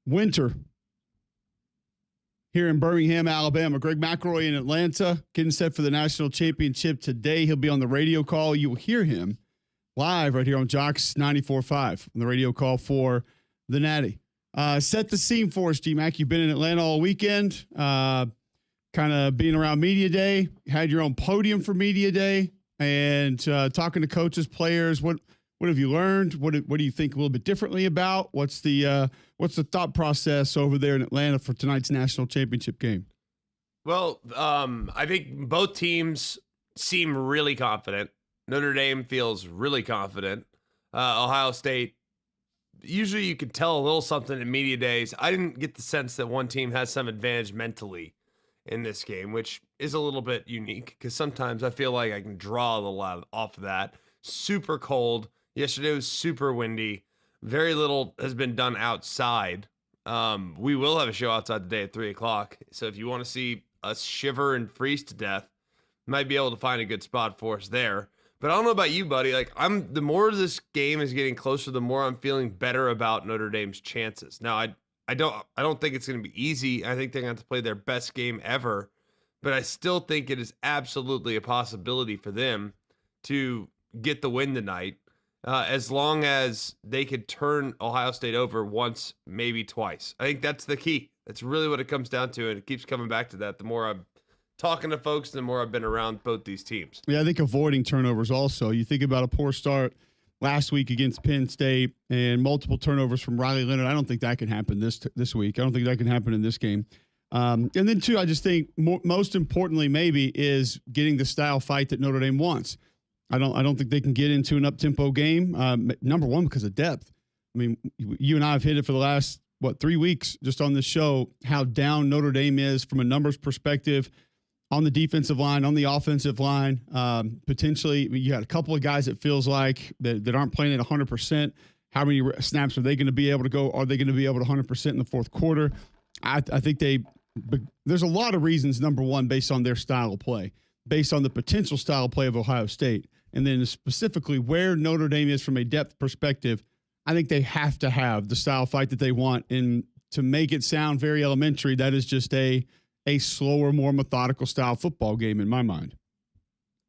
winter here in Birmingham, Alabama. Greg McElroy in Atlanta, getting set for the national championship today. He'll be on the radio call. You will hear him live right here on Jocks 94.5 on the radio call for the Natty. Set the scene for us, G-Mac. You've been in Atlanta all weekend, kind of being around Media Day. Had your own podium for Media Day, and talking to coaches, players. What have you learned? What do you think a little bit differently about? What's the thought process over there in Atlanta for tonight's national championship game? Well, I think both teams seem really confident. Notre Dame feels really confident. Ohio State, usually you could tell a little something in media days. I didn't get the sense that one team has some advantage mentally in this game, which is a little bit unique because sometimes I feel like I can draw a lot off of that. Super cold. Yesterday was super windy. Very little has been done outside. We will have a show outside today at 3 o'clock. So if you want to see us shiver and freeze to death, might be able to find a good spot for us there. But I don't know about you, buddy. Like the more this game is getting closer, the more I'm feeling better about Notre Dame's chances. Now, I don't think it's going to be easy. I think they're going to have to play their best game ever. But I still think it is absolutely a possibility for them to get the win tonight. As long as they could turn Ohio State over once, maybe twice. I think that's the key. That's really what it comes down to, and it keeps coming back to that. The more I'm talking to folks, the more I've been around both these teams. Yeah, I think avoiding turnovers also. You think about a poor start last week against Penn State and multiple turnovers from Riley Leonard. I don't think that can happen this week. I don't think that can happen in this game. And then, too, I just think most importantly maybe is getting the style fight that Notre Dame wants. I don't think they can get into an up-tempo game, number one, because of depth. I mean, you and I have hit it for the last, 3 weeks just on this show, how down Notre Dame is from a numbers perspective on the defensive line, on the offensive line. Potentially, you had a couple of guys that feels like that aren't playing at 100%. How many snaps are they going to be able to go? Are they going to be able to 100% in the fourth quarter? I think there's a lot of reasons, number one, based on their style of play, based on the potential style of play of Ohio State. And then specifically where Notre Dame is from a depth perspective, I think they have to have the style fight that they want. And to make it sound very elementary, that is just a slower, more methodical style football game in my mind.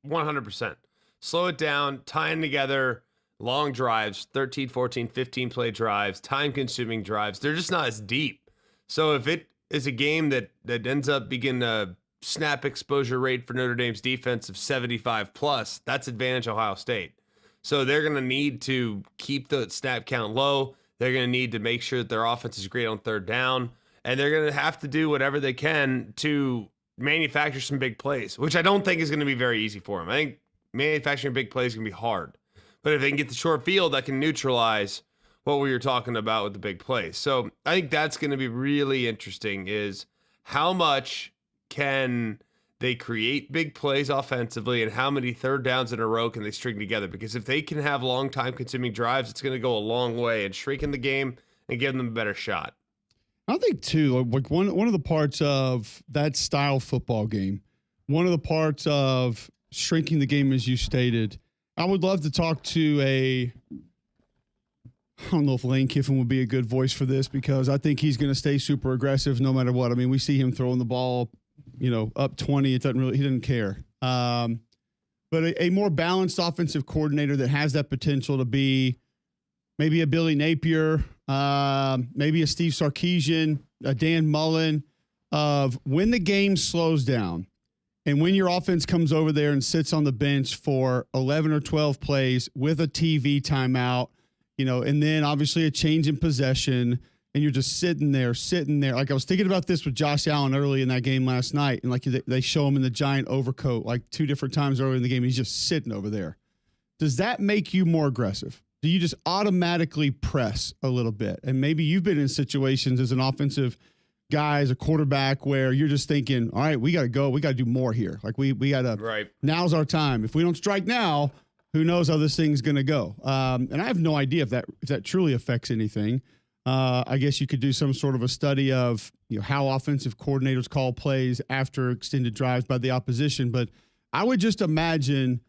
100%. Slow it down, tying together long drives, 13, 14, 15 play drives, time-consuming drives. They're just not as deep. So if it is a game that ends up being a snap exposure rate for Notre Dame's defense of 75 plus, that's advantage Ohio State. So they're going to need to keep the snap count low. They're going to need to make sure that their offense is great on third down, and they're going to have to do whatever they can to manufacture some big plays, which I don't think is going to be very easy for them. I think manufacturing big plays is going to be hard, but if they can get the short field, that can neutralize what we were talking about with the big plays. So I think that's going to be really interesting, is how much can they create big plays offensively and how many third downs in a row can they string together? Because if they can have long time consuming drives, it's going to go a long way in shrinking the game and giving them a better shot. I think too, like one of the parts of that style football game, one of the parts of shrinking the game, as you stated, I would love to talk to I don't know if Lane Kiffin would be a good voice for this, because I think he's going to stay super aggressive no matter what. I mean, we see him throwing the ball, up 20. He doesn't care. But a more balanced offensive coordinator that has that potential to be maybe a Billy Napier, maybe a Steve Sarkisian, a Dan Mullen, of when the game slows down and when your offense comes over there and sits on the bench for 11 or 12 plays with a TV timeout, and then obviously a change in possession, and you're just sitting there. Like I was thinking about this with Josh Allen early in that game last night, and like they show him in the giant overcoat like 2 different times early in the game. He's just sitting over there. Does that make you more aggressive? Do you just automatically press a little bit? And maybe you've been in situations as an offensive guy, as a quarterback, where you're just thinking, all right, we got to go. We got to do more here. Like we got to, right. Now's our time. If we don't strike now, who knows how this thing's going to go? And I have no idea if that truly affects anything. I guess you could do some sort of a study of how offensive coordinators call plays after extended drives by the opposition. But I would just imagine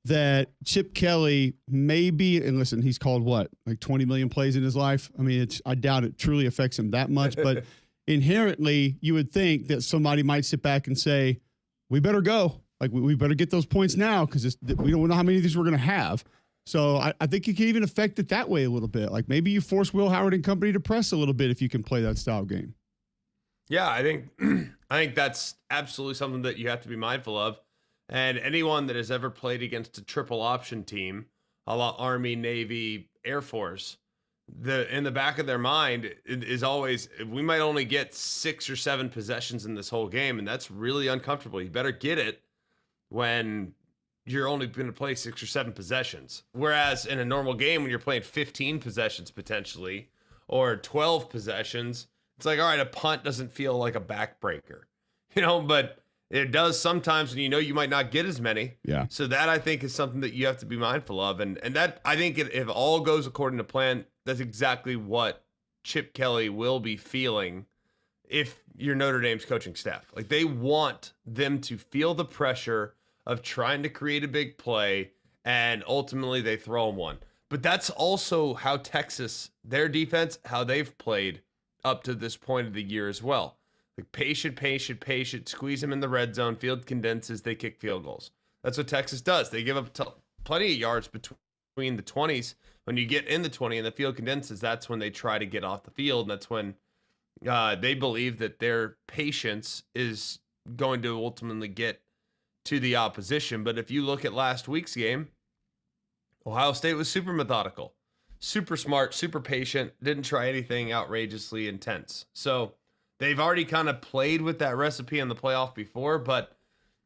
that Chip Kelly maybe, and listen, he's called what, like 20 million plays in his life? I mean, I doubt it truly affects him that much, but inherently you would think that somebody might sit back and say, we better go. Like, we better get those points now because we don't know how many of these we're going to have. So I think you can even affect it that way a little bit. Like maybe you force Will Howard and company to press a little bit if you can play that style game. Yeah, I think that's absolutely something that you have to be mindful of. And anyone that has ever played against a triple option team, a la Army, Navy, Air Force, in the back of their mind is always, we might only get 6 or 7 possessions in this whole game, and that's really uncomfortable. You better get it when you're only going to play 6 or 7 possessions. Whereas in a normal game, when you're playing 15 possessions potentially, or 12 possessions, it's like, all right, a punt doesn't feel like a backbreaker, but it does sometimes when you might not get as many. Yeah. So that I think is something that you have to be mindful of. And that I think if all goes according to plan, that's exactly what Chip Kelly will be feeling if you're Notre Dame's coaching staff. Like they want them to feel the pressure of trying to create a big play and ultimately they throw them one. But that's also how Texas, their defense, how they've played up to this point of the year as well. Like patient, squeeze them in the red zone, field condenses, they kick field goals. That's what Texas does. They give up plenty of yards between the 20s. When you get in the 20 and the field condenses, that's when they try to get off the field. And that's when they believe that their patience is going to ultimately get to the opposition. But if you look at last week's game, Ohio State was super methodical, super smart, super patient, didn't try anything outrageously intense. So they've already kind of played with that recipe in the playoff before, but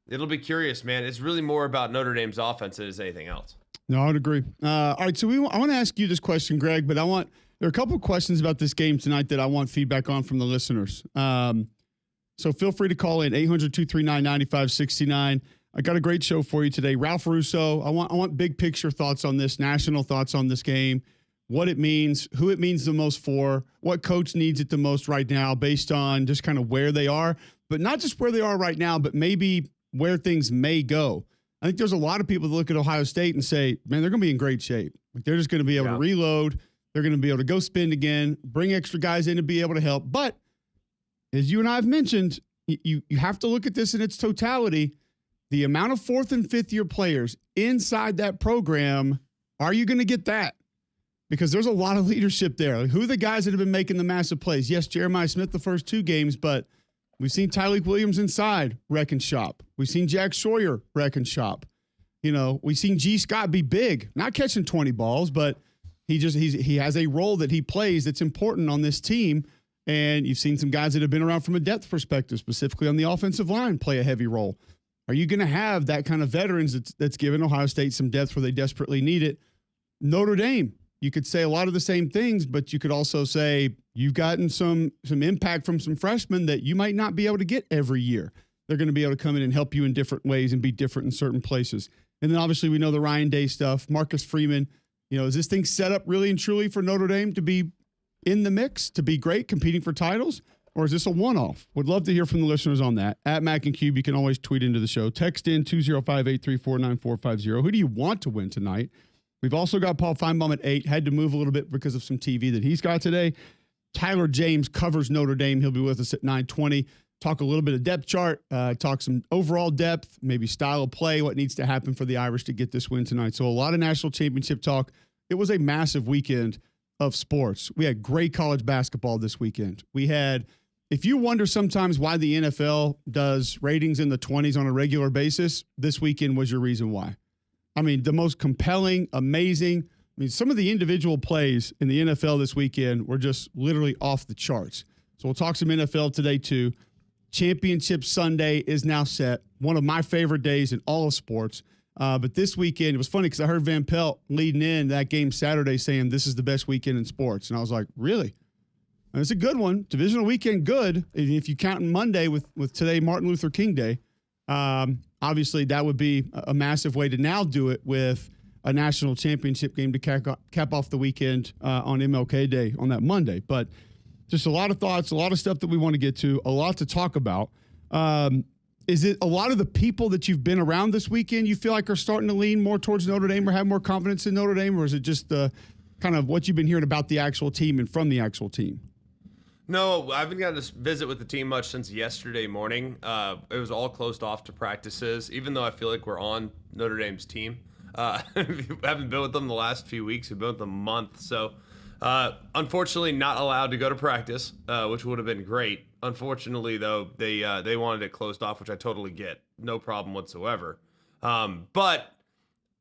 it'll be curious, man. It's really more about Notre Dame's offense than it is anything else. No, I would agree. All right, so I want to ask you this question, Greg, but there are a couple of questions about this game tonight that I want feedback on from the listeners. So feel free to call in 800-239-9569. I got a great show for you today. Ralph Russo, I want big picture thoughts on this, national thoughts on this game, what it means, who it means the most for, what coach needs it the most right now based on just kind of where they are, but not just where they are right now, but maybe where things may go. I think there's a lot of people that look at Ohio State and say, man, they're going to be in great shape. Like they're just going to be able to reload. They're going to be able to go spin again, bring extra guys in to be able to help. But as you and I have mentioned, you have to look at this in its totality. The amount of 4th and 5th year players inside that program, are you going to get that? Because there's a lot of leadership there. Like, who are the guys that have been making the massive plays? Yes, Jeremiah Smith the first 2 games, but we've seen Tyleik Williams inside wreck and shop. We've seen Jack Sawyer wreck and shop. We've seen G. Scott be big, not catching 20 balls, but he has a role that he plays that's important on this team. And you've seen some guys that have been around from a depth perspective, specifically on the offensive line, play a heavy role. Are you going to have that kind of veterans that's given Ohio State some depth where they desperately need it? Notre Dame, you could say a lot of the same things, but you could also say you've gotten some impact from some freshmen that you might not be able to get every year. They're going to be able to come in and help you in different ways and be different in certain places. And then obviously we know the Ryan Day stuff. Marcus Freeman, is this thing set up really and truly for Notre Dame to be in the mix, to be great, competing for titles? Or is this a one-off? Would love to hear from the listeners on that. At Mac and Cube, you can always tweet into the show. Text in 205-834-9450. Who do you want to win tonight? We've also got Paul Finebaum at 8. Had to move a little bit because of some TV that he's got today. Tyler James covers Notre Dame. He'll be with us at 9:20. Talk a little bit of depth chart, talk some overall depth, maybe style of play, what needs to happen for the Irish to get this win tonight. So a lot of national championship talk. It was a massive weekend of sports. We had great college basketball this weekend. We had, if you wonder sometimes why the NFL does ratings in the 20s on a regular basis, this weekend was your reason why. I mean, the most compelling, amazing. I mean, some of the individual plays in the NFL this weekend were just literally off the charts. So we'll talk some NFL today too. Championship Sunday is now set. One of my favorite days in all of sports. But this weekend, it was funny because I heard Van Pelt leading in that game Saturday saying this is the best weekend in sports. And I was like, really? And it's a good one. Divisional weekend, good. If you count Monday with today, Martin Luther King Day, obviously that would be a massive way to now do it with a national championship game to cap off the weekend on MLK Day on that Monday. But just a lot of thoughts, a lot of stuff that we want to get to, a lot to talk about. Is it a lot of the people that you've been around this weekend you feel like are starting to lean more towards Notre Dame or have more confidence in Notre Dame, or is it just the kind of what you've been hearing about the actual team and from the actual team? No, I haven't gotten to visit with the team much since yesterday morning. It was all closed off to practices, even though I feel like we're on Notre Dame's team. Haven't been with them the last few weeks. We've been with them a month. So, unfortunately, not allowed to go to practice, which would have been great. Unfortunately, though, they wanted it closed off, which I totally get. No problem whatsoever. But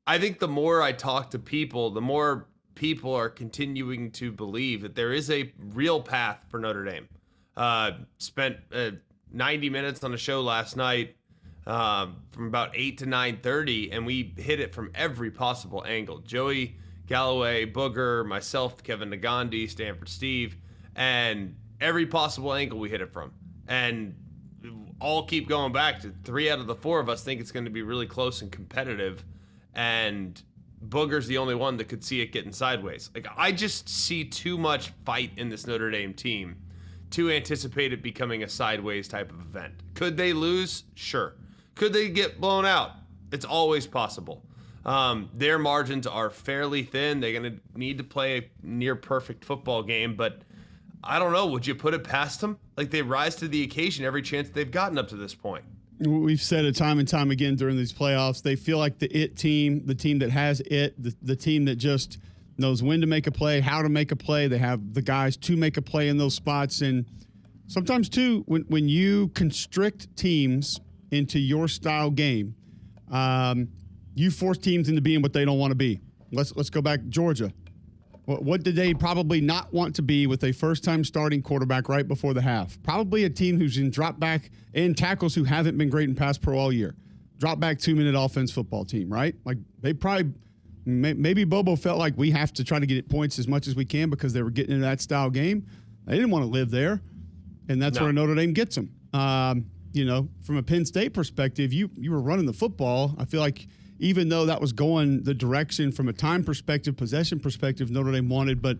I think the more I talk to people, the more people are continuing to believe that there is a real path for Notre Dame. Spent 90 minutes on a show last night from about 8 to 9:30, and we hit it from every possible angle. Joey Galloway, Booger, myself, Kevin Nagandi, Stanford Steve, and every possible angle we hit it from. And all keep going back to 3 out of the 4 of us think it's going to be really close and competitive. And Booger's the only one that could see it getting sideways. Like, I just see too much fight in this Notre Dame team to anticipate it becoming a sideways type of event. Could they lose? Sure. Could they get blown out? It's always possible. Their margins are fairly thin. They're going to need to play a near perfect football game, but I don't know. Would you put it past them? Like, they rise to the occasion every chance they've gotten up to this point. We've said it time and time again during these playoffs. They feel like the it team, the team that has it, the team that just knows when to make a play, how to make a play. They have the guys to make a play in those spots. And sometimes, too, when you constrict teams into your style game, you force teams into being what they don't want to be. Let's go back to Georgia. What did they probably not want to be with a first-time starting quarterback right before the half? Probably a team who's in drop back and tackles who haven't been great in pass pro all year. Drop back 2-minute offense football team, right? Like, they probably maybe Bobo felt like we have to try to get points as much as we can because they were getting into that style game. They didn't want to live there, and that's where Notre Dame gets them. From a Penn State perspective, you were running the football. I feel like even though that was going the direction from a time perspective, possession perspective, Notre Dame wanted, but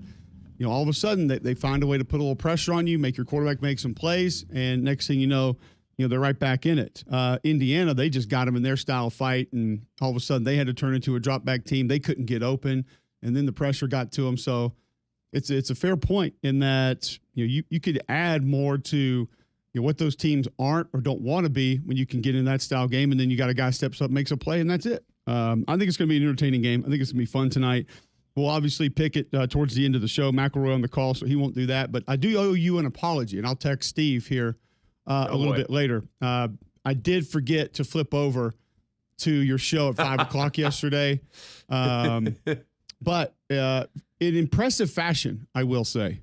all of a sudden they find a way to put a little pressure on you, make your quarterback make some plays, and next thing you know, they're right back in it. Indiana, they just got them in their style fight, and all of a sudden they had to turn into a drop back team. They couldn't get open, and then the pressure got to them. So it's a fair point in that you could add more to what those teams aren't or don't want to be when you can get in that style game, and then you got a guy steps up, makes a play, and that's it. I think it's going to be an entertaining game. I think it's going to be fun tonight. We'll obviously pick it towards the end of the show. McElroy on the call, so he won't do that. But I do owe you an apology, and I'll text Steve here a little bit later. I did forget to flip over to your show at 5 o'clock yesterday. But in impressive fashion, I will say.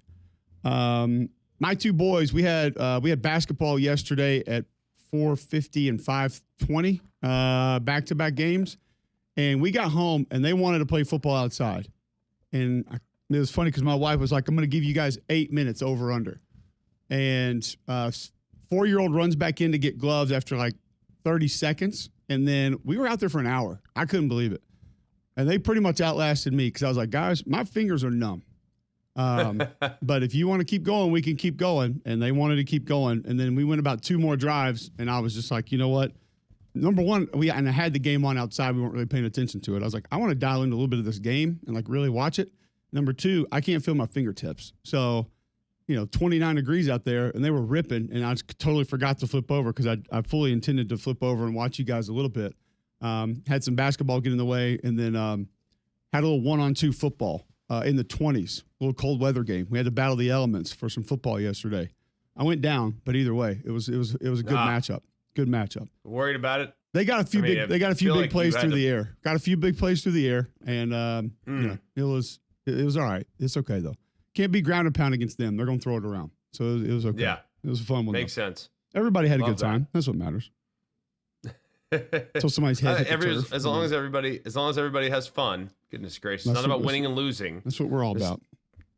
My two boys, we had basketball yesterday at 4:50 and 5:20, back-to-back games. And we got home, and they wanted to play football outside. And it was funny because my wife was like, I'm going to give you guys 8 minutes over under. And 4-year-old runs back in to get gloves after like 30 seconds. And then we were out there for an hour. I couldn't believe it. And they pretty much outlasted me because I was like, guys, my fingers are numb. But if you want to keep going, we can keep going. And they wanted to keep going. And then we went about 2 more drives, and I was just like, you know what? Number one, I had the game on outside. We weren't really paying attention to it. I was like, I want to dial into a little bit of this game and like really watch it. Number 2, I can't feel my fingertips. So, 29 degrees out there, and they were ripping, and I just totally forgot to flip over because I fully intended to flip over and watch you guys a little bit. Had some basketball get in the way, and then had a little 1-on-2 football in the 20s, a little cold weather game. We had to battle the elements for some football yesterday. I went down, but either way, it was a good matchup. Good matchup. Worried about it? They got a few big plays through the air. Got a few big plays through the air, and it was all right. It's okay though. Can't be ground and pound against them. They're gonna throw it around, so it was okay. Yeah, it was a fun one. Makes sense. Everybody had a good time. That's what matters. Until somebody's head hit the turf. As long as everybody has fun. Goodness gracious, it's not about winning and losing. That's what we're all about.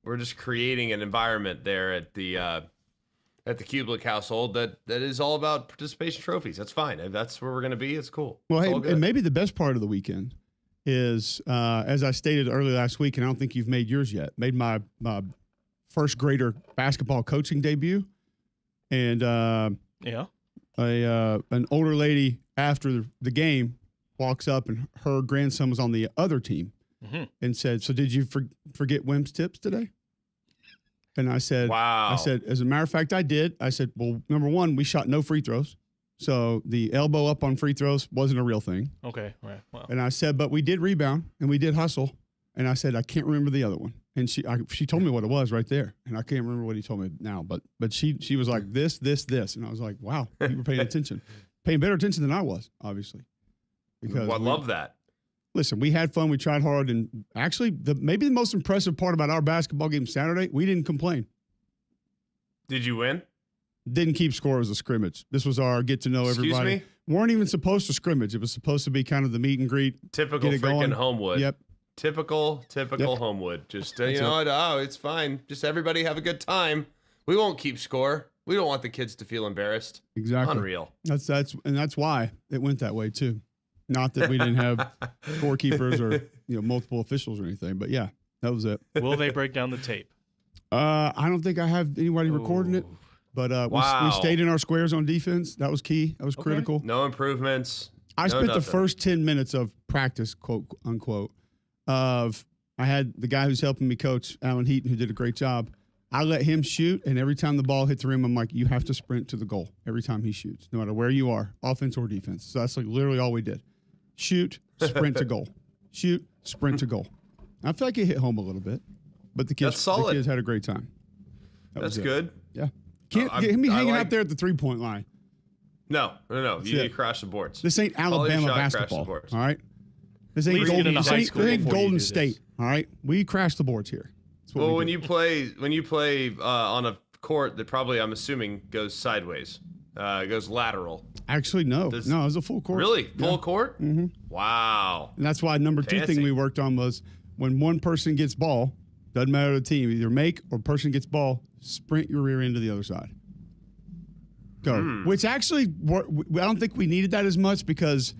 We're just creating an environment there at the Cubelic household that is all about participation trophies. That's fine. If that's where we're going to be, it's cool. Well, it's and maybe the best part of the weekend is, as I stated earlier last week, and I don't think you've made yours yet, made my first grader basketball coaching debut. And an older lady after the game walks up, and her grandson was on the other team, and said, "So did you forget Wim's tips today?" And I said, "Wow." I said, "As a matter of fact, I did." I said, "Well, number one, we shot no free throws, so the elbow up on free throws wasn't a real thing." Okay, right. Wow. And I said, "But we did rebound and we did hustle." And I said, "I can't remember the other one." And she told me what it was right there, and I can't remember what he told me now. But she was like this, and I was like, "Wow, you were paying attention, paying better attention than I was, obviously." Because I love that. Listen, we had fun, we tried hard, and actually, maybe the most impressive part about our basketball game Saturday, we didn't complain. Did you win? Didn't keep score as a scrimmage. This was our get to know everybody. Excuse me? Weren't even supposed to scrimmage. It was supposed to be kind of the meet and greet. Typical freaking Homewood. Yep. Typical Homewood. Just, it's fine. Just everybody have a good time. We won't keep score. We don't want the kids to feel embarrassed. Exactly. Unreal. That's why it went that way too. Not that we didn't have scorekeepers or multiple officials or anything, but yeah, that was it. Will they break down the tape? I don't think I have anybody recording it, but we stayed in our squares on defense. That was key. That was critical. No improvements. I spent the first 10 minutes of practice, quote unquote, I had the guy who's helping me coach, Alan Heaton, who did a great job. I let him shoot, and every time the ball hit the rim, I'm like, you have to sprint to the goal every time he shoots, no matter where you are, offense or defense. So that's like literally all we did. Shoot, sprint to goal. Shoot, sprint to goal. I feel like it hit home a little bit, but the kids had a great time. That's good. Yeah. Can't get me hanging out there at the three-point line. No. You need to crash the boards. This ain't Alabama basketball, all right? This ain't Golden State, all right? We crash the boards here. Well, when you play on a court that probably, I'm assuming, goes sideways, goes lateral. Actually, no. It was a full court. Really? Full court? Mm-hmm. Wow. And that's why number two thing we worked on was when one person gets ball, doesn't matter the team, either make or person gets ball, sprint your rear end to the other side. Go. Which actually, I don't think we needed that as much because,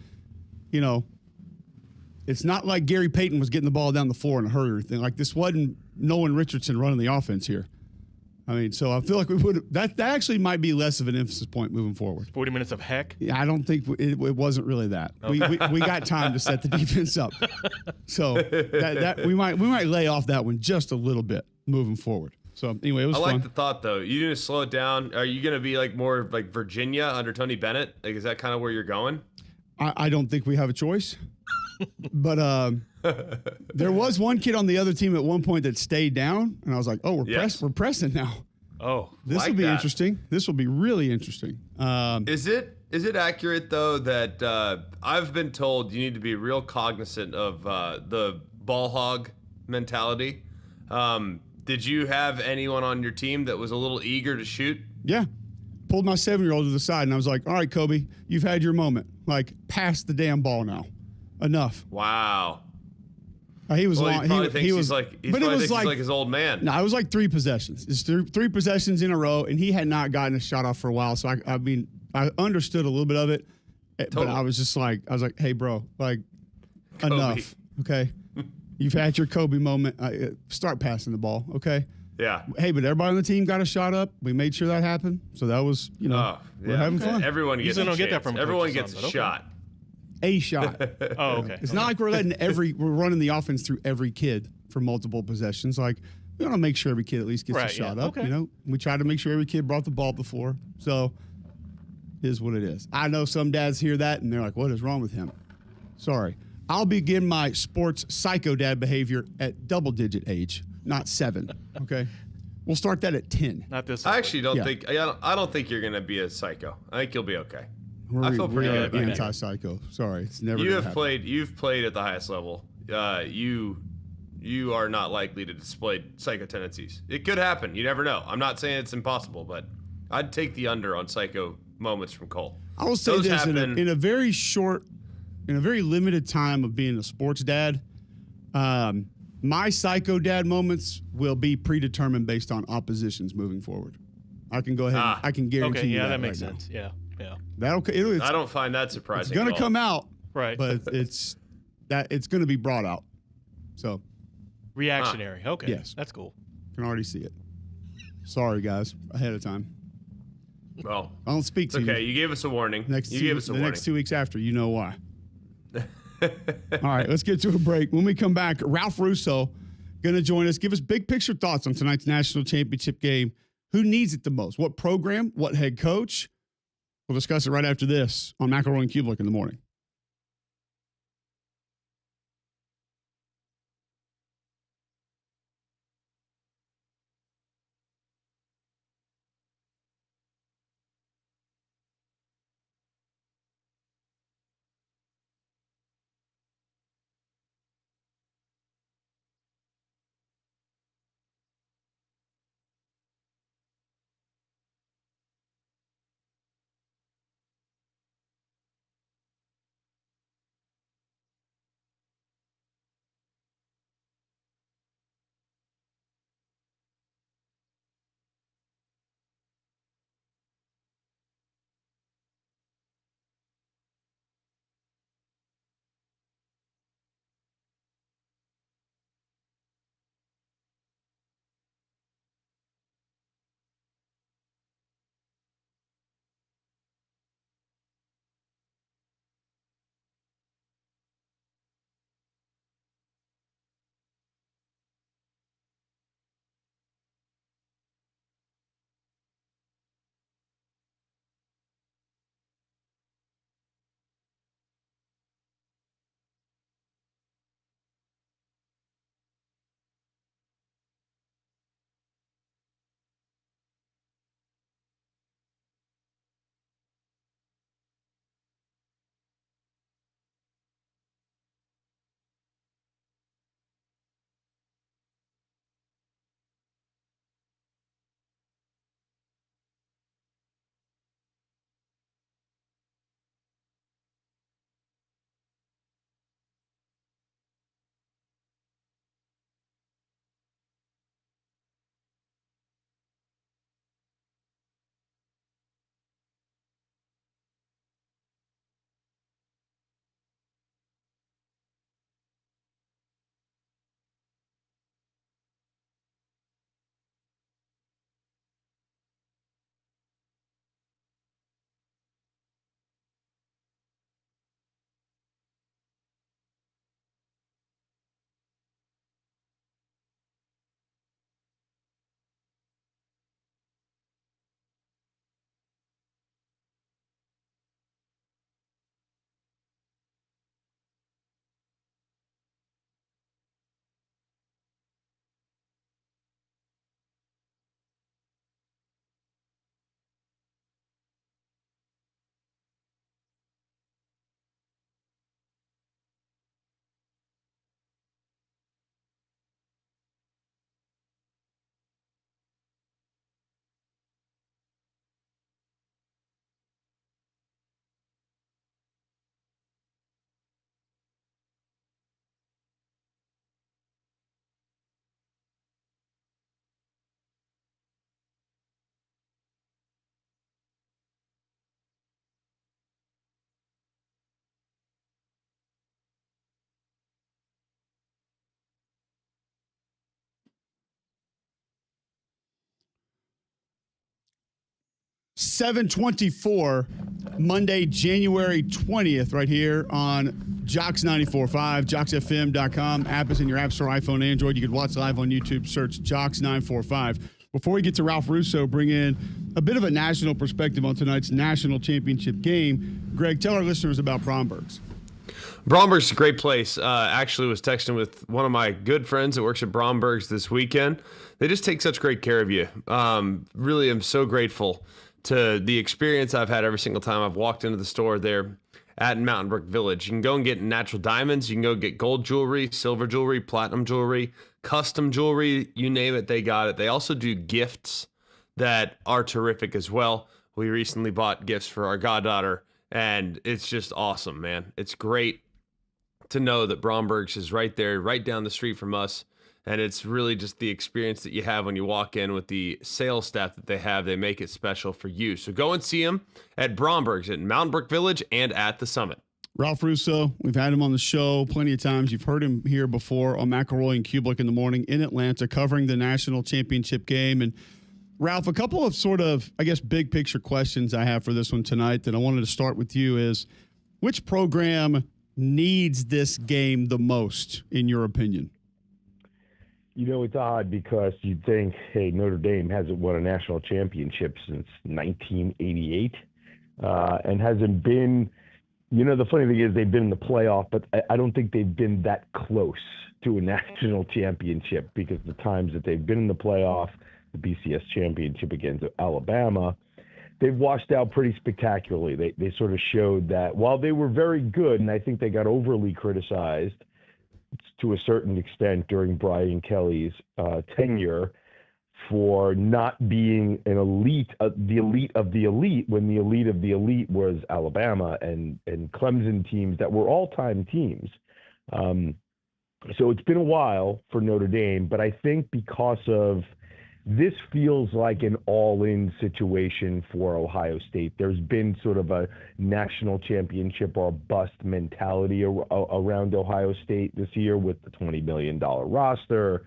it's not like Gary Payton was getting the ball down the floor in a hurry or anything. Like this wasn't Nolan Richardson running the offense here. I mean, so I feel like we would that actually might be less of an emphasis point moving forward. 40 minutes of heck? Yeah, I don't think it wasn't really that. Okay. We got time to set the defense up. So that we might lay off that one just a little bit moving forward. So anyway, it was fun. I like the thought though. You need to slow it down. Are you going to be like more like Virginia under Tony Bennett? Like, is that kind of where you're going? I don't think we have a choice. But there was one kid on the other team at one point that stayed down, and I was like, "Oh, we're pressing now. Oh, this will be interesting. This will be really interesting." Is it accurate though that I've been told you need to be real cognizant of the ball hog mentality? Did you have anyone on your team that was a little eager to shoot? Yeah. Pulled my 7-year-old to the side, and I was like, "All right, Kobe, you've had your moment. Like, pass the damn ball now. Enough." Wow. He was long. He was like his old man. No, it was like 3 possessions. It's three possessions in a row, and he had not gotten a shot off for a while. So I understood a little bit of it, but I was like, "Hey, bro, like, Kobe. Enough, okay? You've had your Kobe moment. Start passing the ball, okay?" Yeah. Hey, but everybody on the team got a shot up. We made sure that happened. So that was, we're having fun. Everyone gets a chance. Get that from Everyone gets a shot. A shot. Oh, okay. It's not like we're we're running the offense through every kid for multiple possessions. Like, we want to make sure every kid at least gets a shot up. Okay. We try to make sure every kid brought the ball before. So, it is what it is. I know some dads hear that and they're like, "What is wrong with him?" Sorry. I'll begin my sports psycho dad behavior at double-digit age, not 7. Okay. We'll start that at 10. Not this. I actually don't think. I don't think you're gonna be a psycho. I think you'll be okay. I feel pretty good good. Anti-psycho. Sorry, it's never. You've played at the highest level. You are not likely to display psycho tendencies. It could happen. You never know. I'm not saying it's impossible, but I'd take the under on psycho moments from Cole. I will say this in a very short, in a very limited time of being a sports dad. My psycho dad moments will be predetermined based on oppositions moving forward. I can go ahead. I can guarantee you that makes sense. Now. Yeah. I don't find that surprising. It's going to come out, right? But it's going to be brought out. So reactionary. Okay. Yes, that's cool. Can already see it. Sorry, guys, ahead of time. Well, I don't speak it's to okay. you. You gave us a warning. Next You two, gave us a warning. next 2 weeks after, you know why. All right, let's get to a break. When we come back, Ralph Russo going to join us. Give us big picture thoughts on tonight's national championship game. Who needs it the most? What program? What head coach? We'll discuss it right after this on McElroy and Cubelic in the morning. $7:24, Monday, January 20th, right here on Jocks 94.5, JocksFM.com. App is in your App Store, iPhone, Android. You can watch live on YouTube. Search Jocks 945. Before we get to Ralph Russo, bring in a bit of a national perspective on tonight's national championship game. Greg, tell our listeners about Bromberg's. Bromberg's a great place. Actually was texting with one of my good friends that works at Bromberg's this weekend. They just take such great care of you. Really am so grateful to the experience I've had every single time I've walked into the store there at Mountain Brook Village. You can go and get natural diamonds. You can go get gold jewelry, silver jewelry, platinum jewelry, custom jewelry, you name it, they got it. They also do gifts that are terrific as well. We recently bought gifts for our goddaughter, and it's just awesome, man. It's great to know that Bromberg's is right there, right down the street from us. And it's really just the experience that you have when you walk in with the sales staff that they have. They make it special for you. So go and see them at Bromberg's at Mountain Brook Village and at the Summit. Ralph Russo, we've had him on the show plenty of times. You've heard him here before on McElroy and Cubelic in the morning in Atlanta covering the national championship game. And Ralph, a couple of sort of, I guess, big picture questions I have for this one tonight that I wanted to start with you is, which program needs this game the most, in your opinion? You know, it's odd because you'd think, hey, Notre Dame hasn't won a national championship since 1988 and hasn't been, you know, the funny thing is they've been in the playoff, but I don't think they've been that close to a national championship because the times that they've been in the playoff, the BCS championship against Alabama, they've washed out pretty spectacularly. They sort of showed that while they were very good, and I think they got overly criticized to a certain extent during Brian Kelly's tenure for not being an elite, the elite of the elite, when the elite of the elite was Alabama and Clemson teams that were all-time teams. So it's been a while for Notre Dame, but I think because of this feels like an all-in situation for Ohio State. There's been sort of a national championship or bust mentality around Ohio State this year with the $20 million roster.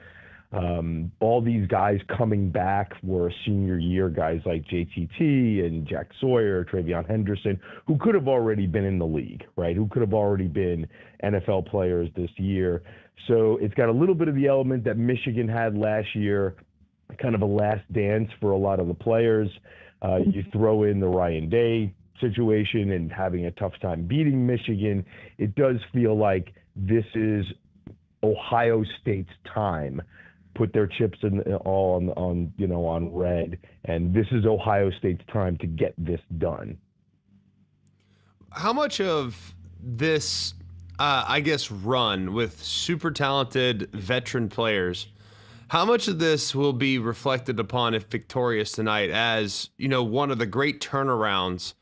All these guys coming back were senior year guys like JTT and Jack Sawyer, Travion Henderson, who could have already been in the league, right? Who could have already been NFL players this year. So it's got a little bit of the element that Michigan had last year, kind of a last dance for a lot of the players. You throw in the Ryan Day situation and having a tough time beating Michigan. It does feel like this is Ohio State's time. Put their chips on red, and this is Ohio State's time to get this done. How much of this, run with super talented veteran players, how much of this will be reflected upon if victorious tonight as, you know, one of the great turnarounds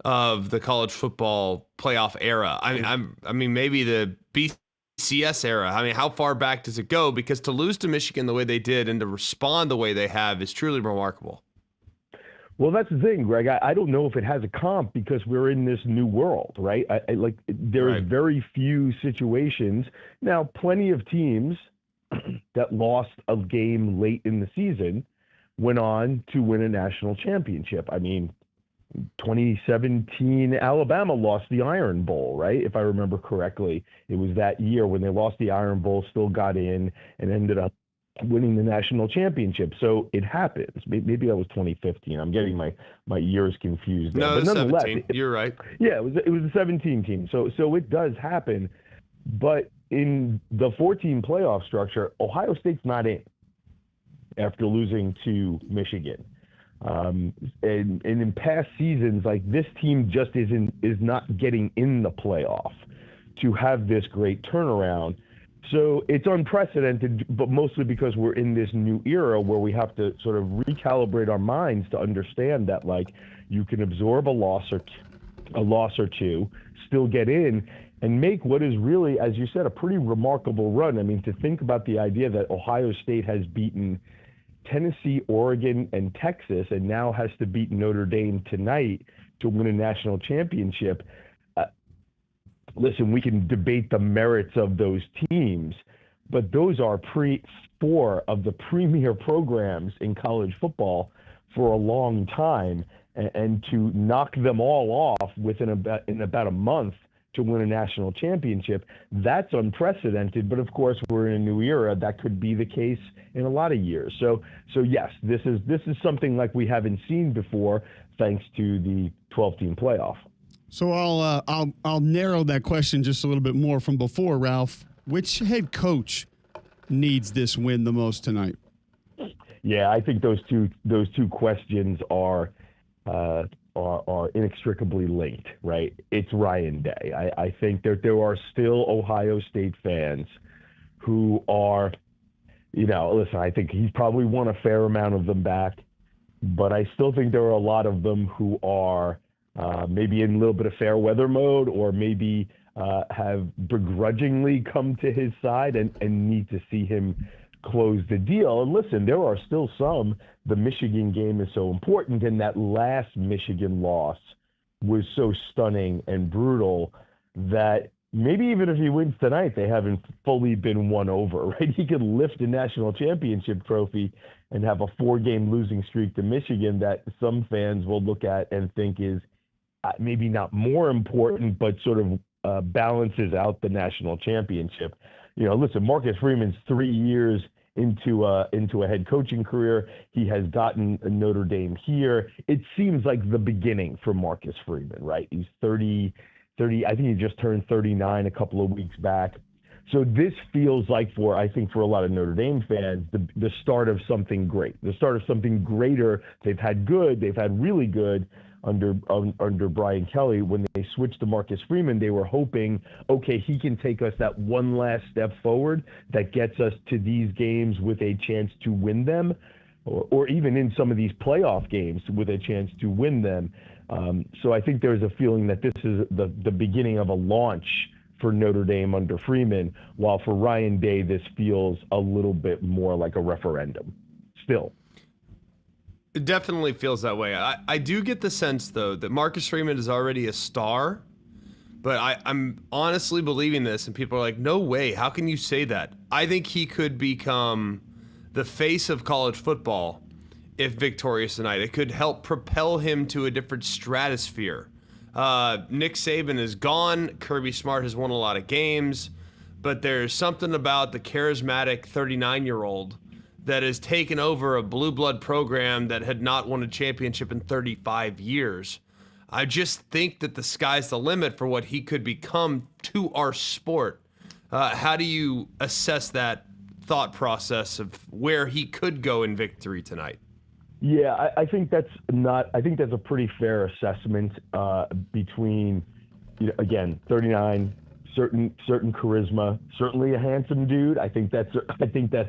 of the college football playoff era? I mean, maybe the BCS era. I mean, how far back does it go? Because to lose to Michigan the way they did and to respond the way they have is truly remarkable. Well, that's the thing, Greg. I don't know if it has a comp because we're in this new world, right? There are very few situations. Now, plenty of teams that lost a game late in the season went on to win a national championship. I mean, 2017 Alabama lost the Iron Bowl, right? If I remember correctly, it was that year when they lost the Iron Bowl, still got in and ended up winning the national championship. So it happens. Maybe that was 2015. I'm getting my years confused there. No, but nonetheless, 17. You're right. Yeah, it was the 17 team. So it does happen. But in the 14 playoff structure, Ohio State's not in after losing to Michigan. And in past seasons, like, this team just is not getting in the playoff to have this great turnaround. So it's unprecedented, but mostly because we're in this new era where we have to sort of recalibrate our minds to understand that, like, you can absorb a loss or two, still get in, and make what is really, as you said, a pretty remarkable run. I mean, to think about the idea that Ohio State has beaten Tennessee, Oregon, and Texas, and now has to beat Notre Dame tonight to win a national championship. Listen, we can debate the merits of those teams, but those are four of the premier programs in college football for a long time, and to knock them all off in about a month to win a national championship, that's unprecedented. But of course, we're in a new era. That could be the case in a lot of years. So yes, this is something like we haven't seen before, thanks to the 12-team playoff. So I'll narrow that question just a little bit more from before, Ralph. Which head coach needs this win the most tonight? Yeah, I think those two questions are inextricably linked, right? It's Ryan Day. I think that there are still Ohio State fans who are, listen, I think he's probably won a fair amount of them back, but I still think there are a lot of them who are maybe in a little bit of fair weather mode, or maybe have begrudgingly come to his side and need to see him close the deal. And listen, there are still some. The Michigan game is so important, and that last Michigan loss was so stunning and brutal that maybe even if he wins tonight, they haven't fully been won over, right? He could lift a national championship trophy and have a 4-game losing streak to Michigan that some fans will look at and think is maybe not more important, but sort of balances out the national championship. Listen, Marcus Freeman's 3 years into a head coaching career. He has gotten Notre Dame here. It seems like the beginning for Marcus Freeman, right? He's 30. I think he just turned 39 a couple of weeks back. So this feels like I think for a lot of Notre Dame fans, the start of something great, the start of something greater. They've had really good under Brian Kelly. When they switched to Marcus Freeman, they were hoping, okay, he can take us that one last step forward that gets us to these games with a chance to win them, or even in some of these playoff games with a chance to win them. So I think there's a feeling that this is the beginning of a launch for Notre Dame under Freeman, while for Ryan Day, this feels a little bit more like a referendum still. It definitely feels that way. I do get the sense, though, that Marcus Freeman is already a star, but I'm honestly believing this, and people are like, no way, how can you say that? I think he could become the face of college football if victorious tonight. It could help propel him to a different stratosphere. Nick Saban is gone. Kirby Smart has won a lot of games, but there's something about the charismatic 39-year-old that has taken over a blue blood program that had not won a championship in 35 years. I just think that the sky's the limit for what he could become to our sport. How do you assess that thought process of where he could go in victory tonight? Yeah, I think that's a pretty fair assessment between, again, 39, certain charisma, certainly a handsome dude. I think that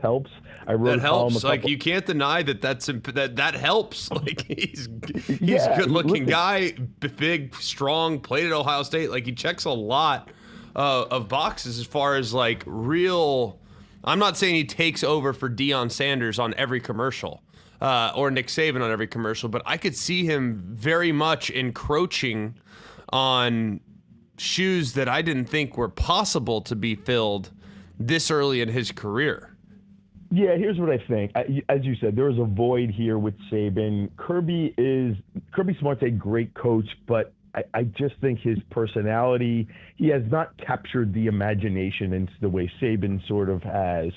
helps. That helps. Like, you can't deny that helps. Like, he's a good looking guy, big, strong, played at Ohio State. Like, he checks a lot of boxes as far as like real. I'm not saying he takes over for Deion Sanders on every commercial. Or Nick Saban on every commercial, but I could see him very much encroaching on shoes that I didn't think were possible to be filled this early in his career. Yeah, here's what I think. As you said, there is a void here with Saban. Kirby Smart's a great coach, but I just think his personality, he has not captured the imagination in the way Saban sort of has.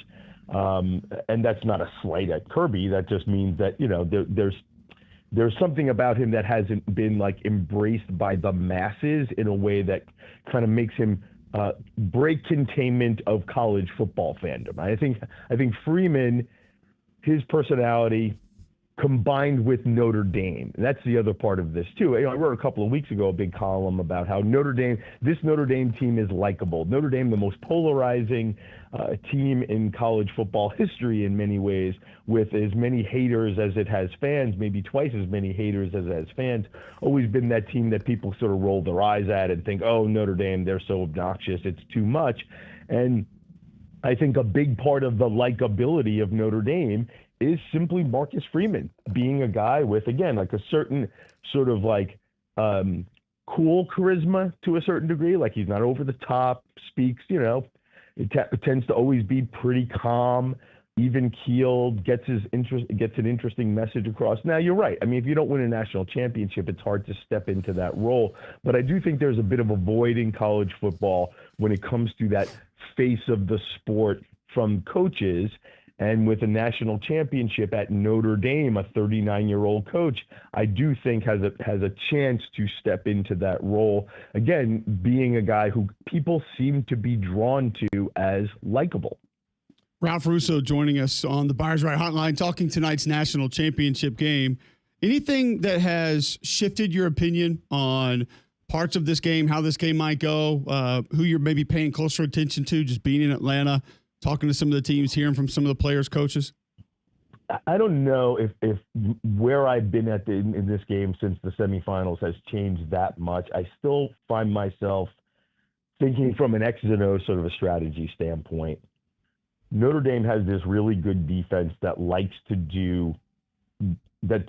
And that's not a slight at Kirby. That just means that, there's something about him that hasn't been like embraced by the masses in a way that kind of makes him break containment of college football fandom. I think Freeman, his personality combined with Notre Dame. And that's the other part of this too. I wrote a couple of weeks ago a big column about how this Notre Dame team is likable. Notre Dame, the most polarizing team in college football history in many ways, with as many haters as it has fans, maybe twice as many haters as it has fans. Always been that team that people sort of roll their eyes at and think, oh, Notre Dame, they're so obnoxious, it's too much. And I think a big part of the likability of Notre Dame is simply Marcus Freeman being a guy with, again, like a certain sort of like cool charisma to a certain degree. Like, he's not over the top, speaks, it tends to always be pretty calm, even keeled, gets an interesting message across. Now, you're right. I mean, if you don't win a national championship, it's hard to step into that role. But I do think there's a bit of a void in college football when it comes to that face of the sport from coaches. And with a national championship at Notre Dame, a 39-year-old coach, I do think has a chance to step into that role. Again, being a guy who people seem to be drawn to as likable. Ralph Russo joining us on the Buyers Right Hotline, talking tonight's national championship game. Anything that has shifted your opinion on parts of this game, how this game might go, who you're maybe paying closer attention to, just being in Atlanta, talking to some of the teams, hearing from some of the players, coaches? I don't know if where I've been in this game since the semifinals has changed that much. I still find myself thinking from an X's and O's sort of a strategy standpoint. Notre Dame has this really good defense that likes to do that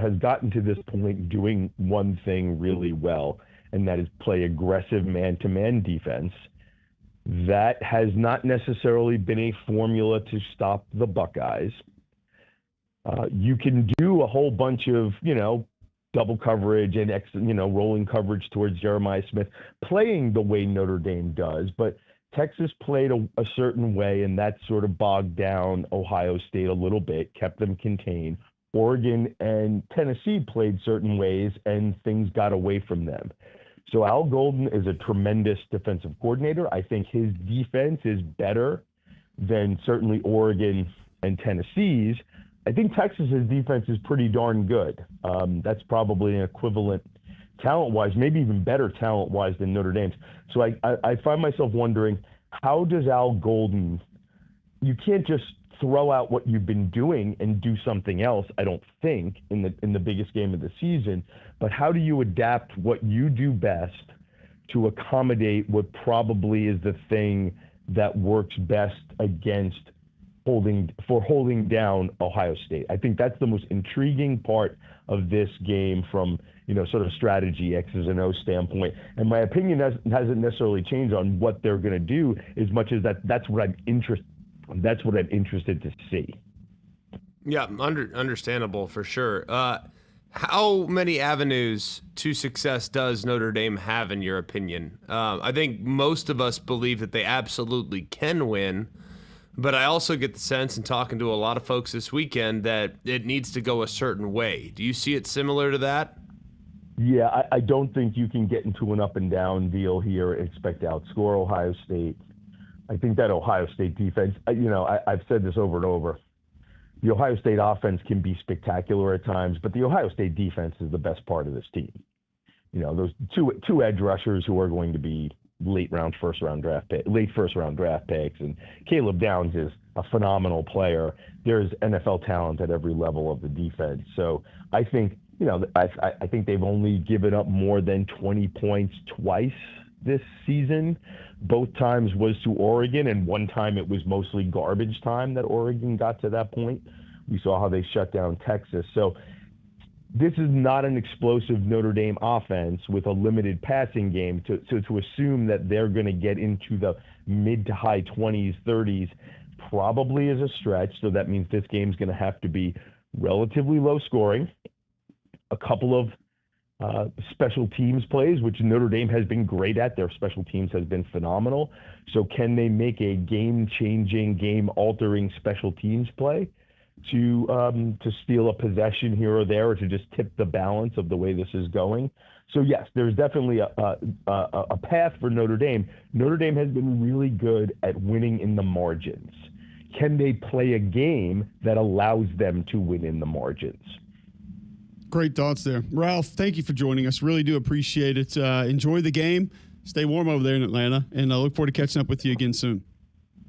has gotten to this point doing one thing really well, and that is play aggressive man-to-man defense. That has not necessarily been a formula to stop the Buckeyes. You can do a whole bunch of, double coverage and, rolling coverage towards Jeremiah Smith, playing the way Notre Dame does, but Texas played a certain way, and that sort of bogged down Ohio State a little bit, kept them contained. Oregon and Tennessee played certain ways, and things got away from them. So Al Golden is a tremendous defensive coordinator. I think his defense is better than certainly Oregon and Tennessee's. I think Texas's defense is pretty darn good. That's probably an equivalent talent-wise, maybe even better talent-wise than Notre Dame's. So I find myself wondering, how does Al Golden – you can't just throw out what you've been doing and do something else, I don't think, in the biggest game of the season. But how do you adapt what you do best to accommodate what probably is the thing that works best against holding down Ohio State? I think that's the most intriguing part of this game from sort of strategy, X's and O's standpoint. And my opinion hasn't necessarily changed on what they're going to do as much as that's what I'm interested to see. Yeah, understandable for sure. How many avenues to success does Notre Dame have, in your opinion? I think most of us believe that they absolutely can win, but I also get the sense in talking to a lot of folks this weekend that it needs to go a certain way. Do you see it similar to that? Yeah, I don't think you can get into an up and down deal here and expect to outscore Ohio State. I think that Ohio State defense, I've said this over and over. The Ohio State offense can be spectacular at times, but the Ohio State defense is the best part of this team. Those two edge rushers who are going to be late first round draft picks, and Caleb Downs is a phenomenal player. There's NFL talent at every level of the defense. So I think, I think they've only given up more than 20 points twice this season. Both times was to Oregon, and one time it was mostly garbage time that Oregon got to that point. We saw how they shut down Texas. So this is not an explosive Notre Dame offense with a limited passing game. To assume that they're going to get into the mid to high 20s, 30s probably is a stretch. So that means this game's going to have to be relatively low scoring. A couple of special teams plays, which Notre Dame has been great at. Their special teams has been phenomenal. So can they make a game-changing, game-altering special teams play to steal a possession here or there, or to just tip the balance of the way this is going? So yes, there's definitely a path for Notre Dame. Notre Dame has been really good at winning in the margins. Can they play a game that allows them to win in the margins? Great thoughts there. Ralph, thank you for joining us. Really do appreciate it. Enjoy the game. Stay warm over there in Atlanta, and I look forward to catching up with you again soon.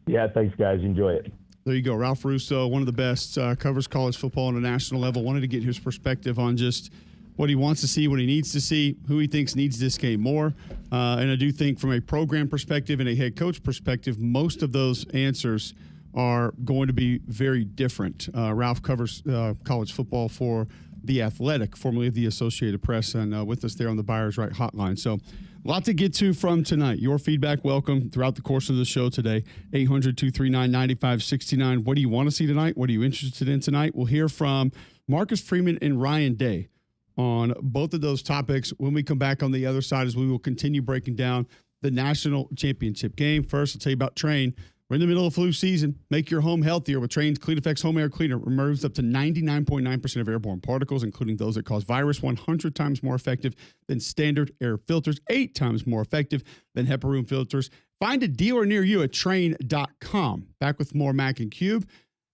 Yeah, thanks, guys. Enjoy it. There you go. Ralph Russo, one of the best, covers college football on a national level. Wanted to get his perspective on just what he wants to see, what he needs to see, who he thinks needs this game more. And I do think from a program perspective and a head coach perspective, most of those answers are going to be very different. Ralph covers college football for The Athletic, formerly of the Associated Press, and with us there on the Buyers Right hotline. So a lot to get to from tonight. Your feedback welcome throughout the course of the show today. 800-239-9569. What do you want to see tonight? What are you interested in tonight? We'll hear from Marcus Freeman and Ryan Day on both of those topics when we come back on the other side, as we will continue breaking down the national championship game. First, I'll tell you about Train. We're in the middle of flu season. Make your home healthier with Train's Clean Effects Home Air Cleaner. Removes up to 99.9% of airborne particles, including those that cause virus, 100 times more effective than standard air filters, 8 times more effective than HEPA room filters. Find a dealer near you at train.com. Back with more Mac and Cube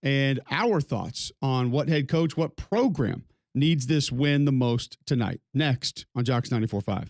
and our thoughts on what head coach, what program needs this win the most tonight. Next on Jocks 94.5.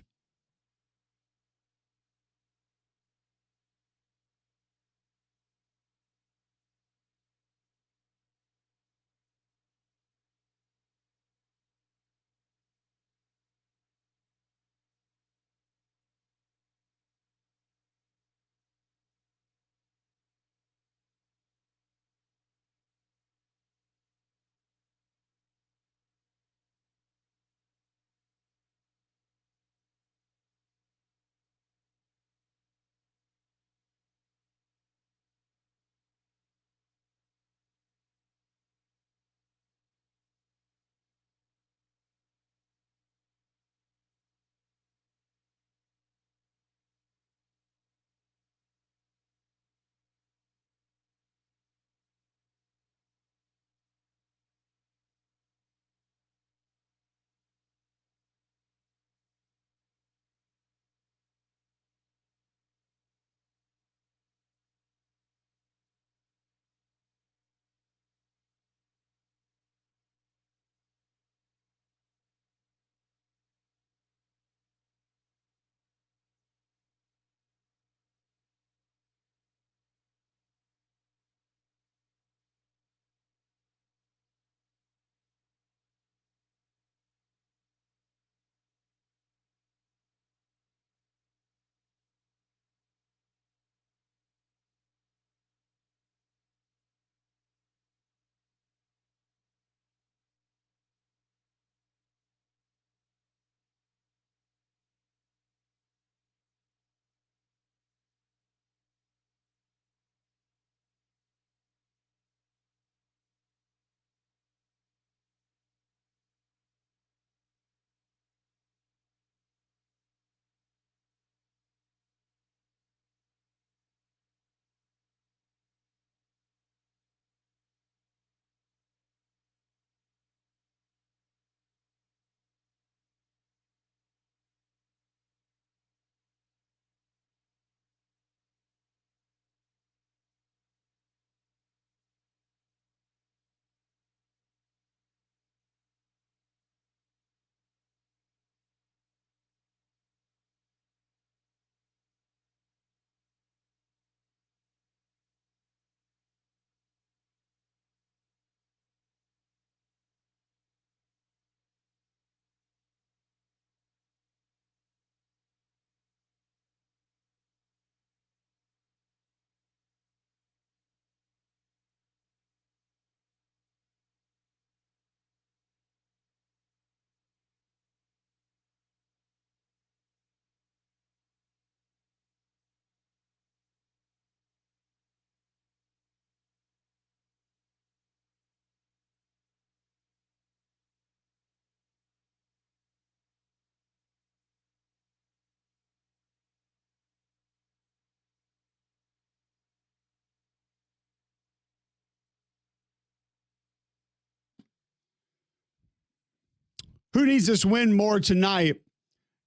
who needs this win more tonight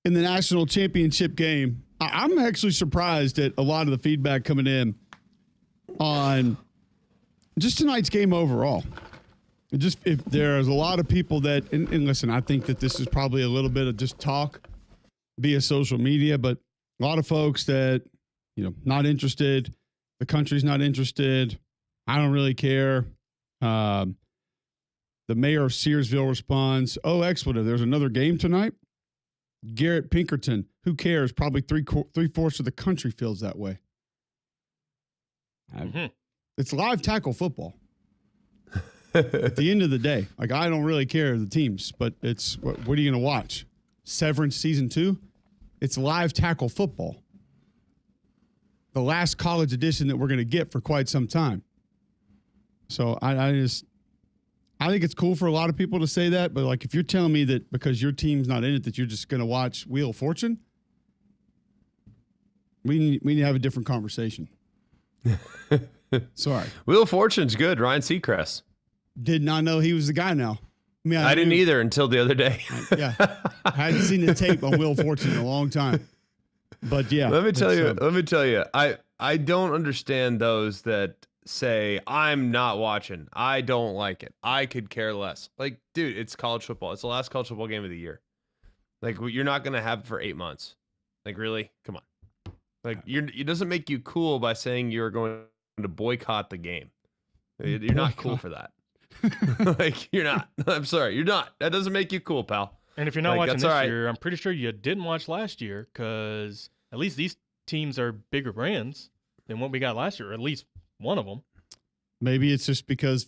in the national championship game? I'm actually surprised at a lot of the feedback coming in on just tonight's game overall. Just if there's a lot of people that, and listen, I think that this is probably a little bit of just talk via social media, but a lot of folks that, not interested. The country's not interested. I don't really care. The mayor of Searsville responds, "Oh, expletive. There's another game tonight." Garrett Pinkerton, who cares? Probably three-fourths of the country feels that way. It's live tackle football. At the end of the day, I don't really care the teams, but it's what are you going to watch? Severance season 2? It's live tackle football. The last college edition that we're going to get for quite some time. So I think it's cool for a lot of people to say that, but if you're telling me that because your team's not in it that you're just going to watch Wheel of Fortune, we need to have a different conversation. Sorry. Wheel of Fortune's good. Ryan Seacrest. Did not know he was the guy now. I didn't either until the other day. I hadn't seen the tape on Wheel of Fortune in a long time. But yeah. Let me tell you, I don't understand those that say, I'm not watching. I don't like it. I could care less. Dude, it's college football. It's the last college football game of the year. You're not going to have it for 8 months. Really? Come on. It doesn't make you cool by saying you're going to boycott the game. You're not cool for that. You're not. I'm sorry. You're not. That doesn't make you cool, pal. And if you're not watching this year, I'm pretty sure you didn't watch last year because at least these teams are bigger brands than what we got last year, or at least one of them. Maybe it's just because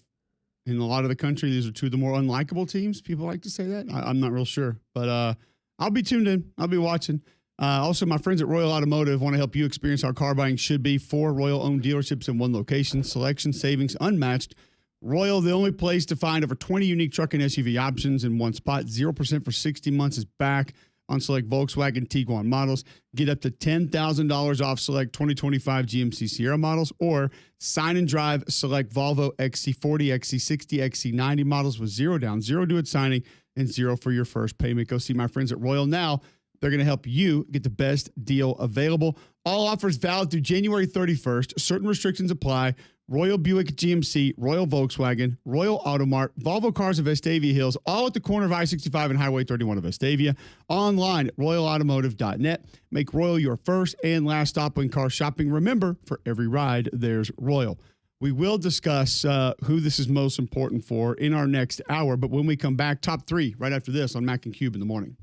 in a lot of the country, these are two of the more unlikable teams. People like to say that. I'm not real sure. But I'll be tuned in. I'll be watching. Also, my friends at Royal Automotive want to help you experience how car buying should be. 4 Royal-owned dealerships in one location. Selection, savings, unmatched. Royal, the only place to find over 20 unique truck and SUV options in one spot. 0% for 60 months is back on select Volkswagen Tiguan models. Get up to $10,000 off select 2025 GMC Sierra models, or sign and drive select Volvo XC40, XC60, XC90 models with 0 down, 0 due at signing, and 0 for your first payment. Go see my friends at Royal now. They're going to help you get the best deal available. All offers valid through January 31st. Certain restrictions apply. Royal Buick GMC, Royal Volkswagen, Royal Automart, Volvo Cars of Vestavia Hills, all at the corner of I-65 and Highway 31 of Vestavia. Online at royalautomotive.net. Make Royal your first and last stop when car shopping. Remember, for every ride, there's Royal. We will discuss who this is most important for in our next hour, but when we come back, top 3 right after this on Mac and Cube in the morning.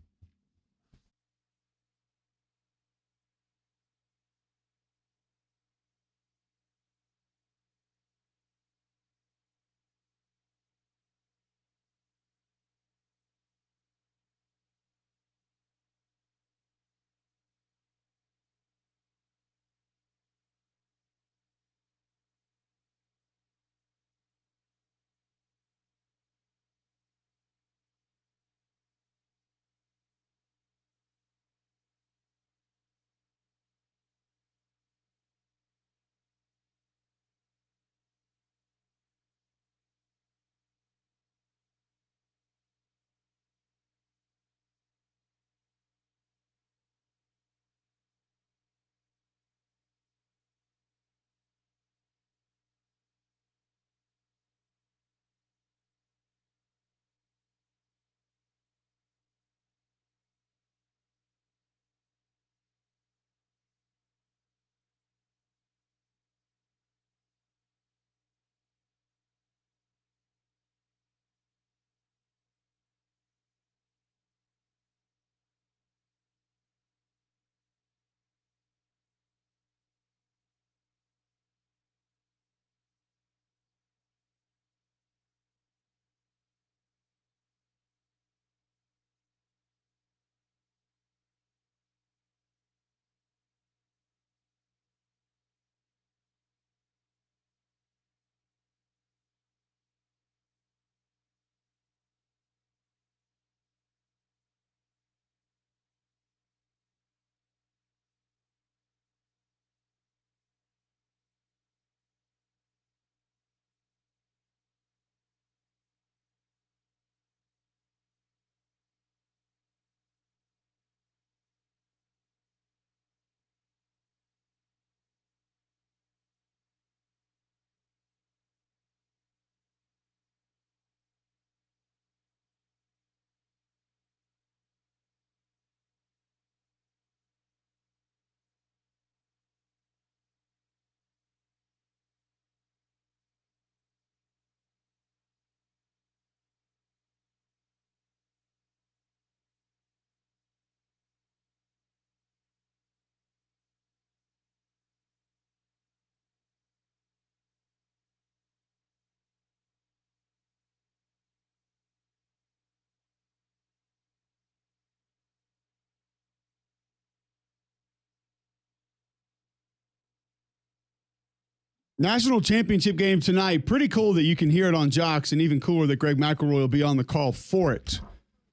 National championship game tonight. Pretty cool that you can hear it on Jocks, and even cooler that Greg McElroy will be on the call for it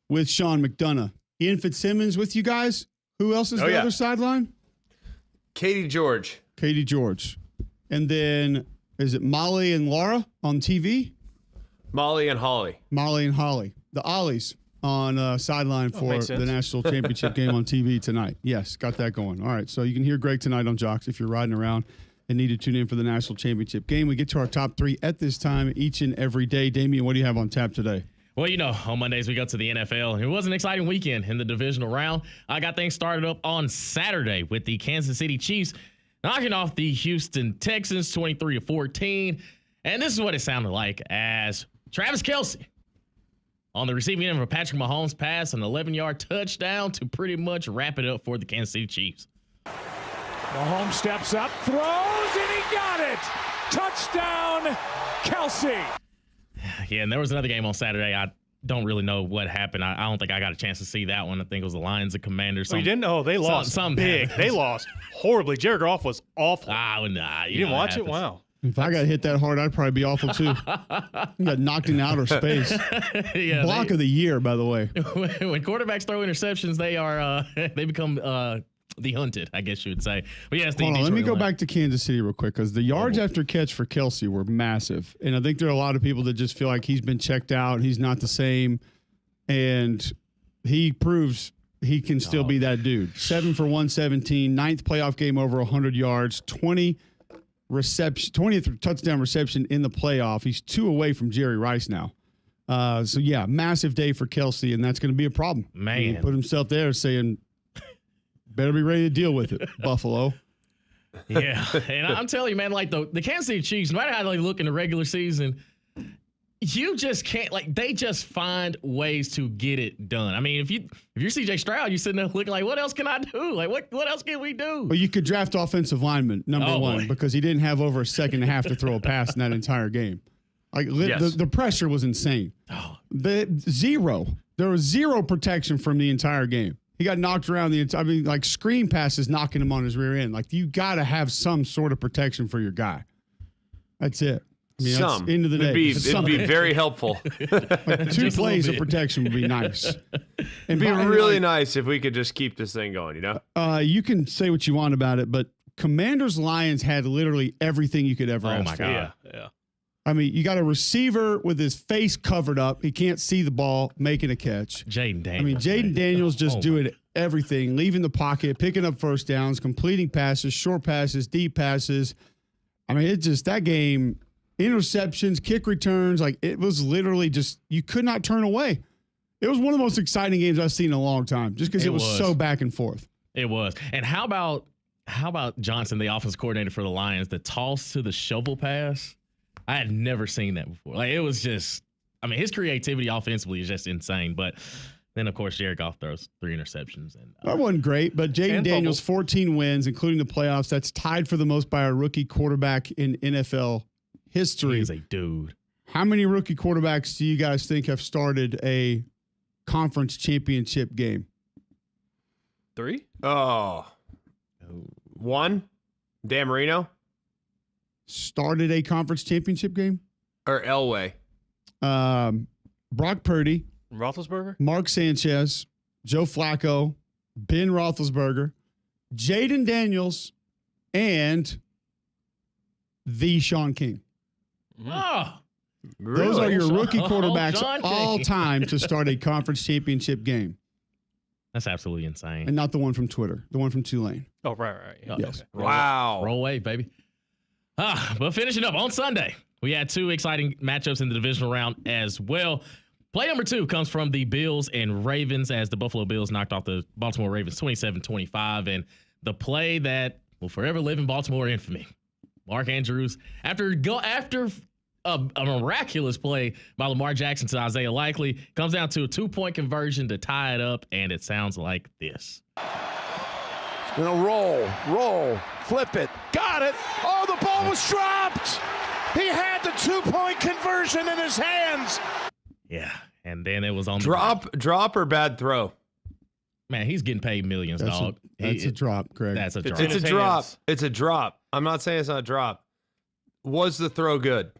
with Sean McDonough. Ian Fitzsimmons with you guys. Who else is the other sideline? Katie George. Katie George. And then, is it Molly and Laura on TV? Molly and Holly. Molly and Holly. The Ollies on sideline for the national championship game on TV tonight. Yes, got that going. All right, so you can hear Greg tonight on Jocks if you're riding around and need to tune in for the national championship game. We get to our top 3 at this time each and every day. Damian, what do you have on tap today? Well, on Mondays we go to the NFL. It was an exciting weekend in the divisional round. I got things started up on Saturday with the Kansas City Chiefs knocking off the Houston Texans 23-14. And this is what it sounded like as Travis Kelce on the receiving end of a Patrick Mahomes pass, an 11-yard touchdown to pretty much wrap it up for the Kansas City Chiefs. Mahomes steps up, throws, and he got it. Touchdown, Kelce. Yeah, and there was another game on Saturday. I don't really know what happened. I don't think I got a chance to see that one. I think it was the Lions and Commanders. You didn't know they lost big. They lost horribly. Jared Goff was awful. You didn't watch it? Wow. If I got hit that hard, I'd probably be awful too. Got knocked in outer space. Block of the year, by the way. When quarterbacks throw interceptions, they become the hunted, I guess you would say. But yes, hold on, let me go back to Kansas City real quick because the yards after catch for Kelce were massive, and I think there are a lot of people that just feel like he's been checked out. He's not the same, and he proves he can still be that dude. 7 for 117, 9th playoff game over 100 yards, 20th touchdown reception in the playoff. He's 2 away from Jerry Rice now. So yeah, massive day for Kelce, and that's going to be a problem. Man, he put himself there saying, better be ready to deal with it, Buffalo. Yeah, and I'm telling you, man, like the Kansas City Chiefs, no matter how they look in the regular season, you just can't, they just find ways to get it done. I mean, if you're CJ Stroud, you're sitting there looking like, what else can I do? Like, what else can we do? Well, you could draft offensive lineman, number one, because he didn't have over a second and a half to throw a pass in that entire game. The pressure was insane. There was zero protection from the entire game. He got knocked around screen passes knocking him on his rear end. You got to have some sort of protection for your guy. That's it. I mean, that's end of the day. It'd be very helpful. 2 plays of protection would be nice. It'd be really nice if we could just keep this thing going, You can say what you want about it, but Commanders Lions had literally everything you could ever ask for. Yeah. I mean, you got a receiver with his face covered up. He can't see the ball, making a catch. Jaden Daniels. I mean, Jaden Daniels just doing everything, leaving the pocket, picking up first downs, completing passes, short passes, deep passes. I mean, that game, interceptions, kick returns, it was literally just, you could not turn away. It was one of the most exciting games I've seen in a long time, just because it was so back and forth. It was. And how about Johnson, the offensive coordinator for the Lions, the toss to the shovel pass? I had never seen that before. It was just, his creativity offensively is just insane. But then, of course, Jared Goff throws 3 interceptions. And that wasn't great, but Jaden Daniels, 14 wins, including the playoffs. That's tied for the most by a rookie quarterback in NFL history. He's a dude. How many rookie quarterbacks do you guys think have started a conference championship game? 3? Oh. 1? Dan Marino? Started a conference championship game? Or Elway? Brock Purdy. Roethlisberger? Mark Sanchez. Joe Flacco. Ben Roethlisberger. Jaden Daniels. And the Sean King. Oh. Really? Those are your rookie quarterbacks all time to start a conference championship game. That's absolutely insane. And not the one from Twitter. The one from Tulane. Oh, right. Yeah. Yes. Okay. Wow. Roll away, baby. But finishing up on Sunday, we had 2 exciting matchups in the divisional round as well. Play number 2 comes from the Bills and Ravens as the Buffalo Bills knocked off the Baltimore Ravens 27-25. And the play that will forever live in Baltimore infamy. Mark Andrews, after a miraculous play by Lamar Jackson to Isaiah Likely, comes down to a 2-point conversion to tie it up, and it sounds like this. Gonna roll, flip it, got it. Oh, the ball was dropped. He had the 2-point conversion in his hands. Yeah, and then it was on drop or bad throw. Man, he's getting paid millions, dog. That's a drop, Greg. That's a drop. It's a drop. It's a drop. I'm not saying it's not a drop. Was the throw good?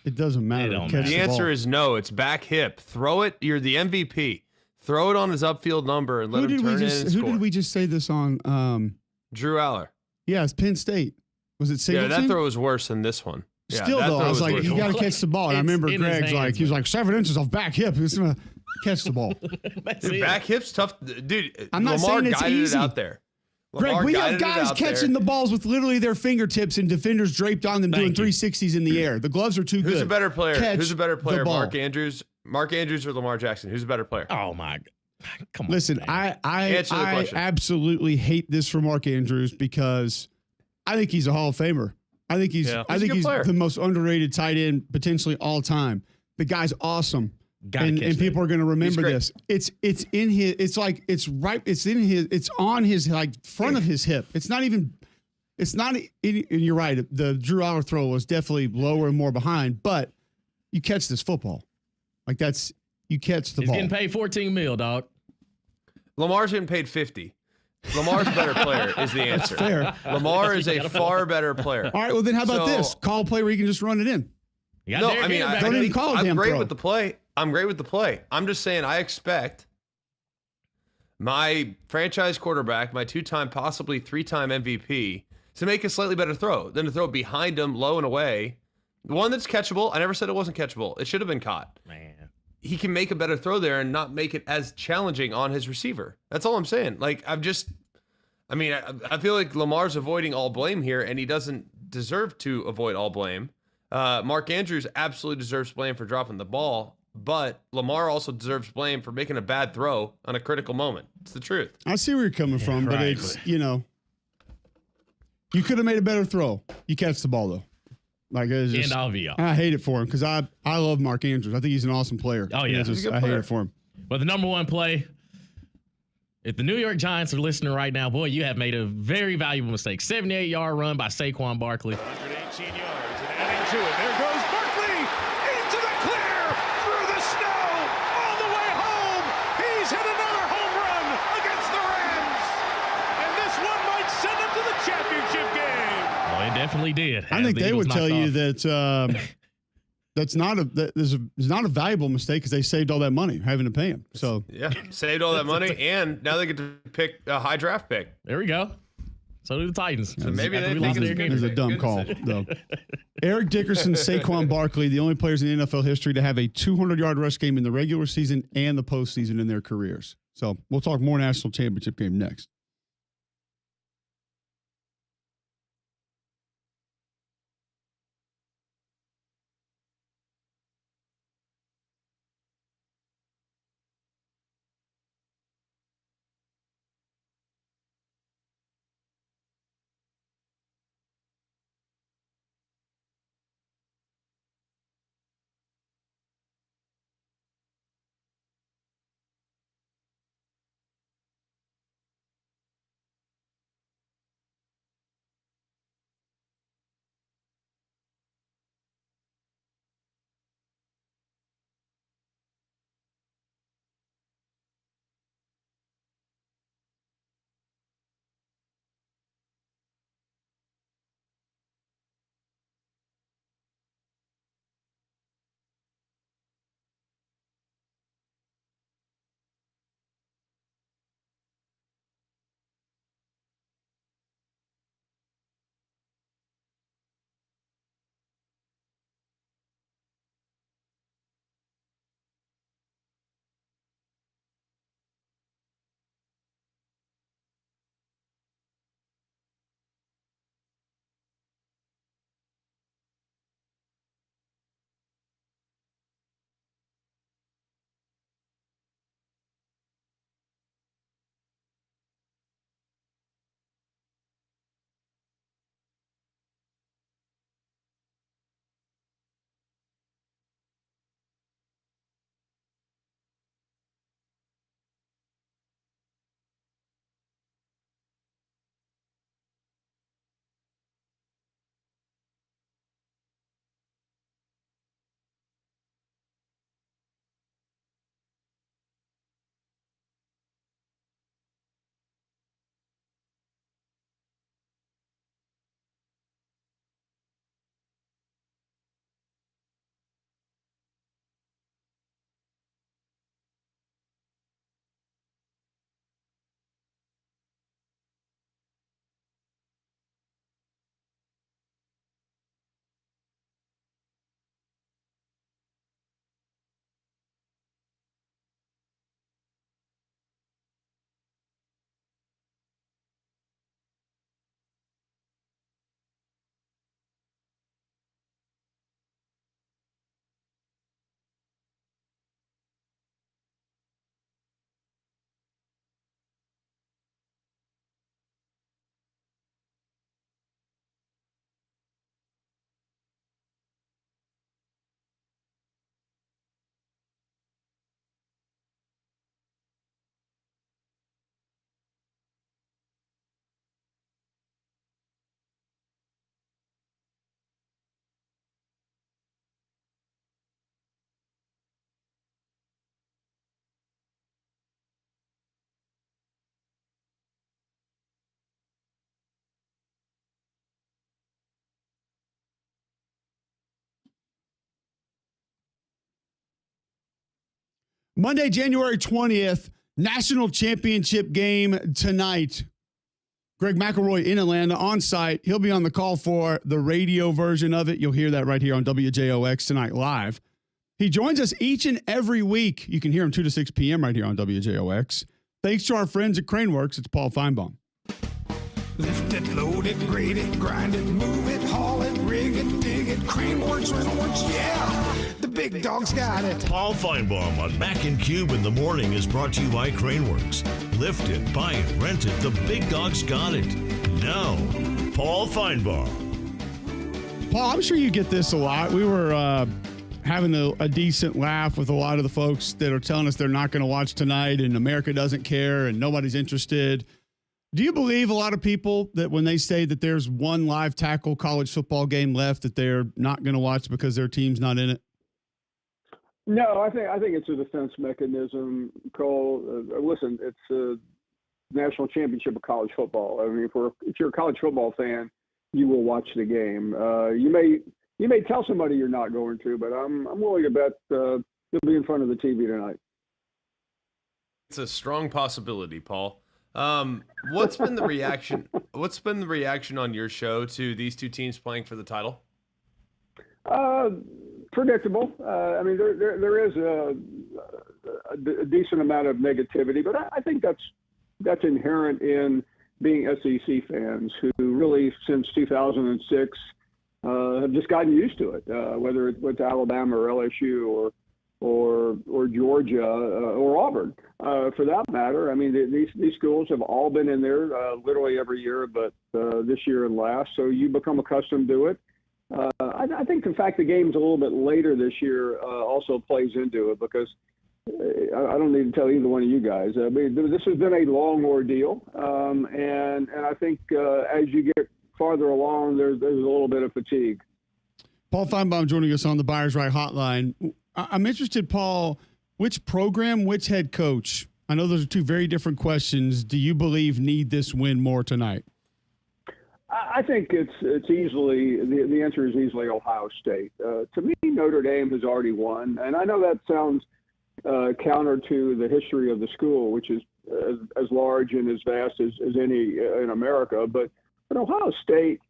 It doesn't matter. It don't Catch matter. The the answer ball. is no. It's back hip. Throw it. You're the MVP. Throw it on his upfield number and let him turn in and Who score. did we just say this on? Drew Aller. Yeah, it's Penn State. Was it Yeah, Singleton? that throw was worse than this one. Yeah, Still that though, throw I was like, worse. you got to catch the ball. And I It's remember in his Greg's hands, he was like 7 inches off back hip. He's gonna catch the ball. That's Dude, it. back hip's tough. Dude, I'm not Lamar saying it's guided easy. it out there. Greg, Lamar we have guided it guys out catching there. the balls with literally their fingertips and defenders draped on them doing Thank you. 360s in the air. The gloves are too good. Who's a better player? Catch Who's a better the player? ball. Mark Andrews or Lamar Jackson? Who's a better player? Oh my God. Come on. Listen, man. Answer the I question. absolutely hate this for Mark Andrews because I think he's a Hall of Famer. I think he's Yeah. I He's a think good he's player. the most underrated tight end potentially all time. The guy's awesome. Gotta and catch and people that. are going to remember great. this. It's in his. It's like it's right. It's in his. It's on his like front of his hip. It's not even. It's not. And you're right. The Drew Aller throw was definitely lower and more behind. But you catch this football, like that's you catch the He's ball. getting paid $14 million, dog. Lamar's getting paid 50. Lamar's a better player is the answer. Fair. Lamar is a far better player. All right. Well, then how about So- this? Call a play where you can just run it in. You got No, Derrick I mean, Henry back Don't there. even call it I'm damn great throw. with the play. I'm great with the play. I'm just saying I expect my franchise quarterback, my 2-time, possibly 3-time MVP, to make a slightly better throw than to throw behind him, low and away. The one that's catchable. I never said it wasn't catchable. It should have been caught. Man. He can make a better throw there and not make it as challenging on his receiver. That's all I'm saying. Like, I feel like Lamar's avoiding all blame here, and he doesn't deserve to avoid all blame. Mark Andrews absolutely deserves blame for dropping the ball, but Lamar also deserves blame for making a bad throw on a critical moment. It's the truth. I see where you're coming from, but right, it's you could have made a better throw. You catch the ball though. Like it's just, And Alvia. I hate it for him because I love Mark Andrews. I think he's an awesome player. Oh, yeah. And it's He's a just- good I hate player. it for him. But the number one play, if the New York Giants are listening right now, boy, you have made a very valuable mistake. 78-yard run by Saquon Barkley. 118 yards and adding to it. There goes Barkley into the clear through the snow all the way home. He's hit another home run against the Rams, and this one might send him to the championship game. Oh, it definitely did. I As think the they Eagles would tell knocked you off. that that's not a valuable mistake because they saved all that money having to pay him. So Yeah, saved all that money, and now they get to pick a high draft pick. There we go. So do the Titans. So maybe After they we think lost it's Derrick it was Henry. a dumb Good call decision. though. Eric Dickerson, Saquon Barkley, the only players in NFL history to have a 200-yard rush game in the regular season and the postseason in their careers. So we'll talk more national championship game next. Monday, January 20th, national championship game tonight. Greg McElroy in Atlanta on site. He'll be on the call for the radio version of it. You'll hear that right here on WJOX tonight live. He joins us each and every week. You can hear him 2 to 6 p.m. right here on WJOX. Thanks to our friends at Craneworks. It's Paul Finebaum. Lift it, load it, grade it, grind it, move it, haul it, rig it, dig it, Craneworks, Rentalworks, yeah! The big dog's got it. Paul Finebaum on Mac and Cube in the morning is brought to you by Craneworks. Lift it, buy it, rent it, the big dog's got it. Now, Paul Finebaum. Paul, I'm sure you get this a lot. We were having a decent laugh with a lot of the folks that are telling us they're not going to watch tonight and America doesn't care and nobody's interested. Do you believe a lot of people that when they say that there's one live tackle college football game left that they're not going to watch because their team's not in it? No, I think it's a defense mechanism, Cole. Listen, it's a national championship of college football. I mean, if you're a college football fan, you will watch the game. You may tell somebody you're not going to, but I'm willing to bet you'll be in front of the TV tonight. It's a strong possibility, Paul. What's been the reaction? What's been the reaction on your show to these two teams playing for the title? Predictable. I mean, there is a decent amount of negativity, but I think that's inherent in being SEC fans who really, since 2006, have just gotten used to it. Whether it's with Alabama or LSU or Georgia or Auburn, for that matter. I mean, these schools have all been in there literally every year, but this year and last. So you become accustomed to it. I think the fact the game's a little bit later this year also plays into it because I don't need to tell either one of you guys. I mean, this has been a long ordeal, and I think as you get farther along, there's a little bit of fatigue. Paul Finebaum joining us on the Buyers Right Hotline. I'm interested, Paul, which program, which head coach? I know those are two very different questions. Do you believe need this win more tonight? I think it's easily the answer is easily Ohio State. To me, Notre Dame has already won, and I know that sounds counter to the history of the school, which is as large and as vast as any in America. But Ohio State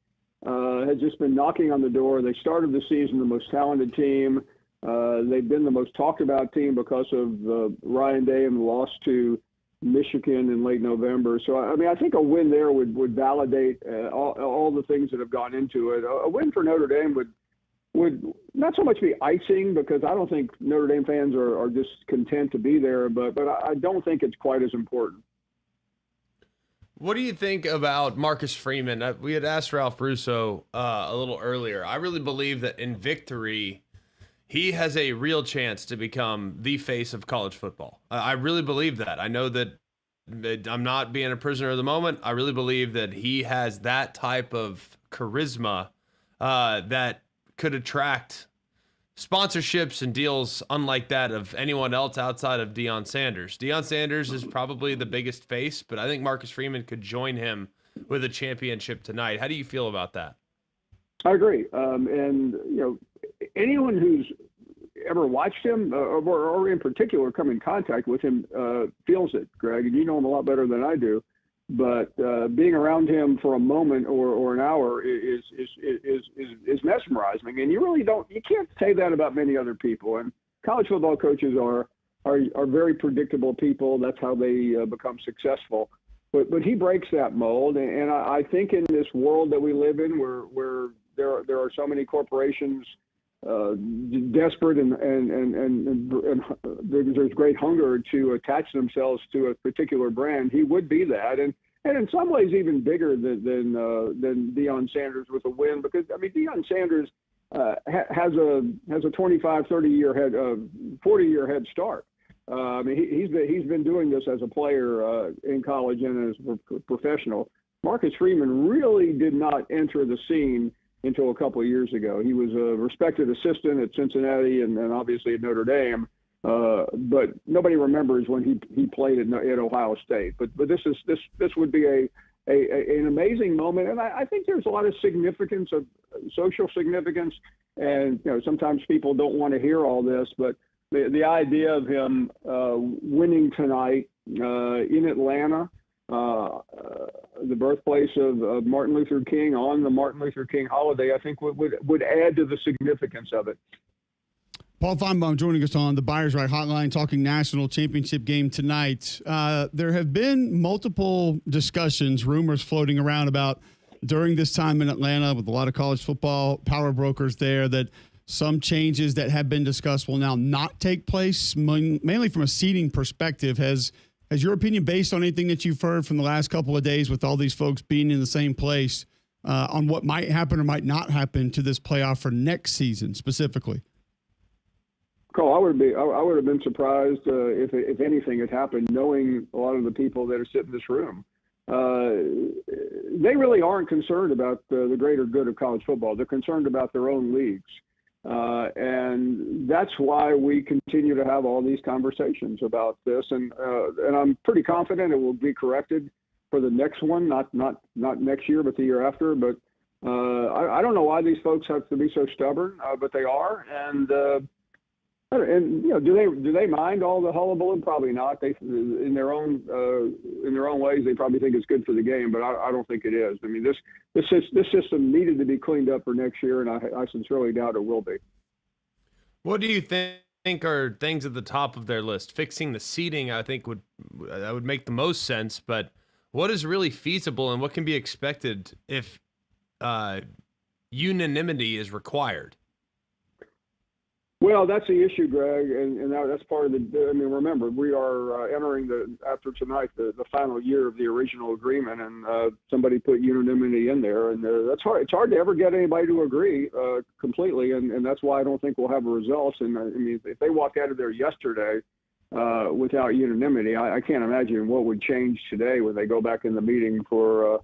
has just been knocking on the door. They started the season the most talented team. They've been the most talked about team because of Ryan Day and the loss to Michigan in late November. So, I mean, I think a win there would validate all the things that have gone into it. A win for Notre Dame would not so much be icing because I don't think Notre Dame fans are just content to be there, but I don't think it's quite as important. What do you think about Marcus Freeman? We had asked Ralph Russo a little earlier. I really believe that in victory, he has a real chance to become the face of college football. I really believe that. I know that I'm not being a prisoner of the moment. I really believe that he has that type of charisma that could attract sponsorships and deals unlike that of anyone else outside of Deion Sanders. Deion Sanders is probably the biggest face, but I think Marcus Freeman could join him with a championship tonight. How do you feel about that? I agree. And, you know, anyone who's ever watched him or in particular come in contact with him feels it, Greg, and you know him a lot better than I do. But being around him for a moment or an hour is mesmerizing, and you can't say that about many other people. And college football coaches are very predictable people. That's how they become successful. But he breaks that mold, and I think in this world that we live in, where there are so many corporations desperate and there's great hunger to attach themselves to a particular brand, he would be that, and in some ways even bigger than Deion Sanders with a win, because I mean Deion Sanders has a 25, 40-year head start. I mean he's been doing this as a player in college and as a professional. Marcus Freeman really did not enter the scene until a couple of years ago. He was a respected assistant at Cincinnati and obviously at Notre Dame, but nobody remembers when he played at Ohio State. But this would be an amazing moment, and I think there's a lot of significance, of social significance, and you know sometimes people don't want to hear all this, but the idea of him winning tonight in Atlanta, the birthplace of Martin Luther King, on the Martin Luther King holiday, I think would add to the significance of it. Paul Finebaum joining us on the Buyers Right Hotline, talking national championship game tonight. There have been multiple discussions, rumors floating around about during this time in Atlanta with a lot of college football power brokers there that some changes that have been discussed will now not take place, mainly from a seating perspective. Has your opinion, based on anything that you've heard from the last couple of days with all these folks being in the same place, on what might happen or might not happen to this playoff for next season specifically? Cole, I would have been surprised if anything had happened, knowing a lot of the people that are sitting in this room. They really aren't concerned about the greater good of college football. They're concerned about their own leagues. And that's why we continue to have all these conversations about this. And I'm pretty confident it will be corrected for the next one, not next year, but the year after. But I don't know why these folks have to be so stubborn, but they are. And you know, do they mind all the hullabaloo? Probably not. They, in their own ways, they probably think it's good for the game, but I don't think it is. I mean, this system needed to be cleaned up for next year, and I sincerely doubt it will be. What do you think are things at the top of their list? Fixing the seating, I think would make the most sense. But what is really feasible, and what can be expected if unanimity is required? Well, that's the issue, Greg, and that's part of the. I mean, remember, we are entering after tonight the final year of the original agreement, and somebody put unanimity in there, and that's hard. It's hard to ever get anybody to agree completely, and that's why I don't think we'll have a result. And I mean, if they walked out of there yesterday without unanimity, I can't imagine what would change today when they go back in the meeting for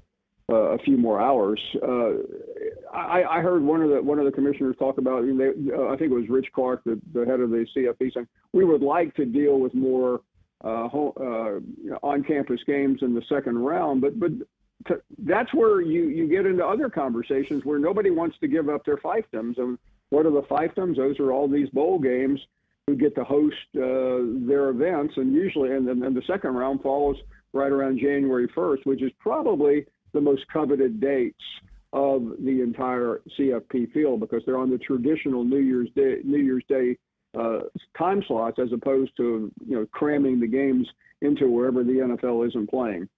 a few more hours. I heard one of the commissioners talk about. I think it was Rich Clark, the head of the CFB, saying we would like to deal with more on-campus games in the second round, but that's where you get into other conversations where nobody wants to give up their fiefdoms. And what are the fiefdoms? Those are all these bowl games who get to host their events, and usually, and the second round follows right around January 1st, which is probably the most coveted dates of the entire CFP field, because they're on the traditional New Year's Day time slots, as opposed to cramming the games into wherever the NFL isn't playing.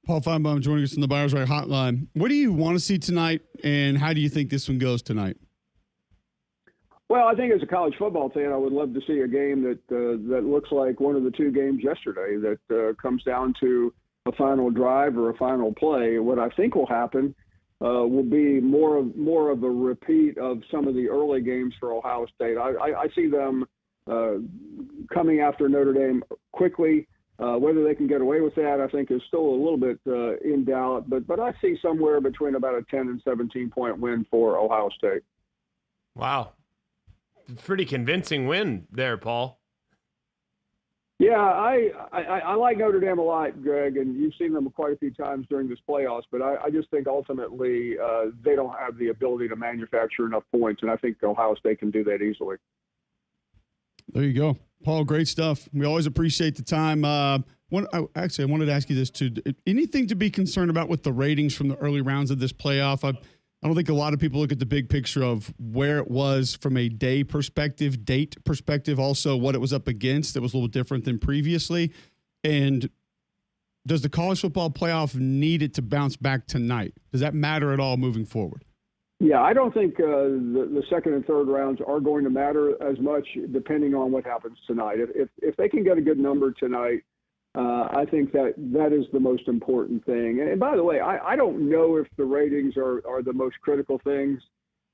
Paul Finebaum joining us on the Buyers Right Hotline. What do you want to see tonight, and how do you think this one goes tonight? Well, I think as a college football fan, I would love to see a game that looks like one of the two games yesterday, that comes down to a final drive or a final play. What I think will happen will be more of a repeat of some of the early games for Ohio State. I see them coming after Notre Dame quickly. Whether they can get away with that, I think, is still a little bit in doubt. But I see somewhere between about a 10 and 17 point win for Ohio State. Wow, pretty convincing win there, Paul. Yeah, I like Notre Dame a lot, Greg, and you've seen them quite a few times during this playoffs, but I just think ultimately they don't have the ability to manufacture enough points, and I think Ohio State can do that easily. There you go. Paul, great stuff. We always appreciate the time. I wanted to ask you this too. Anything to be concerned about with the ratings from the early rounds of this playoff? I don't think a lot of people look at the big picture of where it was from a date perspective, also what it was up against that was a little different than previously. And does the college football playoff need it to bounce back tonight? Does that matter at all moving forward? Yeah, I don't think the second and third rounds are going to matter as much, depending on what happens tonight. If they can get a good number tonight, I think that is the most important thing. And by the way, I don't know if the ratings are the most critical things.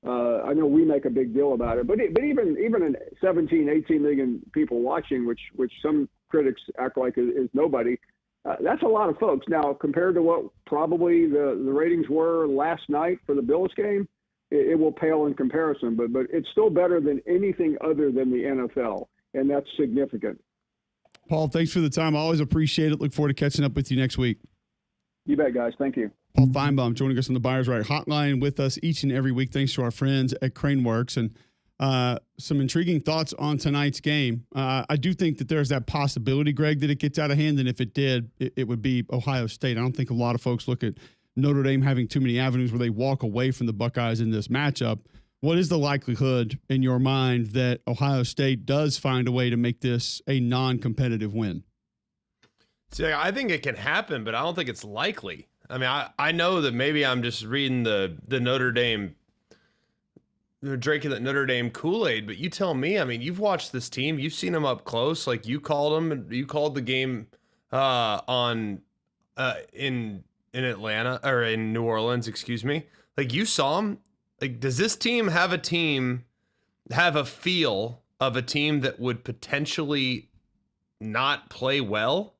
I know we make a big deal about it, but even in 17, 18 million people watching, which some critics act like is nobody, that's a lot of folks. Now, compared to what probably the ratings were last night for the Bills game, it will pale in comparison, but it's still better than anything other than the NFL, and that's significant. Paul, thanks for the time. I always appreciate it. Look forward to catching up with you next week. You bet, guys. Thank you. Paul Finebaum joining us on the Buyers Right Hotline with us each and every week. Thanks to our friends at Craneworks. And Some intriguing thoughts on tonight's game. I do think that there's that possibility, Greg, that it gets out of hand. And if it did, it would be Ohio State. I don't think a lot of folks look at Notre Dame having too many avenues where they walk away from the Buckeyes in this matchup. What is the likelihood in your mind that Ohio State does find a way to make this a non-competitive win? See, I think it can happen, but I don't think it's likely. I mean, I know that maybe I'm just reading the Notre Dame, drinking that Notre Dame Kool-Aid, but you tell me. I mean, you've watched this team, you've seen them up close. Like you called them, you called the game in Atlanta or in New Orleans, excuse me. Like you saw them. Like, does this team have a feel of a team that would potentially not play well,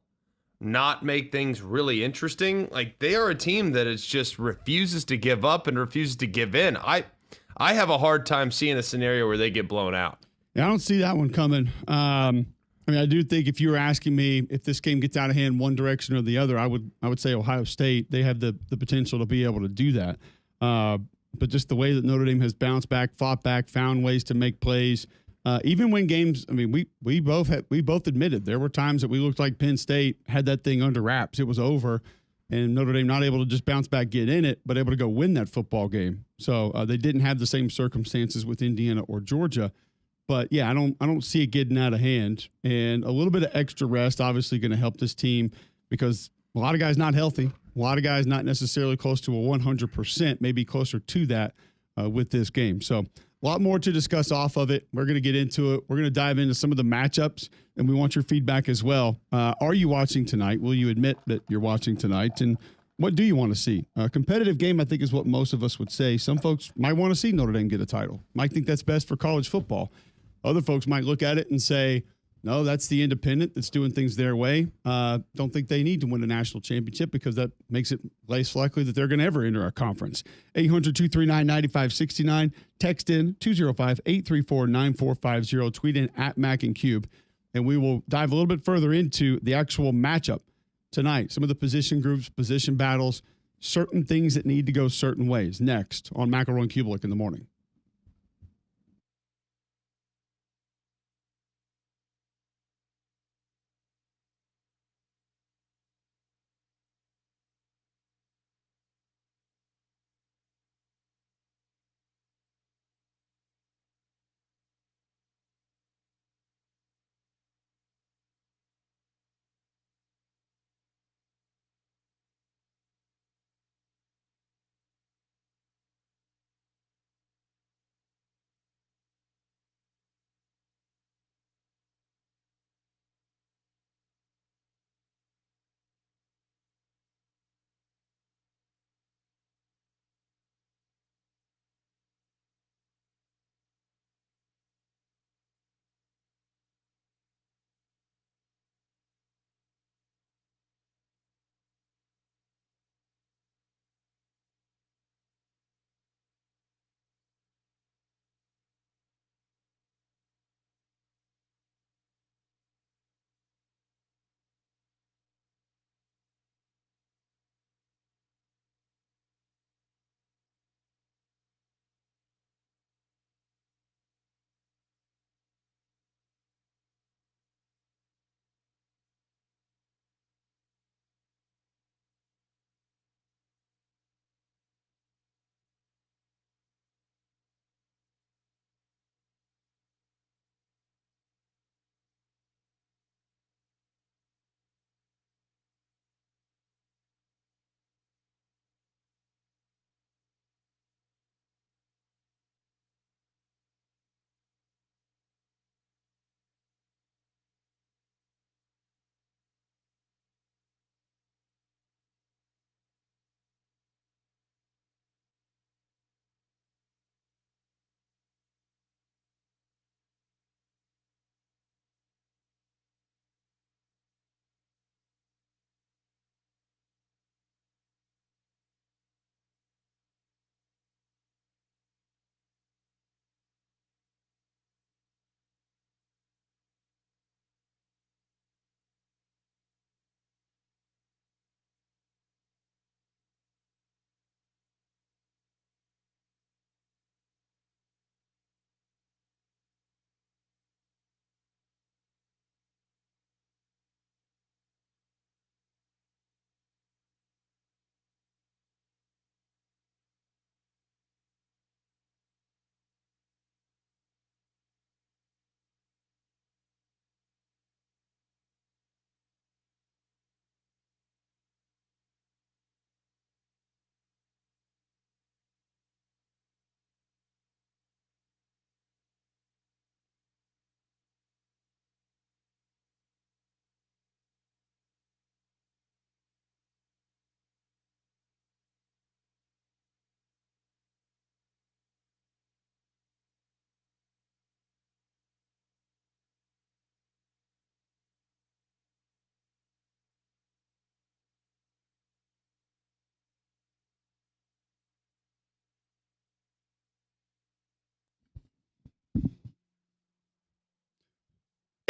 not make things really interesting? Like, they are a team that is just refuses to give up and refuses to give in. I have a hard time seeing a scenario where they get blown out. Yeah, I don't see that one coming. I mean, I do think if you were asking me if this game gets out of hand one direction or the other, I would say Ohio State. They have the potential to be able to do that. But just the way that Notre Dame has bounced back, fought back, found ways to make plays, even when games. I mean, we both admitted there were times that we looked like Penn State had that thing under wraps. It was over, and Notre Dame not able to just bounce back, get in it, but able to go win that football game. So they didn't have the same circumstances with Indiana or Georgia. But yeah, I don't see it getting out of hand. And a little bit of extra rest obviously going to help this team because a lot of guys not healthy. A lot of guys not necessarily close to a 100%, maybe closer to that with this game. So a lot more to discuss off of it. We're going to get into it. We're going to dive into some of the matchups, and we want your feedback as well. Are you watching tonight? Will you admit that you're watching tonight? And what do you want to see? A competitive game, I think, is what most of us would say. Some folks might want to see Notre Dame get a title. Might think that's best for college football. Other folks might look at it and say, no, that's the independent that's doing things their way. Don't think they need to win a national championship because that makes it less likely that they're going to ever enter our conference. 800-239-9569. Text in 205-834-9450. Tweet in at MAXXX. And we will dive a little bit further into the actual matchup tonight. Some of the position groups, position battles, certain things that need to go certain ways. Next on McElroy and Cubelic in the morning.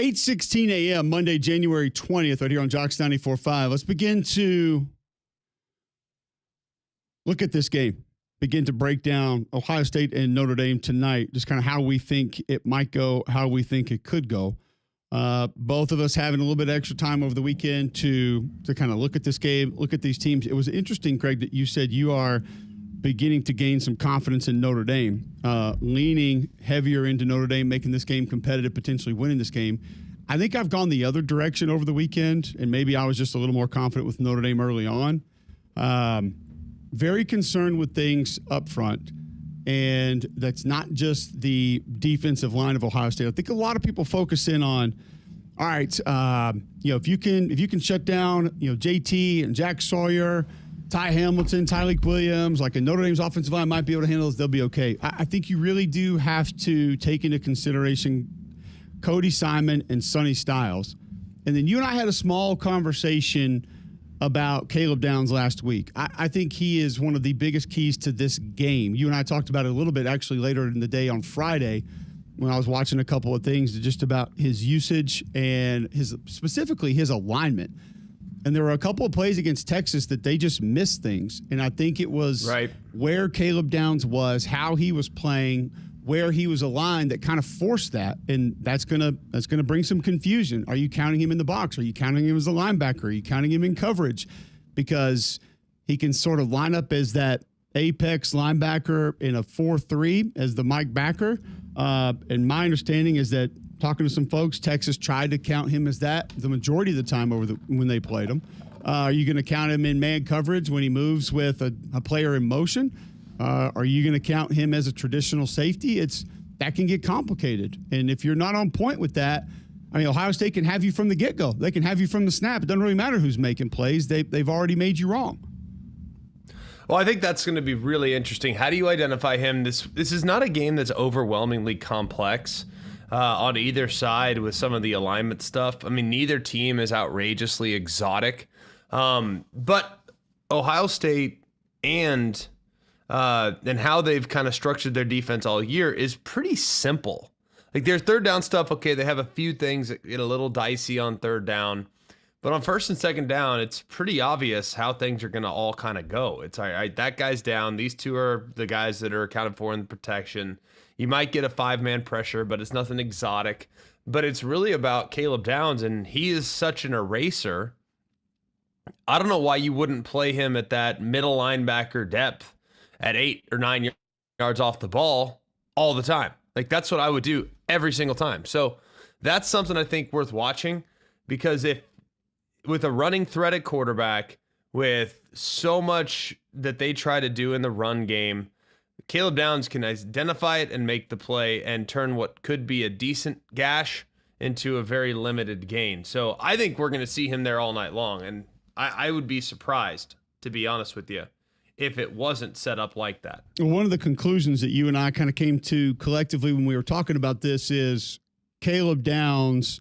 8:16 a.m. Monday, January 20th, right here on Jocks 94.5. Let's begin to look at this game. Begin to break down Ohio State and Notre Dame tonight, just kind of how we think it might go, how we think it could go. Both of us having a little bit of extra time over the weekend to kind of look at this game, look at these teams. It was interesting, Craig, that you said you are beginning to gain some confidence in Notre Dame, leaning heavier into Notre Dame, making this game competitive, potentially winning this game. I think I've gone the other direction over the weekend, and maybe I was just a little more confident with Notre Dame early on. Very concerned with things up front, and that's not just the defensive line of Ohio State. I think a lot of people focus in on, all right, if you can shut down, JT and Jack Sawyer, Ty Hamilton, Tyleik Williams, like a Notre Dame's offensive line might be able to handle this, they'll be okay. I think you really do have to take into consideration Cody Simon and Sonny Styles. And then you and I had a small conversation about Caleb Downs last week. I think he is one of the biggest keys to this game. You and I talked about it a little bit actually later in the day on Friday when I was watching a couple of things just about his usage and specifically his alignment. And there were a couple of plays against Texas that they just missed things. And I think it was where Caleb Downs was, how he was playing, where he was aligned that kind of forced that. And that's gonna bring some confusion. Are you counting him in the box? Are you counting him as a linebacker? Are you counting him in coverage? Because he can sort of line up as that apex linebacker in a 4-3 as the Mike backer. And my understanding is that, talking to some folks, Texas tried to count him as that the majority of the time when they played him. Are you going to count him in man coverage when he moves with a player in motion? Are you going to count him as a traditional safety? That can get complicated. And if you're not on point with that, I mean, Ohio State can have you from the get-go. They can have you from the snap. It doesn't really matter who's making plays. They've already made you wrong. Well, I think that's going to be really interesting. How do you identify him? This is not a game that's overwhelmingly complex on either side with some of the alignment stuff. I mean, neither team is outrageously exotic. But Ohio State and how they've kind of structured their defense all year is pretty simple. Like their third down stuff, okay, they have a few things that get a little dicey on third down. But on first and second down, it's pretty obvious how things are going to all kind of go. It's all right, that guy's down. These two are the guys that are accounted for in the protection. You might get a 5-man pressure, but it's nothing exotic. But it's really about Caleb Downs, and he is such an eraser. I don't know why you wouldn't play him at that middle linebacker depth at 8 or 9 yards off the ball all the time. Like, that's what I would do every single time. So that's something I think worth watching, because if with a running threat at quarterback, with so much that they try to do in the run game, Caleb Downs can identify it and make the play and turn what could be a decent gash into a very limited gain. So I think we're going to see him there all night long. And I would be surprised, to be honest with you, if it wasn't set up like that. Well, one of the conclusions that you and I kind of came to collectively when we were talking about this is Caleb Downs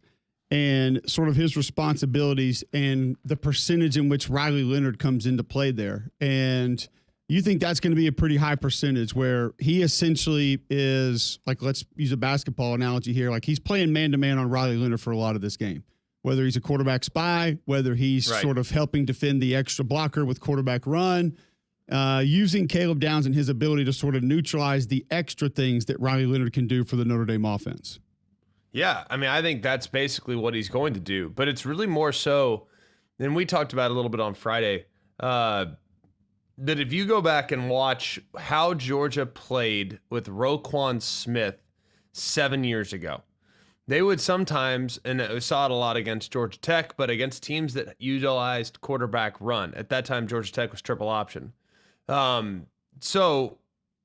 and sort of his responsibilities and the percentage in which Riley Leonard comes into play there. And you think that's going to be a pretty high percentage where he essentially is, like, let's use a basketball analogy here, like he's playing man-to-man on Riley Leonard for a lot of this game, whether he's a quarterback spy, whether he's sort of helping defend the extra blocker with quarterback run, using Caleb Downs and his ability to sort of neutralize the extra things that Riley Leonard can do for the Notre Dame offense. Yeah, I mean, I think that's basically what he's going to do. But it's really more so, and we talked about it a little bit on Friday, that if you go back and watch how Georgia played with Roquan Smith 7 years ago, they would sometimes, and we saw it a lot against Georgia Tech, but against teams that utilized quarterback run. At that time, Georgia Tech was triple option. So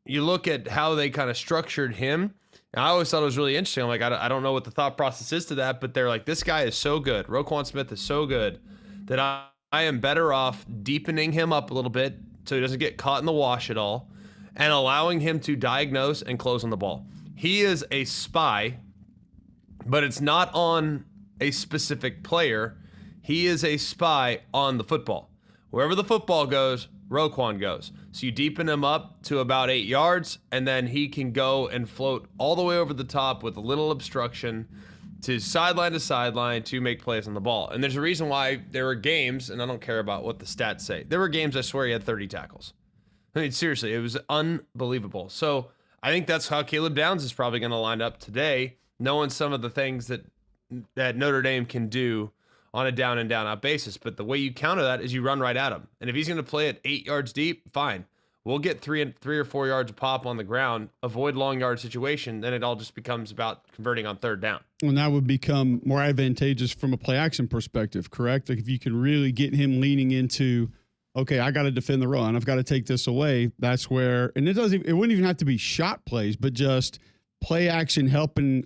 you look at how they kind of structured him. And I always thought it was really interesting. I'm like, I don't know what the thought process is to that, but they're like, this guy is so good. Roquan Smith is so good that I am better off deepening him up a little bit so he doesn't get caught in the wash at all and allowing him to diagnose and close on the ball. He is a spy, but it's not on a specific player. He is a spy on the football. Wherever the football goes, Roquan goes. So you deepen him up to about 8 yards, and then he can go and float all the way over the top with a little obstruction sideline to sideline to make plays on the ball. And there's a reason why there were games, and I don't care about what the stats say. There were games I swear he had 30 tackles. I mean, seriously, it was unbelievable. So I think that's how Caleb Downs is probably going to line up today, knowing some of the things that Notre Dame can do on a down and down out basis. But the way you counter that is you run right at him. And if he's going to play it 8 yards deep, fine. We'll get 3 or 4 yards of pop on the ground, avoid long yard situation, then it all just becomes about converting on third down. And that would become more advantageous from a play action perspective, correct? Like if you can really get him leaning into, okay, I got to defend the run, I've got to take this away. That's where, and it wouldn't even have to be shot plays, but just play action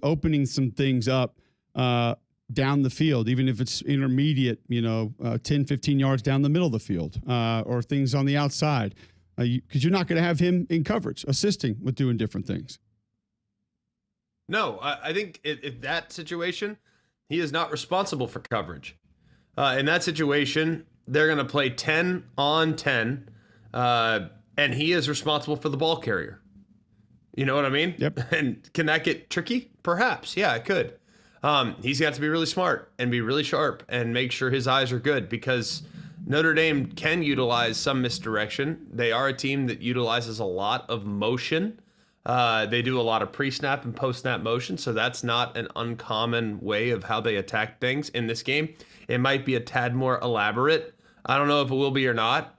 opening some things up down the field, even if it's intermediate, 10, 15 yards down the middle of the field, or things on the outside. Because you're not going to have him in coverage, assisting with doing different things. No, I think if that situation, he is not responsible for coverage. In that situation, they're going to play 10 on 10, and he is responsible for the ball carrier. You know what I mean? Yep. And can that get tricky? Perhaps. Yeah, it could. He's got to be really smart and be really sharp and make sure his eyes are good, because Notre Dame can utilize some misdirection. They are a team that utilizes a lot of motion. They do a lot of pre-snap and post-snap motion, so that's not an uncommon way of how they attack things in this game. It might be a tad more elaborate. I don't know if it will be or not.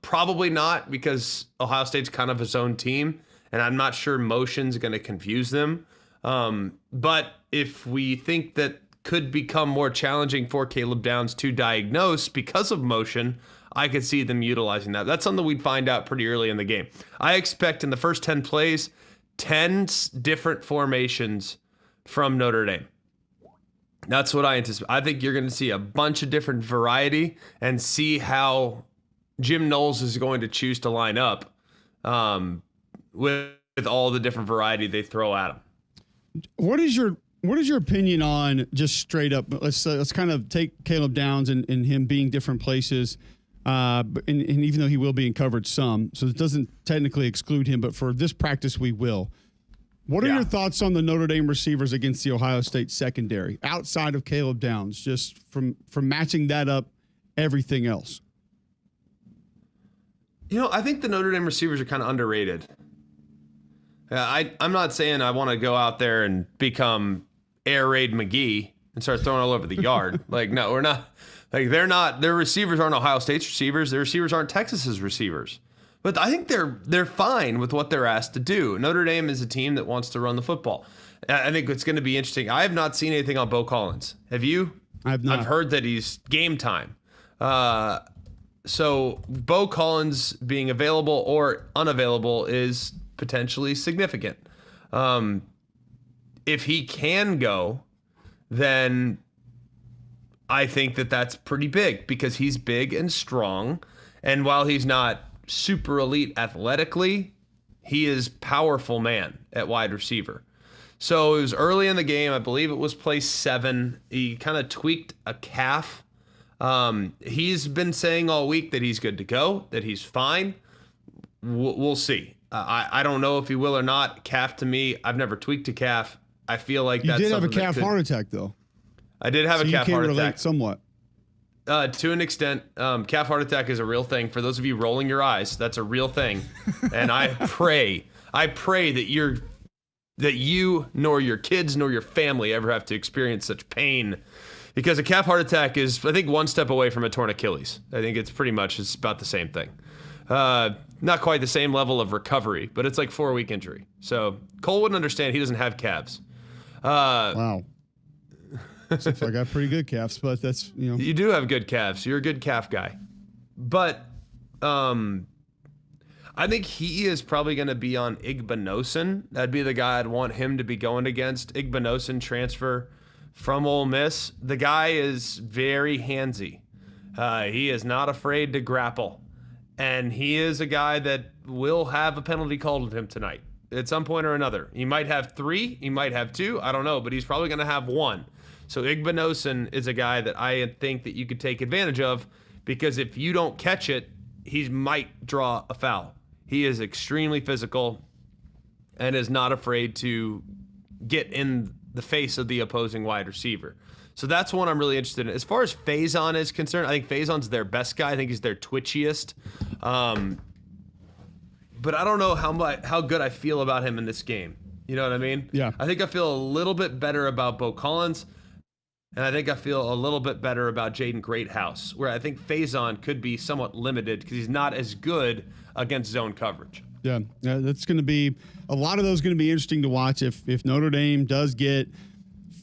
Probably not, because Ohio State's kind of its own team, and I'm not sure motion's going to confuse them. But if we think that could become more challenging for Caleb Downs to diagnose because of motion, I could see them utilizing that. That's something we'd find out pretty early in the game. I expect in the first 10 plays, 10 different formations from Notre Dame. That's what I anticipate. I think you're going to see a bunch of different variety and see how Jim Knowles is going to choose to line up with all the different variety they throw at him. What is your opinion on just straight up? Let's kind of take Caleb Downs and him being different places, and even though he will be in coverage some, so it doesn't technically exclude him. But for this practice, we will. What are your thoughts on the Notre Dame receivers against the Ohio State secondary outside of Caleb Downs, just from matching that up, everything else? I think the Notre Dame receivers are kind of underrated. I'm not saying I want to go out there and become Air Raid McGee and start throwing all over the yard. No, we're not. Their receivers aren't Ohio State's receivers. Their receivers aren't Texas's receivers. But I think they're fine with what they're asked to do. Notre Dame is a team that wants to run the football. I think it's going to be interesting. I have not seen anything on Bo Collins. Have you? I have not. I've heard that he's game time. So Bo Collins being available or unavailable is potentially significant. If he can go, then I think that's pretty big, because he's big and strong. And while he's not super elite athletically, he is powerful man at wide receiver. So it was early in the game. I believe it was play 7. He kind of tweaked a calf. He's been saying all week that he's good to go, that he's fine. We'll see. I don't know if he will or not. Calf, to me, I've never tweaked a calf. I feel like that's something. You did have a calf heart attack, though. I did have a calf heart attack. Somewhat. To an extent, calf heart attack is a real thing. For those of you rolling your eyes, that's a real thing. And I pray that you nor your kids nor your family ever have to experience such pain, because a calf heart attack is, I think, one step away from a torn Achilles. I think it's about the same thing. Not quite the same level of recovery, but it's like 4-week injury. So Cole wouldn't understand. He doesn't have calves. Wow. Seems like I got pretty good calves, but that's, You do have good calves. You're a good calf guy. But I think he is probably going to be on Igbinosun. That'd be the guy I'd want him to be going against. Igbinosun, transfer from Ole Miss. The guy is very handsy. He is not afraid to grapple. And he is a guy that will have a penalty called at him tonight at some point or another. He might have 3. He might have 2. I don't know, but he's probably going to have 1. So Igbinosun is a guy that I think that you could take advantage of, because if you don't catch it, he might draw a foul. He is extremely physical and is not afraid to get in the face of the opposing wide receiver. So that's one I'm really interested in. As far as Faison is concerned, I think Faison's their best guy. I think he's their twitchiest. But I don't know how good I feel about him in this game. You know what I mean? Yeah. I think I feel a little bit better about Bo Collins, and I think I feel a little bit better about Jaden Greathouse, where I think Faison could be somewhat limited because he's not as good against zone coverage. Yeah, that's going to be a lot of those going to be interesting to watch if Notre Dame does get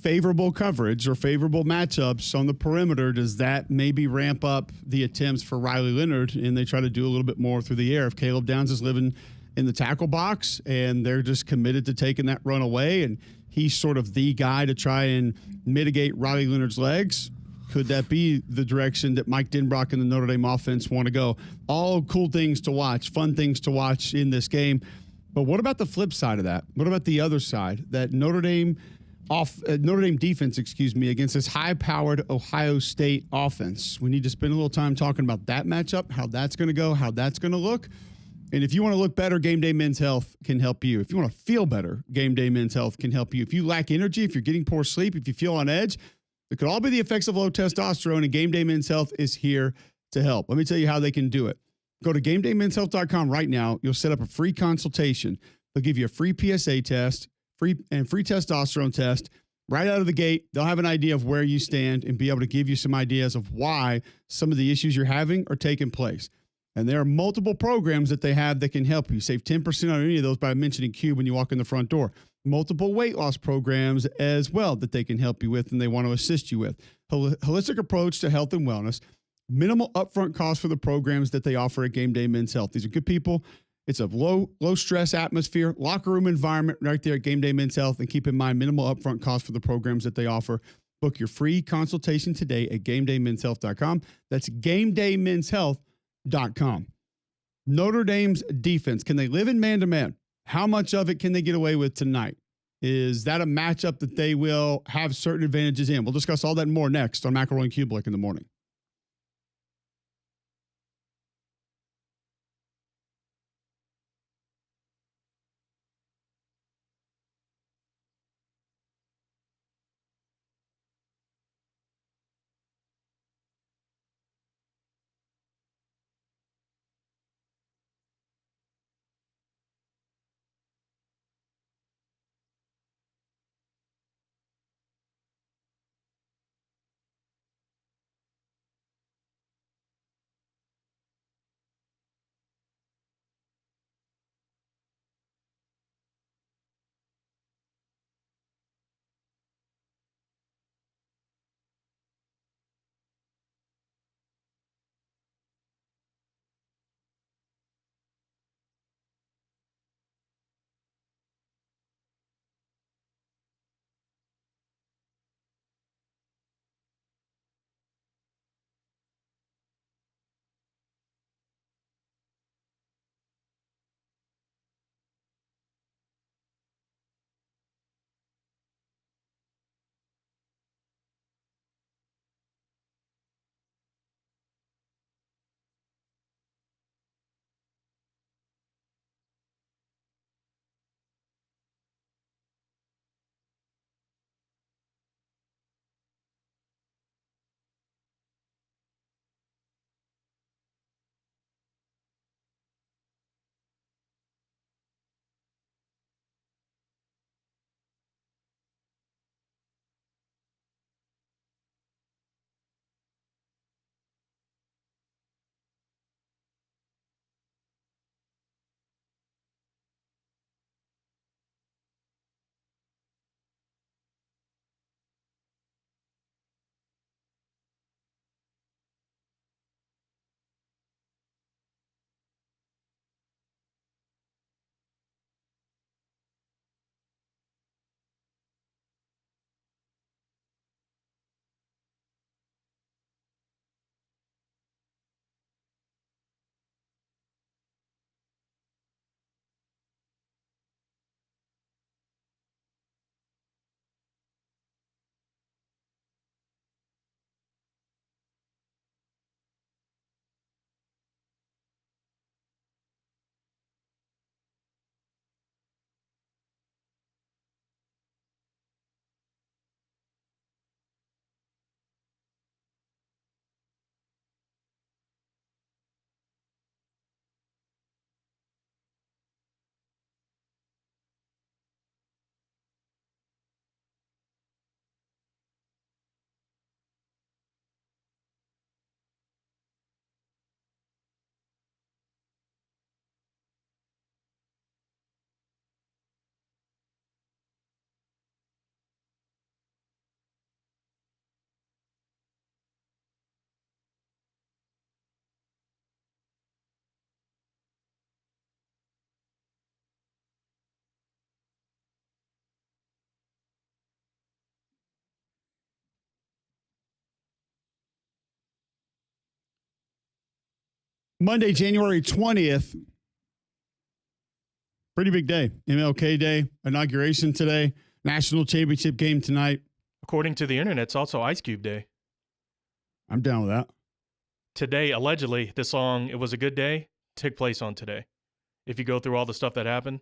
favorable coverage or favorable matchups on the perimeter. Does that maybe ramp up the attempts for Riley Leonard and they try to do a little bit more through the air? If Caleb Downs is living in the tackle box and they're just committed to taking that run away and he's sort of the guy to try and mitigate Riley Leonard's legs, could that be the direction that Mike Denbrock and the Notre Dame offense want to go? All cool things to watch, fun things to watch in this game. But what about the flip side of that? What about the other side? That Notre Dame defense, against this high-powered Ohio State offense. We need to spend a little time talking about that matchup, how that's going to go, how that's going to look. And if you want to look better, Game Day Men's Health can help you. If you want to feel better, Game Day Men's Health can help you. If you lack energy, if you're getting poor sleep, if you feel on edge, it could all be the effects of low testosterone, and Game Day Men's Health is here to help. Let me tell you how they can do it. Go to GameDayMen'sHealth.com right now. You'll set up a free consultation. They'll give you a free PSA test, free testosterone test. Right out of the gate, they'll have an idea of where you stand and be able to give you some ideas of why some of the issues you're having are taking place. And there are multiple programs that they have that can help you. Save 10% on any of those by mentioning Cube when you walk in the front door. Multiple weight loss programs as well that they can help you with and they want to assist you with. Holistic approach to health and wellness. Minimal upfront cost for the programs that they offer at Game Day Men's Health. These are good people. It's a low stress atmosphere, locker room environment right there at Game Day Men's Health. And keep in mind, minimal upfront cost for the programs that they offer. Book your free consultation today at GameDayMen'sHealth.com. That's GameDayMen'sHealth.com. Notre Dame's defense, can they live in man-to-man? How much of it can they get away with tonight? Is that a matchup that they will have certain advantages in? We'll discuss all that and more next on McElroy and Cubelic in the morning. Monday, January 20th. Pretty big day. MLK Day, inauguration today, national championship game tonight. According to the internet, it's also Ice Cube Day. I'm down with that. Today, allegedly, the song "It Was a Good Day" took place on today. If you go through all the stuff that happened.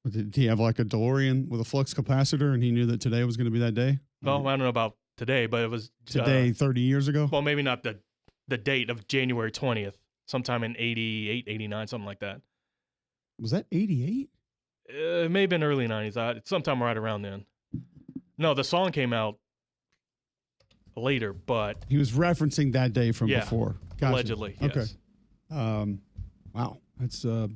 Did he have like a DeLorean with a flux capacitor and he knew that today was going to be that day? Well, I don't know about today, but it was today 30 years ago? Well, maybe not the date of January 20th, sometime in 88, 89, something like that. Was that 88? It may have been early 90s, sometime right around then. No, the song came out later, but he was referencing that day from before. Gotcha. Allegedly, yes. Okay. Wow. That's all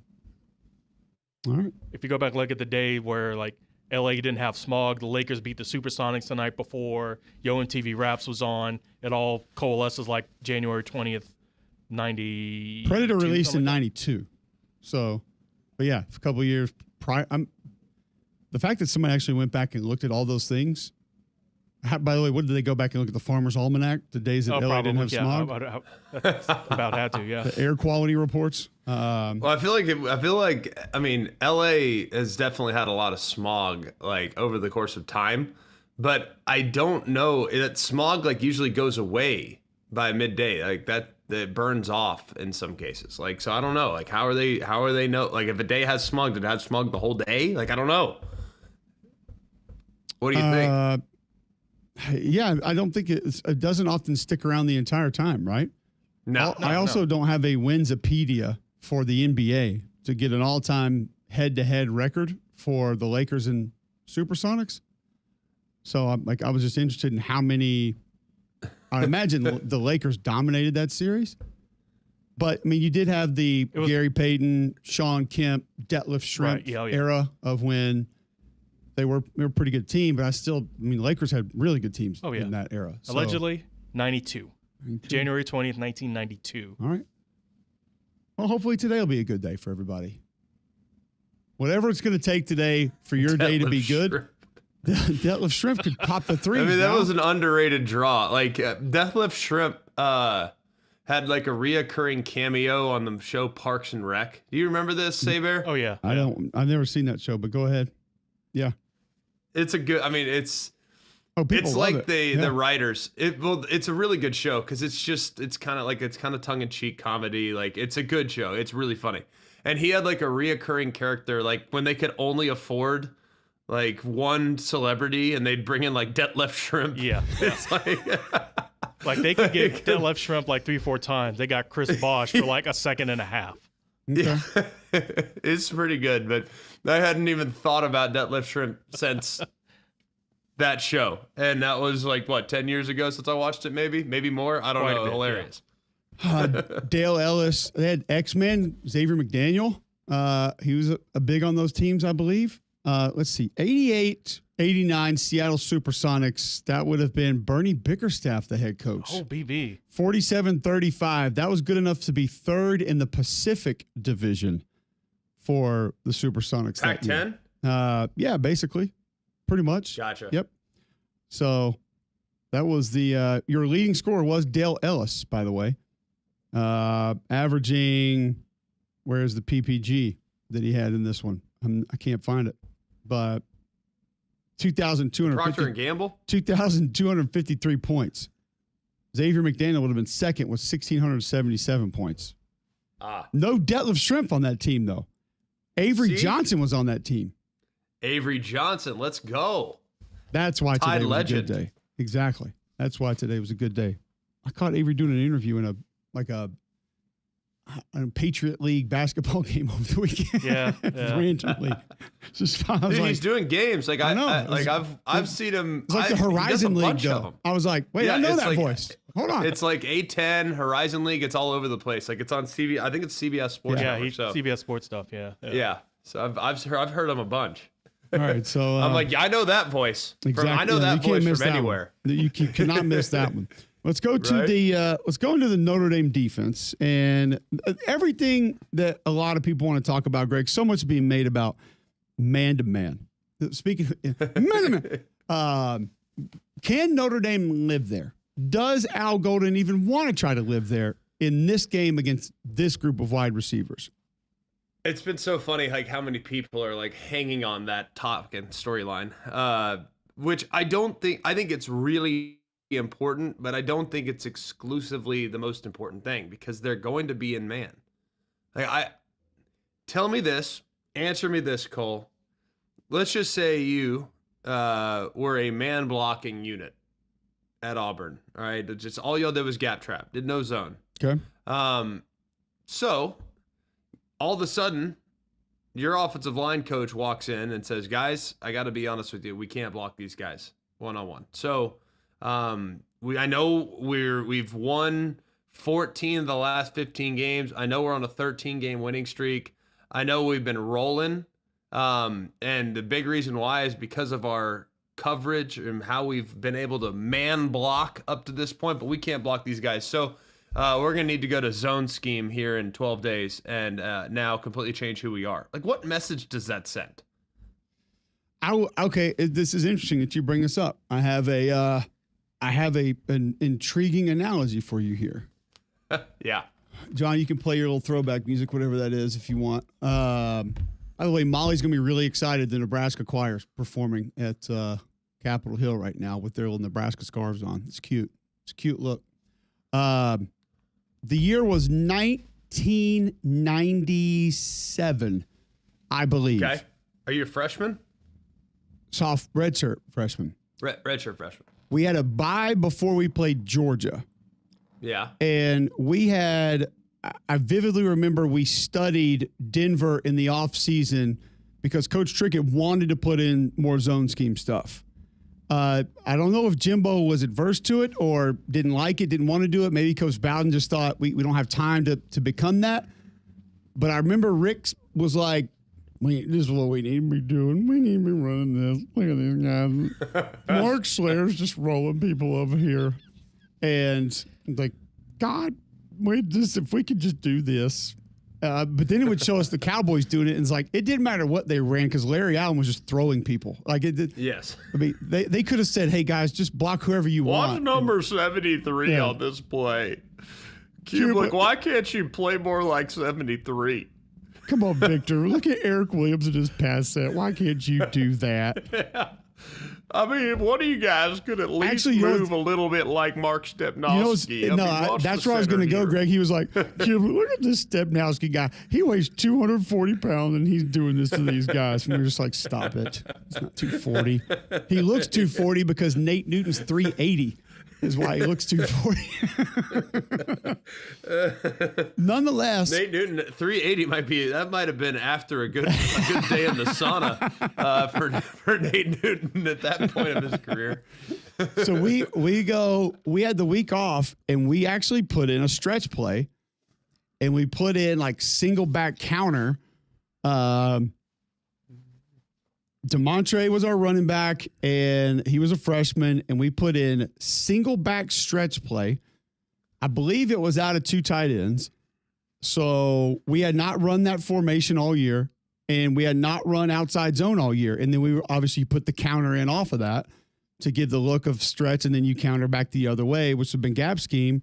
right. If you go back and look at the day where like LA didn't have smog, the Lakers beat the Supersonics the night before, Yo MTV Raps was on, it all coalesces like January 20th, 90. Predator released in 92. So, but yeah, a couple of years prior. The fact that somebody actually went back and looked at all those things. By the way, what did they go back and look at the Farmer's Almanac, the days that LA didn't have smog? About had to, yeah. The air quality reports. Well, I feel like LA has definitely had a lot of smog like over the course of time, but I don't know that smog like usually goes away by midday, like that burns off in some cases. Like, so I don't know, like how are they know, like if a day has smog, did it have smog the whole day? Like, I don't know. What do you think? Yeah, I don't think it doesn't often stick around the entire time, right? No. I also don't have a Winsipedia for the NBA to get an all-time head-to-head record for the Lakers and Supersonics. So I was just interested in how many. I imagine the Lakers dominated that series. But I mean, you did have the Gary Payton, Sean Kemp, Detlef Schrempf era of when they were a pretty good team. But Lakers had really good teams in that era. So, allegedly, 92. January 20th, 1992. All right. Well, hopefully today will be a good day for everybody. Whatever it's going to take today for your day to be good. Detlef Schrempf could pop the three. I mean, that was an underrated draw. Like Detlef Schrempf had like a reoccurring cameo on the show Parks and Rec. Do you remember this, Saber? Oh yeah. I've never seen that show, but go ahead. Yeah. It's a good. I mean, it's like the writers. It's a really good show because it's kind of tongue in cheek comedy. Like, it's a good show. It's really funny. And he had like a reoccurring character, like when they could only afford like one celebrity and they'd bring in like Detlef Schrempf. Yeah. It's like they could get Detlef Schrempf like 3-4 times. They got Chris Bosh for like a second and a half. Okay. Yeah. It's pretty good, but I hadn't even thought about Detlef Schrempf since that show. And that was like, 10 years ago since I watched it, maybe more. I don't know. Hilarious. Yeah. Dale Ellis. They had X-Men, Xavier McDaniel. He was a big on those teams, I believe. Let's see, 88, 89 Seattle Supersonics. That would have been Bernie Bickerstaff, the head coach. Oh, BB. 47-35. That was good enough to be third in the Pacific Division for the Supersonics. Pac-10? Yeah, basically. Pretty much. Gotcha. Yep. So that was your leading scorer was Dale Ellis, by the way. Averaging, where's the PPG that he had in this one? I can't find it. But 2,253 points. Xavier McDaniel would have been second with 1,677 points. No Detlef Schrempf on that team, though. Avery Johnson was on that team. Avery Johnson, let's go. That's why today was a good day. Exactly. That's why today was a good day. I caught Avery doing an interview in a Patriot League basketball game over the weekend. Yeah. Randomly. Just he's doing games. Like I know. I've seen him. It's like the Horizon League though. I was like, wait, I know that voice. Hold on. It's like A10 Horizon League. It's all over the place. Like it's on CBS. I think it's CBS Sports. Yeah, CBS Sports stuff. Yeah. So I've heard him a bunch. All right, so I'm like, I know that voice. Exactly. I know that voice from anywhere. You cannot miss that one. Let's go to let's go into the Notre Dame defense and everything that a lot of people want to talk about, Greg. So much being made about man-to-man. Speaking of man-to-man, can Notre Dame live there? Does Al Golden even want to try to live there in this game against this group of wide receivers. It's been so funny, like how many people are like hanging on that topic and storyline, which I think it's really important, but I don't think it's exclusively the most important thing because they're going to be in man. Like tell me this, answer me this, Cole. Let's just say you were a man blocking unit at Auburn. All right. Just all y'all did was gap trap, did no zone. Okay. So all of a sudden, your offensive line coach walks in and says, guys, I got to be honest with you. We can't block these guys one-on-one. So I know we've won 14 of the last 15 games. I know we're on a 13-game winning streak. I know we've been rolling. And the big reason why is because of our coverage and how we've been able to man block up to this point, but we can't block these guys. So we're going to need to go to zone scheme here in 12 days and now completely change who we are. Like, what message does that send? Okay, this is interesting that you bring this up. I have an intriguing analogy for you here. Yeah. John, you can play your little throwback music, whatever that is, if you want. By the way, Molly's going to be really excited. The Nebraska Choir's performing at Capitol Hill right now with their little Nebraska scarves on. It's cute. It's a cute look. The year was 1997, I believe. Okay. Are you a freshman? Soft redshirt freshman. Redshirt freshman. We had a bye before we played Georgia. Yeah. And I vividly remember we studied Denver in the offseason because Coach Trickett wanted to put in more zone scheme stuff. I don't know if Jimbo was adverse to it or didn't like it, didn't want to do it. Maybe Coach Bowden just thought we don't have time to become that. But I remember Rick was like, this is what we need to be doing. We need to be running this. Look at these guys. Mark Slayer's just rolling people over here. And like, God, if we could just do this. But then it would show us the Cowboys doing it, and it's like it didn't matter what they ran because Larry Allen was just throwing people. Like it did. Yes. I mean, they could have said, "Hey guys, just block whoever you want." Watch number 73 on this play. Cubelic, why can't you play more like 73? Come on, Victor. Look at Eric Williams and his pass set. Why can't you do that? Yeah. I mean, one of you guys could at least move a little bit like Mark Stepnowski. That's where I was going to go, Greg. He was like, look at this Stepnowski guy. He weighs 240 pounds, and he's doing this to these guys. And we were just like, stop it. It's not 240. He looks 240 because Nate Newton's 380 is why he looks 240. Nonetheless. Nate Newton, 380 might have been after a good day in the sauna for Nate Newton at that point of his career. So we had the week off, and we actually put in a stretch play, and we put in like single back counter. DeMontre was our running back, and he was a freshman, and we put in single back stretch play. I believe it was out of 2 tight ends. So we had not run that formation all year, and we had not run outside zone all year. And then we obviously put the counter in off of that to give the look of stretch, and then you counter back the other way, which would have been gap scheme.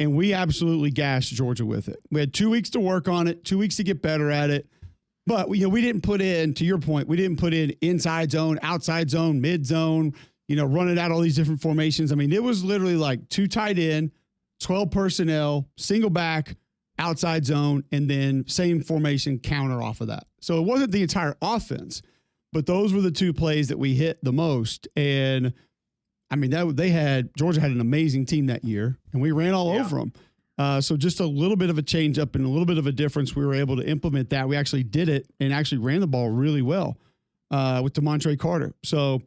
And we absolutely gashed Georgia with it. We had 2 weeks to work on it, 2 weeks to get better at it. But, we didn't put in, to your point, we didn't put in inside zone, outside zone, mid zone, running out all these different formations. I mean, it was literally like 2 tight end, 12 personnel, single back, outside zone, and then same formation counter off of that. So it wasn't the entire offense, but those were the 2 plays that we hit the most. And, I mean, Georgia had an amazing team that year, and we ran all over them. So just a little bit of a change up and a little bit of a difference. We were able to implement that. We actually did it and actually ran the ball really well with DeMontre Carter. So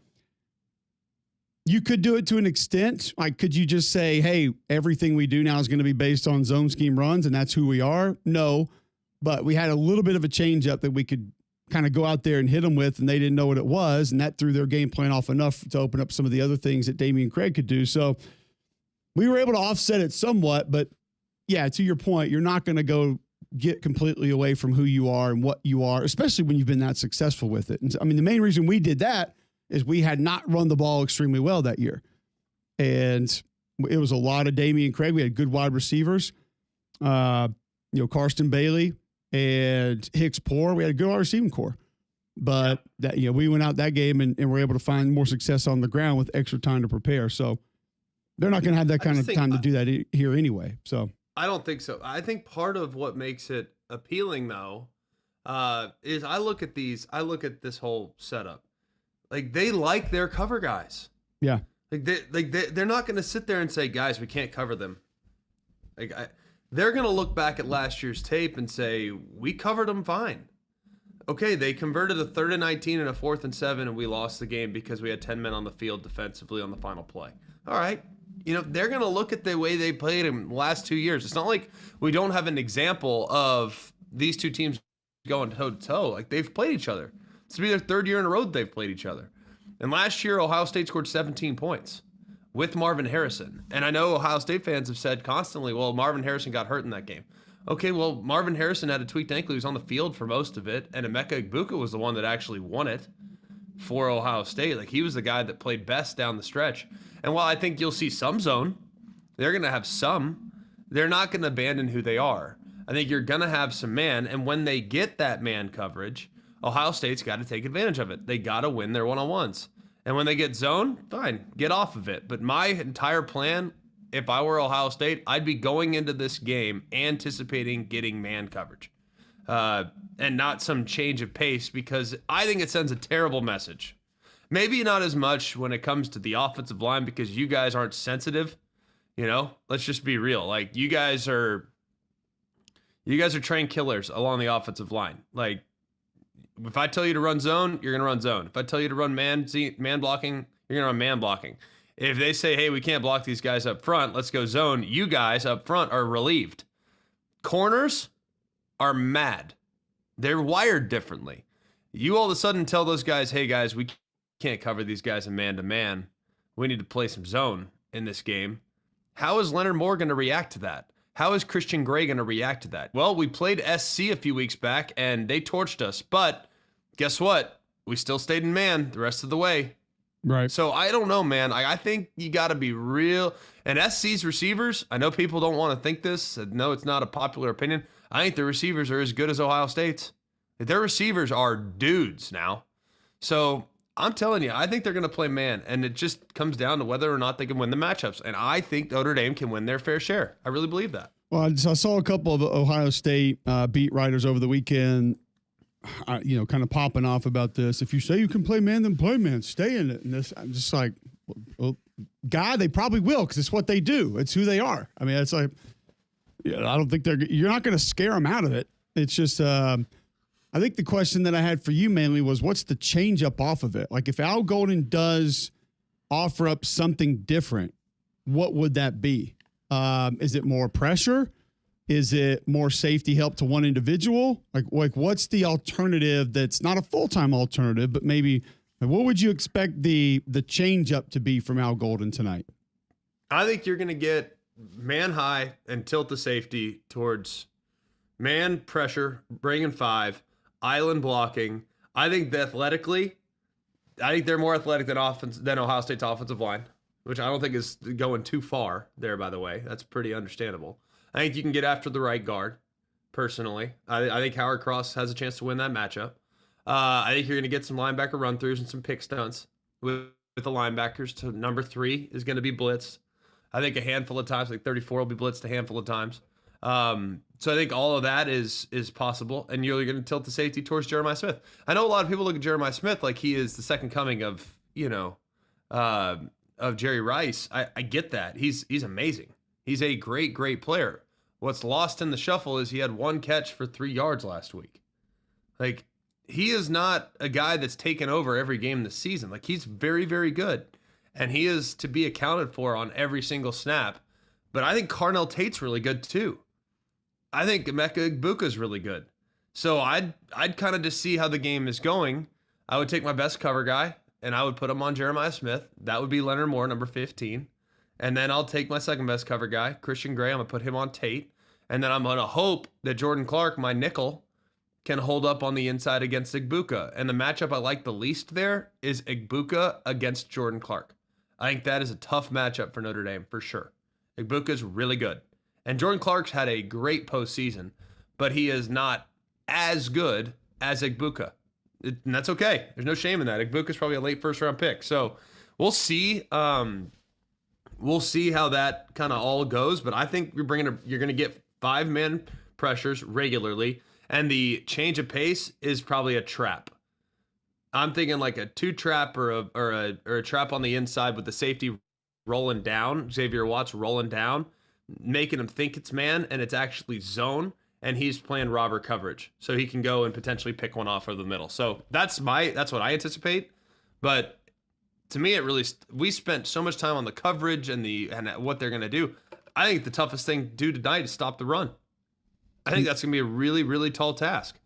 you could do it to an extent. Like, could you just say, hey, everything we do now is going to be based on zone scheme runs and that's who we are? No, but we had a little bit of a change up that we could kind of go out there and hit them with, and they didn't know what it was. And that threw their game plan off enough to open up some of the other things that Damian Craig could do. So we were able to offset it somewhat, but yeah, to your point, you're not going to go get completely away from who you are and what you are, especially when you've been that successful with it. And I mean, the main reason we did that is we had not run the ball extremely well that year. And it was a lot of Damian Craig. We had good wide receivers. Karsten Bailey and Hicks Poor. We had a good receiving core. But that we went out that game and were able to find more success on the ground with extra time to prepare. So they're not going to have that kind of time to do that here anyway. So I don't think so. I think part of what makes it appealing, though, is I look at this whole setup. Like, they like their cover guys. Yeah. They're not going to sit there and say, guys, we can't cover them. They're going to look back at last year's tape and say, we covered them fine. Okay, they converted a 3rd and 19 and a 4th and 7, and we lost the game because we had 10 men on the field defensively on the final play. All right. They're going to look at the way they played in the last 2 years. It's not like we don't have an example of these two teams going toe-to-toe. Like, they've played each other. This will be their 3rd year in a row that they've played each other. And last year, Ohio State scored 17 points with Marvin Harrison. And I know Ohio State fans have said constantly, well, Marvin Harrison got hurt in that game. Okay, well, Marvin Harrison had a tweaked ankle. He was on the field for most of it, and Emeka Egbuka was the one that actually won it for Ohio State. Like, he was the guy that played best down the stretch. And while I think you'll see some zone, they're going to have some. They're not going to abandon who they are. I think you're going to have some man, and when they get that man coverage, Ohio State's got to take advantage of it. They got to win their one-on-ones. And when they get zone, fine, get off of it. But my entire plan, if I were Ohio State, I'd be going into this game anticipating getting man coverage and not some change of pace, because I think it sends a terrible message. Maybe not as much when it comes to the offensive line, because you guys aren't sensitive. Let's just be real. Like, you guys are trained killers along the offensive line. Like, if I tell you to run zone, you're going to run zone. If I tell you to run man blocking, you're going to run man blocking. If they say, hey, we can't block these guys up front, let's go zone, you guys up front are relieved. Corners are mad. They're wired differently. You all of a sudden tell those guys, hey, guys, we can't cover these guys in man-to-man. We need to play some zone in this game. How is Leonard Moore going to react to that? How is Christian Gray going to react to that? Well, we played SC a few weeks back, and they torched us. But guess what? We still stayed in man the rest of the way. Right. So I don't know, man. I think you got to be real. And SC's receivers, I know people don't want to think this. No, it's not a popular opinion. I think the receivers are as good as Ohio State's. Their receivers are dudes now. So I'm telling you, I think they're going to play man. And it just comes down to whether or not they can win the matchups. And I think Notre Dame can win their fair share. I really believe that. Well, I saw a couple of Ohio State beat writers over the weekend, kind of popping off about this. If you say you can play man, then play man. Stay in it. And this, I'm just like, well, God, they probably will, because it's what they do. It's who they are. I mean, it's like, I don't think you're not going to scare them out of it. It's just, I think the question that I had for you mainly was, what's the change up off of it? Like, if Al Golden does offer up something different, what would that be? Is it more pressure? Is it more safety help to one individual? Like what's the alternative that's not a full-time alternative, but maybe what would you expect the change up to be from Al Golden tonight? I think you're going to get man high and tilt the safety towards man pressure, bringing 5, island blocking. I think that athletically, they're more athletic than Ohio State's offensive line, which I don't think is going too far there, by the way. That's pretty understandable. I think you can get after the right guard, personally. I think Howard Cross has a chance to win that matchup. I think you're going to get some linebacker run-throughs and some pick stunts with the linebackers. To number 3 is going to be blitzed. I think a handful of times, like 34 will be blitzed a handful of times. So I think all of that is possible, and you're going to tilt the safety towards Jeremiah Smith. I know a lot of people look at Jeremiah Smith like he is the second coming of Jerry Rice. I get that. He's amazing. He's a great, great player. What's lost in the shuffle is he had 1 catch for 3 yards last week. Like, he is not a guy that's taken over every game this season. Like, he's very, very good, and he is to be accounted for on every single snap. But I think Carnell Tate's really good too. I think Emeka Egbuka's really good. So I'd kind of just see how the game is going. I would take my best cover guy, and I would put him on Jeremiah Smith. That would be Leonard Moore, number 15. And then I'll take my second best cover guy, Christian Gray. I'm going to put him on Tate. And then I'm going to hope that Jordan Clark, my nickel, can hold up on the inside against Egbuka. And the matchup I like the least there is Egbuka against Jordan Clark. I think that is a tough matchup for Notre Dame, for sure. Egbuka's really good. And Jordan Clark's had a great postseason, but he is not as good as Egbuka. And that's okay. There's no shame in that. Egbuka's probably a late first-round pick. So we'll see. We'll see how that kind of all goes. But I think you're going to get 5-man pressures regularly, and the change of pace is probably a trap. I'm thinking like a 2-trap or a trap on the inside with the safety rolling down, Xavier Watts rolling down, making him think it's man, and it's actually zone, and he's playing robber coverage, so he can go and potentially pick one off of the middle. So that's what I anticipate. But to me, we spent so much time on the coverage and what they're going to do. I think the toughest thing to do tonight is stop the run. I think that's going to be a really, really tall task.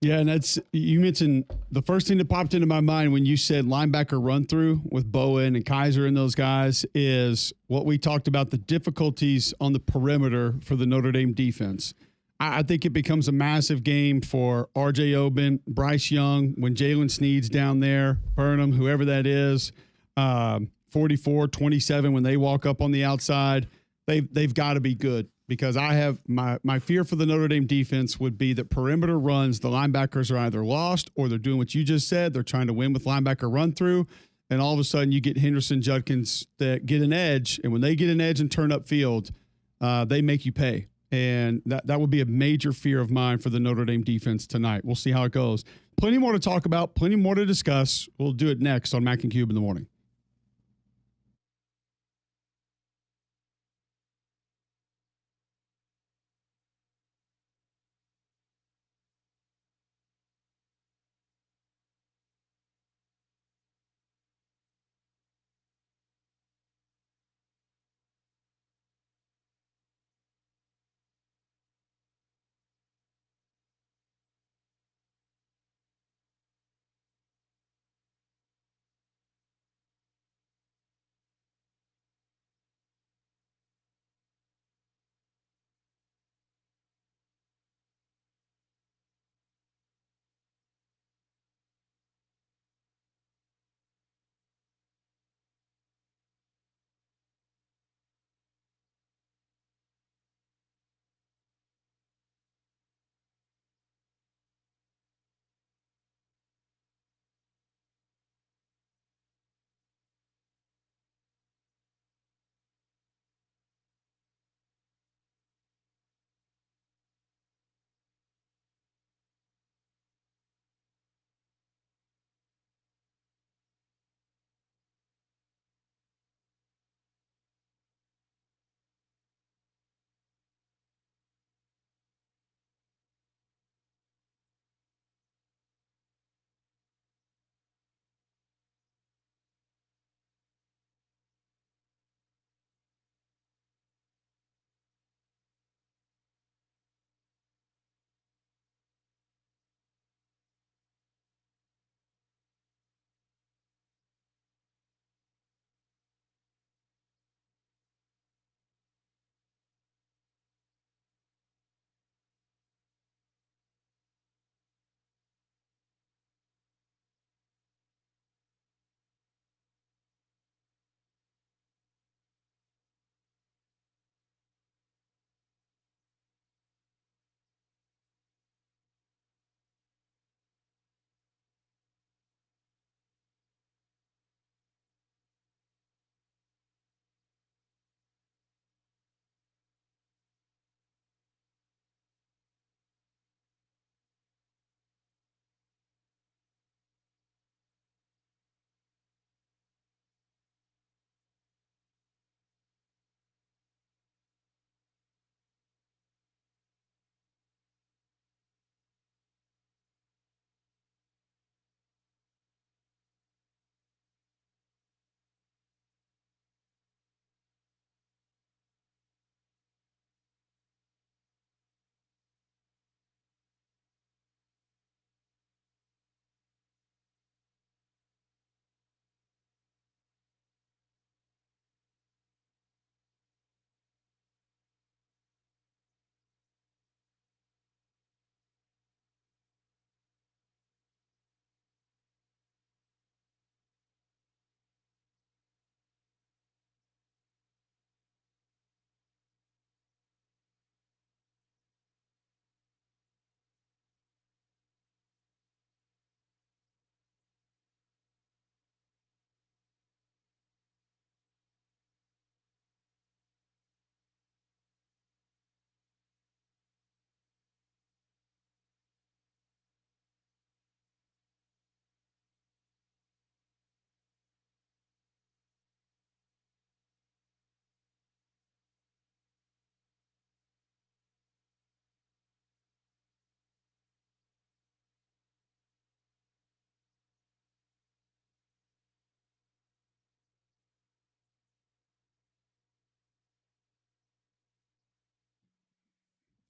Yeah, and you mentioned the first thing that popped into my mind when you said linebacker run through with Bowen and Kaiser and those guys is what we talked about, the difficulties on the perimeter for the Notre Dame defense. I think it becomes a massive game for R.J. Oben, Bryce Young, when Jalen Sneed's down there, Burnham, whoever that is, 44, 27, when they walk up on the outside. They've got to be good. Because I have my fear for the Notre Dame defense would be that perimeter runs, the linebackers are either lost or they're doing what you just said. They're trying to win with linebacker run through. And all of a sudden you get Henderson, Judkins that get an edge. And when they get an edge and turn up field, they make you pay. And that would be a major fear of mine for the Notre Dame defense tonight. We'll see how it goes. Plenty more to talk about, plenty more to discuss. We'll do it next on Mac and Cube in the morning.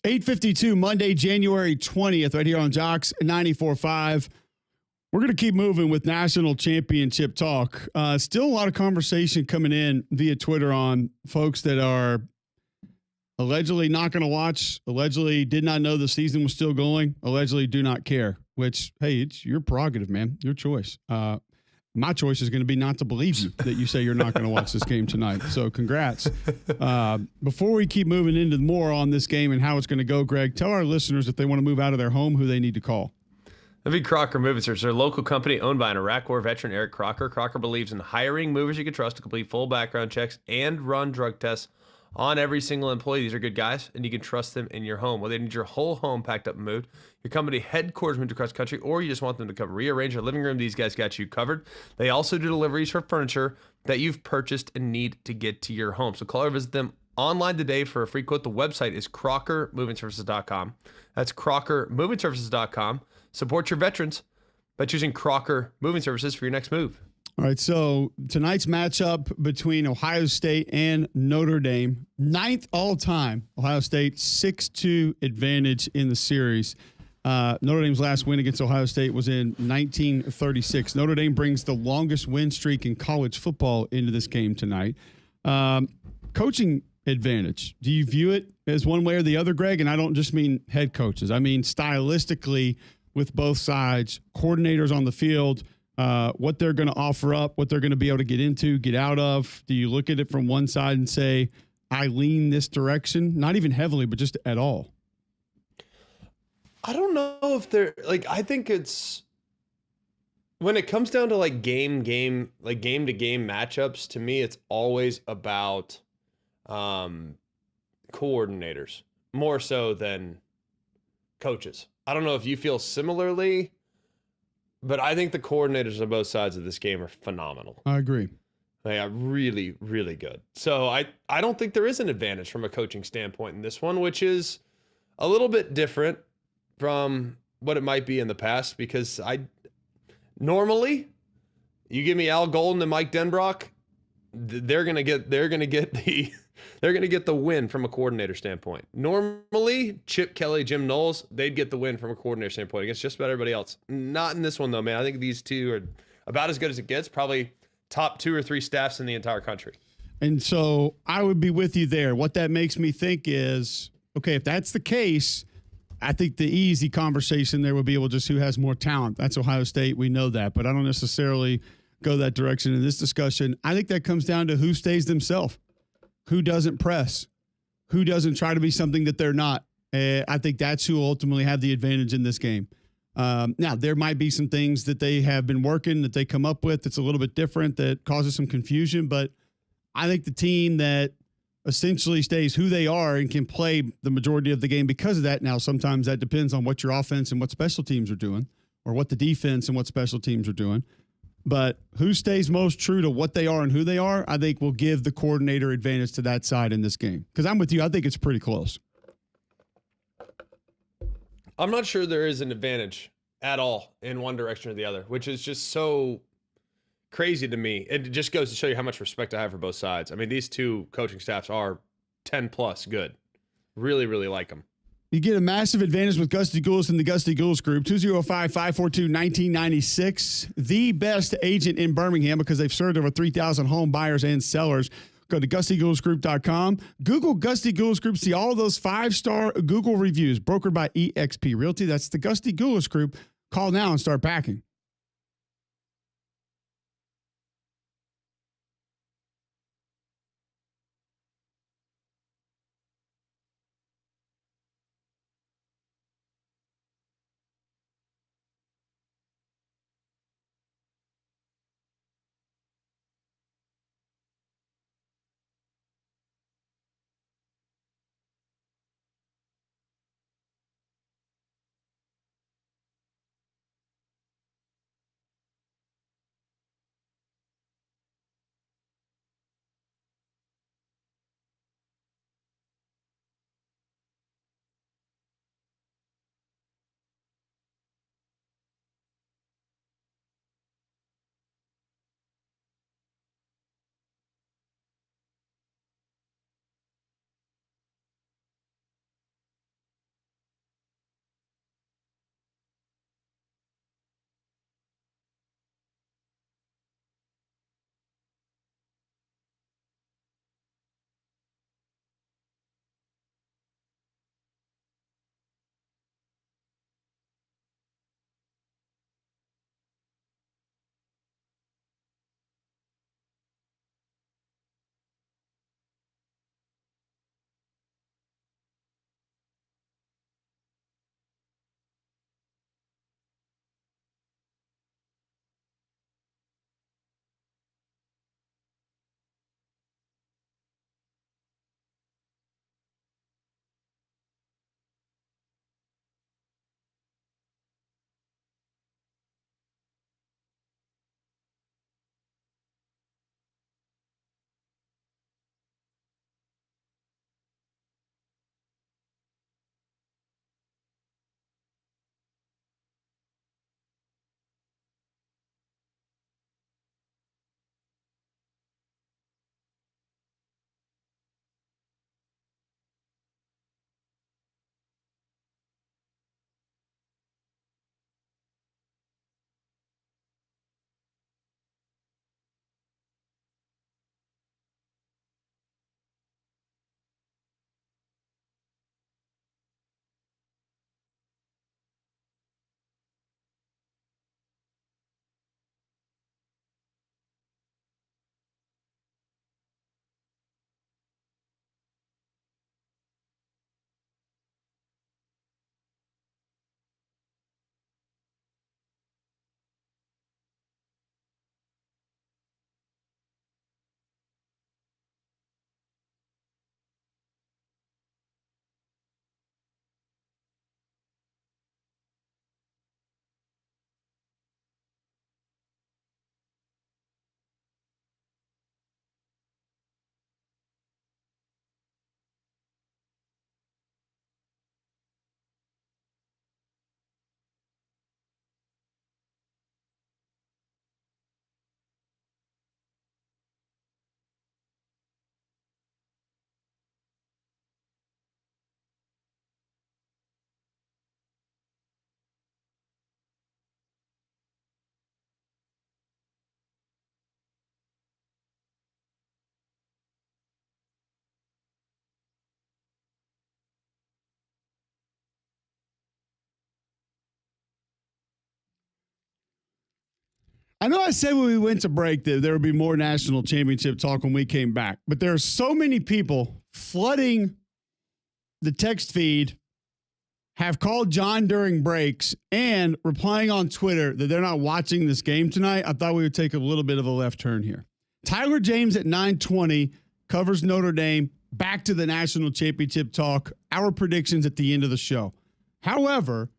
8:52 Monday, January 20th, right here on Jocks 94.5. We're going to keep moving with national championship talk. Still a lot of conversation coming in via Twitter on folks that are allegedly not going to watch, allegedly did not know the season was still going, allegedly do not care, which, hey, it's your prerogative, man, your choice. My choice is going to be not to believe you that you say you're not going to watch this game tonight. So congrats. Before we keep moving into more on this game and how it's going to go, Greg, tell our listeners if they want to move out of their home who they need to call. That'd be Crocker Moving Service. They're a local company owned by an Iraq War veteran, Eric Crocker. Crocker believes in hiring movers you can trust to complete full background checks and run drug tests on every single employee. These are good guys, and you can trust them in your home. Whether they need your whole home packed up and moved, your company headquarters moved across the country, or you just want them to come rearrange your living room, these guys got you covered. They also do deliveries for furniture that you've purchased and need to get to your home. So call or visit them online today for a free quote. The website is crockermovingservices.com. That's crockermovingservices.com. Support your veterans by choosing Crocker Moving Services for your next move. All right, so tonight's matchup between Ohio State and Notre Dame, 9th all-time. Ohio State 6-2 advantage in the series. Notre Dame's last win against Ohio State was in 1936. Notre Dame brings the longest win streak in college football into this game tonight. Coaching advantage, do you view it as one way or the other, Greg? And I don't just mean head coaches. I mean stylistically with both sides, coordinators on the field, what they're going to offer up, what they're going to be able to get into, get out of. Do you look at it from one side and say, I lean this direction? Not even heavily, but just at all. I don't know if they're like, I think it's when it comes down to like game to game matchups, to me, it's always about coordinators more so than coaches. I don't know if you feel similarly, but I think the coordinators on both sides of this game are phenomenal. I agree. They are really, really good. So I don't think there is an advantage from a coaching standpoint in this one, which is a little bit different from what it might be in the past, because normally you give me Al Golden and Mike Denbrock, they're gonna get the win from a coordinator standpoint. Normally, Chip Kelly, Jim Knowles, they'd get the win from a coordinator standpoint against just about everybody else. Not in this one, though, man. I think these two are about as good as it gets, probably top 2 or 3 staffs in the entire country. And so I would be with you there. What that makes me think is, okay, if that's the case, I think the easy conversation there would be, well, just who has more talent. That's Ohio State. We know that. But I don't necessarily go that direction in this discussion. I think that comes down to who stays themselves. Who doesn't press? Who doesn't try to be something that they're not? I think that's who will ultimately have the advantage in this game. Now, there might be some things that they have been working that they come up with that's a little bit different that causes some confusion, but I think the team that essentially stays who they are and can play the majority of the game because of that. Now, sometimes that depends on what your offense and what special teams are doing, or what the defense and what special teams are doing. But who stays most true to what they are and who they are, I think will give the coordinator advantage to that side in this game. Because I'm with you. I think it's pretty close. I'm not sure there is an advantage at all in one direction or the other, which is just so crazy to me. It just goes to show you how much respect I have for both sides. I mean, these two coaching staffs are 10 plus good. Really, really like them. You get a massive advantage with Gusty Goulas and the Gusty Goulas Group, 205-542-1996. The best agent in Birmingham because they've served over 3,000 home buyers and sellers. Go to GustyGoulasGroup.com. Google Gusty Goulas Group. See all of those 5-star Google reviews brokered by eXp Realty. That's the Gusty Goulas Group. Call now and start packing. I know I said when we went to break that there would be more national championship talk when we came back, but there are so many people flooding the text feed, have called John during breaks, and replying on Twitter that they're not watching this game tonight. I thought we would take a little bit of a left turn here. Tyler James at 9:20 covers Notre Dame. Back to the national championship talk. Our predictions at the end of the show. However,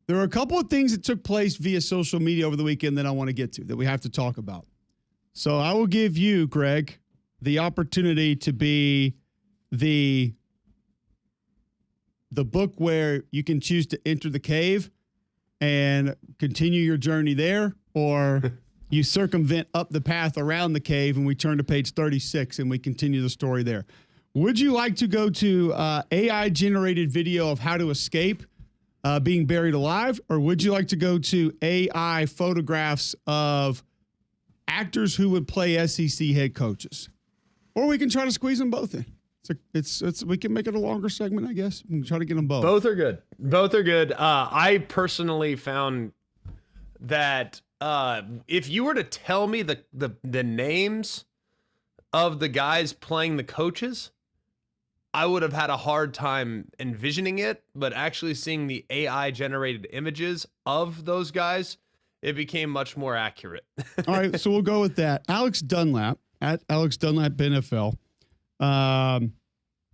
there are a couple of things that took place via social media over the weekend that I want to get to that we have to talk about. So I will give you, Greg, the opportunity to be the book where you can choose to enter the cave and continue your journey there, or you circumvent up the path around the cave and we turn to page 36 and we continue the story there. Would you like to go to AI-generated video of how to escape being buried alive, or would you like to go to AI photographs of actors who would play SEC head coaches? Or we can try to squeeze them both in. It's we can make it a longer segment, I guess. We can try to get them both. Both are good. Both are good. I personally found that if you were to tell me the names of the guys playing the coaches, I would have had a hard time envisioning it, but actually seeing the AI generated images of those guys, it became much more accurate. All right, so we'll go with that. Alex Dunlap at Alex Dunlap NFL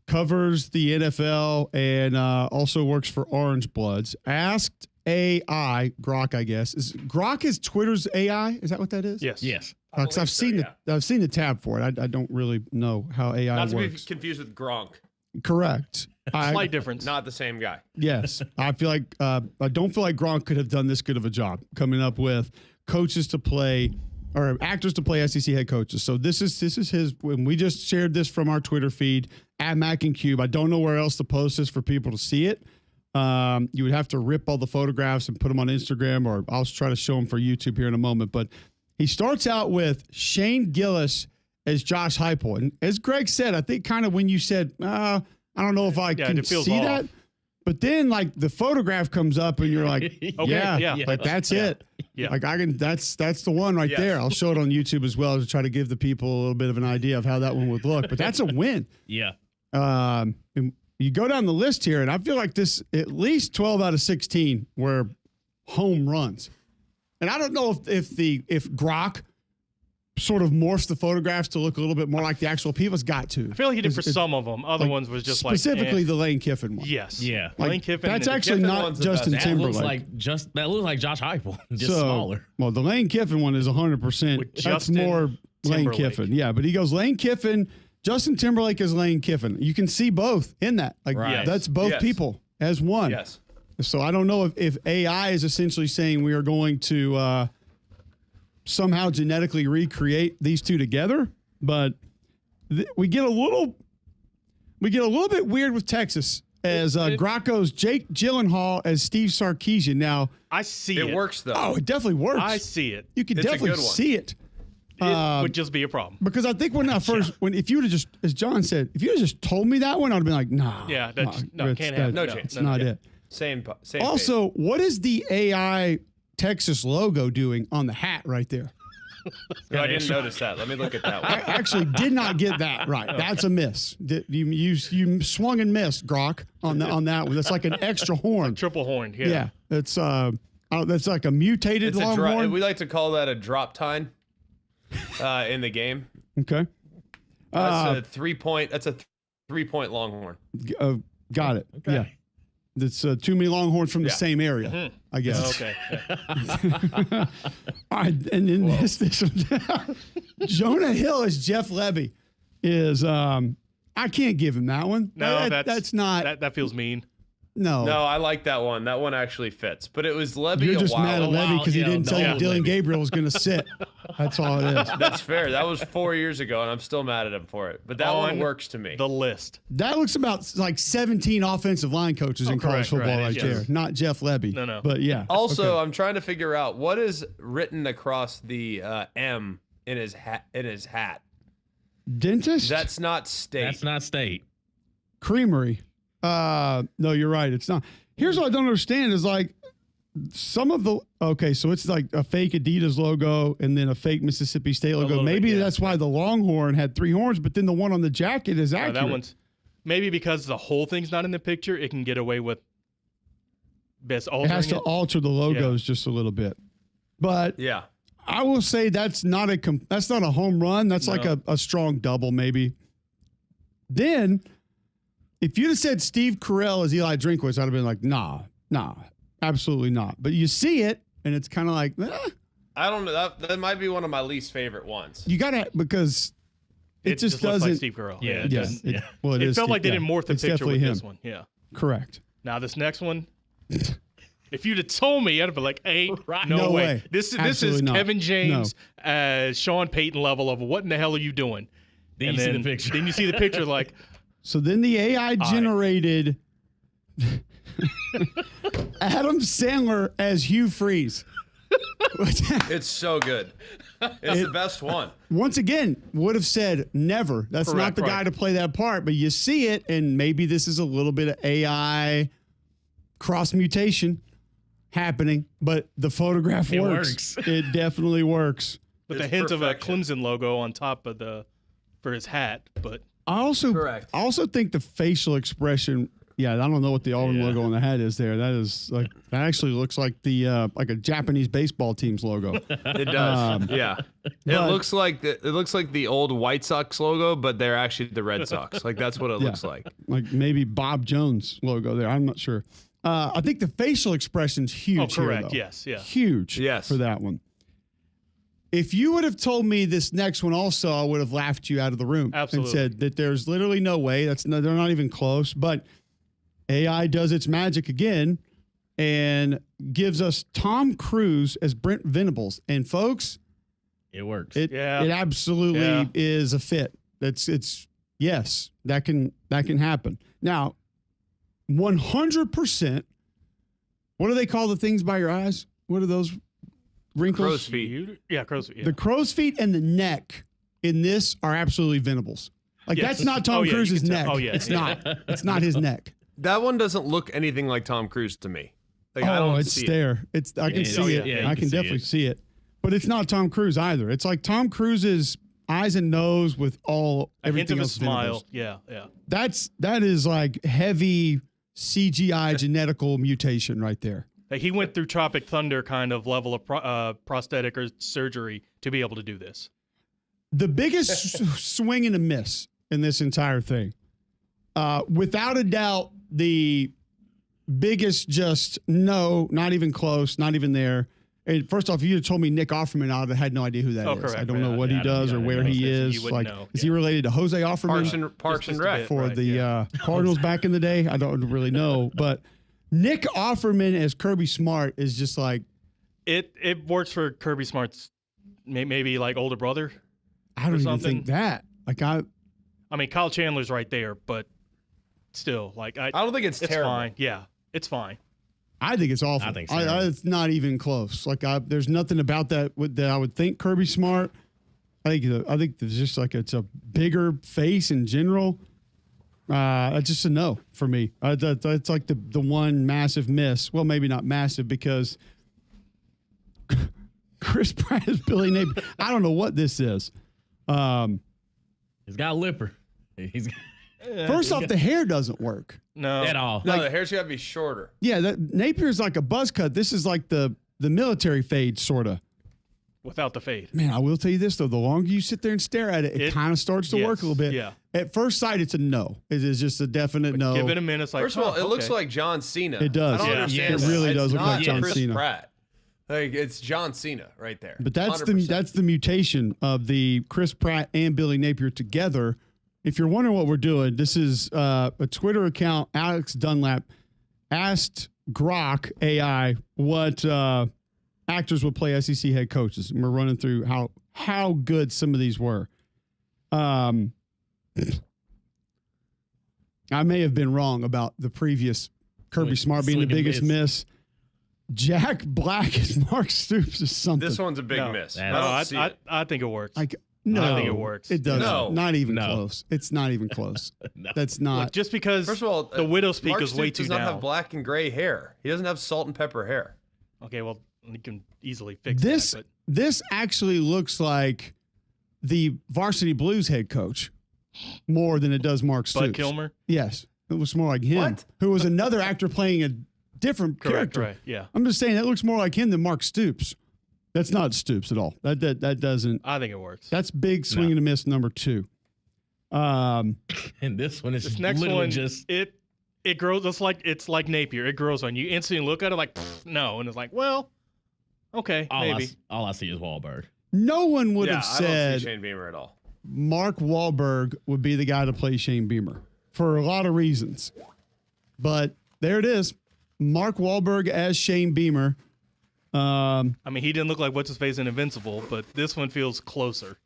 covers the NFL and also works for Orange Bloods. Asked AI, Grok, I guess. Grok is Twitter's AI? Is that what that is? Yes. Because I've seen the tab for it. I don't really know how AI works. Not to be confused with Gronk. Correct. Slight difference. Not the same guy. Yes. I feel like I don't feel like Gronk could have done this good of a job coming up with coaches to play or actors to play SEC head coaches. So this is his. When we just shared this from our Twitter feed at MAXXX. I don't know where else to post this for people to see it. You would have to rip all the photographs and put them on Instagram, or I'll try to show them for YouTube here in a moment. But he starts out with Shane Gillis as Josh Heupel. And as Greg said, I think kind of when you said, I don't know if I can see that. But then like the photograph comes up and you're like, okay, like that's it. Yeah. Like that's the one right there. I'll show it on YouTube as well to try to give the people a little bit of an idea of how that one would look. But that's a win. Yeah. And you go down the list here, and I feel like this at least 12 out of 16 were home runs. And I don't know if Grok sort of morphs the photographs to look a little bit more like the actual people. It's got to. I feel like he did for some of them. Other ones was just specifically the Lane Kiffin one. Yes. Yeah. Lane Kiffin. That's actually not Justin Timberlake. That looks like Josh Heupel, just smaller. Well, the Lane Kiffin one is 100%. That's more Lane Kiffin. Yeah, but he goes Lane Kiffin. Justin Timberlake is Lane Kiffin. You can see both in that. Like that's both people as one. Yes. So I don't know if AI is essentially saying we are going to somehow genetically recreate these two together, but we get a little bit weird with Texas as Grok goes Jake Gyllenhaal as Steve Sarkisian. Now I see it. It works though. Oh, it definitely works. I see it. You can definitely see it. It would just be a problem. Because I think if you would have just, as John said, if you had just told me that one, I'd have been like, nah. Yeah, can't happen. No chance. That's not it. Same. Also, what is the AI Texas logo doing on the hat right there? No, I didn't notice that. Let me look at that one. I actually did not get that right. That's a miss. You swung and missed, Grok, on that one. That's like an extra horn. Triple horned. Yeah. It's that's like a mutated longhorn. We like to call that a drop tine in the game. Okay. That's a 3-point. That's a 3-point longhorn. Got it. Okay. Yeah. That's too many longhorns from the same area, I guess. Okay. All right, and then this one, Jonah Hill as Jeff Lebby is. I can't give him that one. No, that's not. That feels mean. No, I like that one. That one actually fits. But it was Levy. You're just mad at Levy because he didn't tell you Dylan Gabriel was going to sit. That's all it is. That's fair. That was 4 years ago, and I'm still mad at him for it. But that one works to me. The list. That looks about like 17 offensive line coaches in college football right there. Not Jeff Lebby. No. But yeah. Also, I'm trying to figure out what is written across the M in his hat. Dentist? That's not state. That's not state. Creamery. No, you're right. It's not. Here's what I don't understand is like some of the so it's like a fake Adidas logo and then a fake Mississippi State logo. little Maybe bit, yeah. that's why the Longhorn had 3 horns, but then the one on the jacket is accurate. That one's maybe because the whole thing's not in the picture. It can get away with best altering it has to alter the logos just a little bit. But Yeah. I will say that's not a home run. That's like a strong double maybe. Then if you'd have said Steve Carell as Eli Drinkwitz, I'd have been like, nah, absolutely not. But you see it, and it's kind of like, I don't know. That might be one of my least favorite ones. you got to, because it just looks doesn't. like Steve Carell. Yeah, it Yeah, does. it, Yeah. well, It is felt Steve- like they yeah, didn't morph the it's picture definitely with him. this one. Yeah. Correct. Now this next one, if you'd have told me, I'd have been like, "Hey, no No way. way. This Absolutely is not. Kevin James, Sean Payton level of what in the hell are you doing?" Then And you see the picture. Then you see the picture, like, So then the AI generated Adam Sandler as Hugh Freeze. It's so good. It's the best one. Once again, would have said never. That's not Correct, the guy right. to play that part, but you see it, and maybe this is a little bit of AI cross mutation happening, but the photograph It works. works. It definitely works. with It's a hint of a perfection. Clemson logo on top of for his hat. But I also think the facial expression. Yeah, I don't know what the Auburn logo on the hat is there. That actually looks like the like a Japanese baseball team's logo. It does. Yeah. but- It looks like the old White Sox logo, but they're actually the Red Sox. Like that's what it looks like. Like maybe Bob Jones logo there. I'm not sure. I think the facial expression's huge. correct. Here, though. Yes, yeah. Huge. Yes. For that one. If you would have told me this next one also, I would have laughed you out of the room Absolutely. and said that there's literally no way. They're not even close. But AI does its magic again and gives us Tom Cruise as Brent Venables. And folks, It works. it absolutely is a fit. It's yes, that can happen. Now, 100%. What do they call the things by your eyes? What are those wrinkles? Crow's feet. Yeah, crow's feet. Yeah. The crow's feet and the neck in this are absolutely Venables. Like Yes. that's not Tom Oh, yeah, you Cruise's can tell. neck. Oh, yeah. It's not. It's not his neck. That one doesn't look anything like Tom Cruise to me. Like I Oh, don't it's see it. there. I can see it. yeah, I you can can see definitely it. see it. But it's not Tom Cruise either. It's like Tom Cruise's eyes and nose with A hint everything of a else. smile. Venables. Yeah. That is like heavy CGI genetical mutation right there. Like he went through Tropic Thunder kind of level of prosthetic or surgery to be able to do this. The biggest swing and a miss in this entire thing, without a doubt, the biggest just no, not even close, not even there. And first off, if you had told me Nick Offerman, I would have had no idea who that is. correct. I don't know Yeah, what he does or where he you is. wouldn't Like, know. is he related to Jose Offerman Parks and Just a Rec. bit. for right, the Cardinals back in the day? I don't really know, but Nick Offerman as Kirby Smart is just like, It works for Kirby Smart's maybe like older brother. I don't even something. think that. Like I mean, Kyle Chandler's right there, but still, like I don't think it's terrible. fine. Yeah, it's fine. I think it's awful. I think so. It's not even close. Like there's nothing about that that I would think Kirby Smart. I think there's just like it's a bigger face in general. It's just a no for me. That's like the one massive miss. Well, maybe not massive because Chris Pratt is Billy Napier. I don't know what this is. He's got a lipper. He's First off, the hair doesn't work. No, at all. No, the hair's got to be shorter. Yeah, that Napier's like a buzz cut. This is like the military fade, sort of. without the fade. Man, I will tell you this, though. The longer you sit there and stare at it, it kind of starts to work a little bit. Yeah. At first sight, it's a no. It is just a definite no. Give it a minute. It's like, First of all, it looks like John Cena. It does. I don't Yeah. understand. It really that. does It's look not like John Chris Cena. Pratt. Like it's John Cena right there. But that's 100%. the mutation of the Chris Pratt and Billy Napier together. If you're wondering what we're doing, this is a Twitter account. Alex Dunlap asked Grok AI what actors would play SEC head coaches, and we're running through how good some of these were. I may have been wrong about the previous Kirby Smart being the biggest miss. Jack Black as Mark Stoops is something. This one's a big miss. No, I don't see it. I think it works. No, I think it works. It doesn't. No. Not even No. close. It's not even close. That's not. Look, just because First of all, the widow's peak Mark is way Stoops too does not down. have black and gray hair. He doesn't have salt and pepper hair. Okay, well, you can easily fix This that. this actually looks like the Varsity Blues head coach more than it does Mark Stoops. Bud Kilmer? Yes, it looks more like him, What? who was another actor playing a different Correct, character. right, yeah. I'm just saying that looks more like him than Mark Stoops. That's not Stoops at all. That doesn't. I think it works. That's big swing and a miss number 2. And this one is This next literally one, just it grows. It's like Napier. It grows on you. Instantly look at it like, no. And it's like, well, okay, maybe. all I see is Wahlberg. No one would Yeah, have I don't said see Shane Beamer at all. Mark Wahlberg would be the guy to play Shane Beamer for a lot of reasons. But there it is. Mark Wahlberg as Shane Beamer. I mean, he didn't look like what's his face in Invincible, but this one feels closer.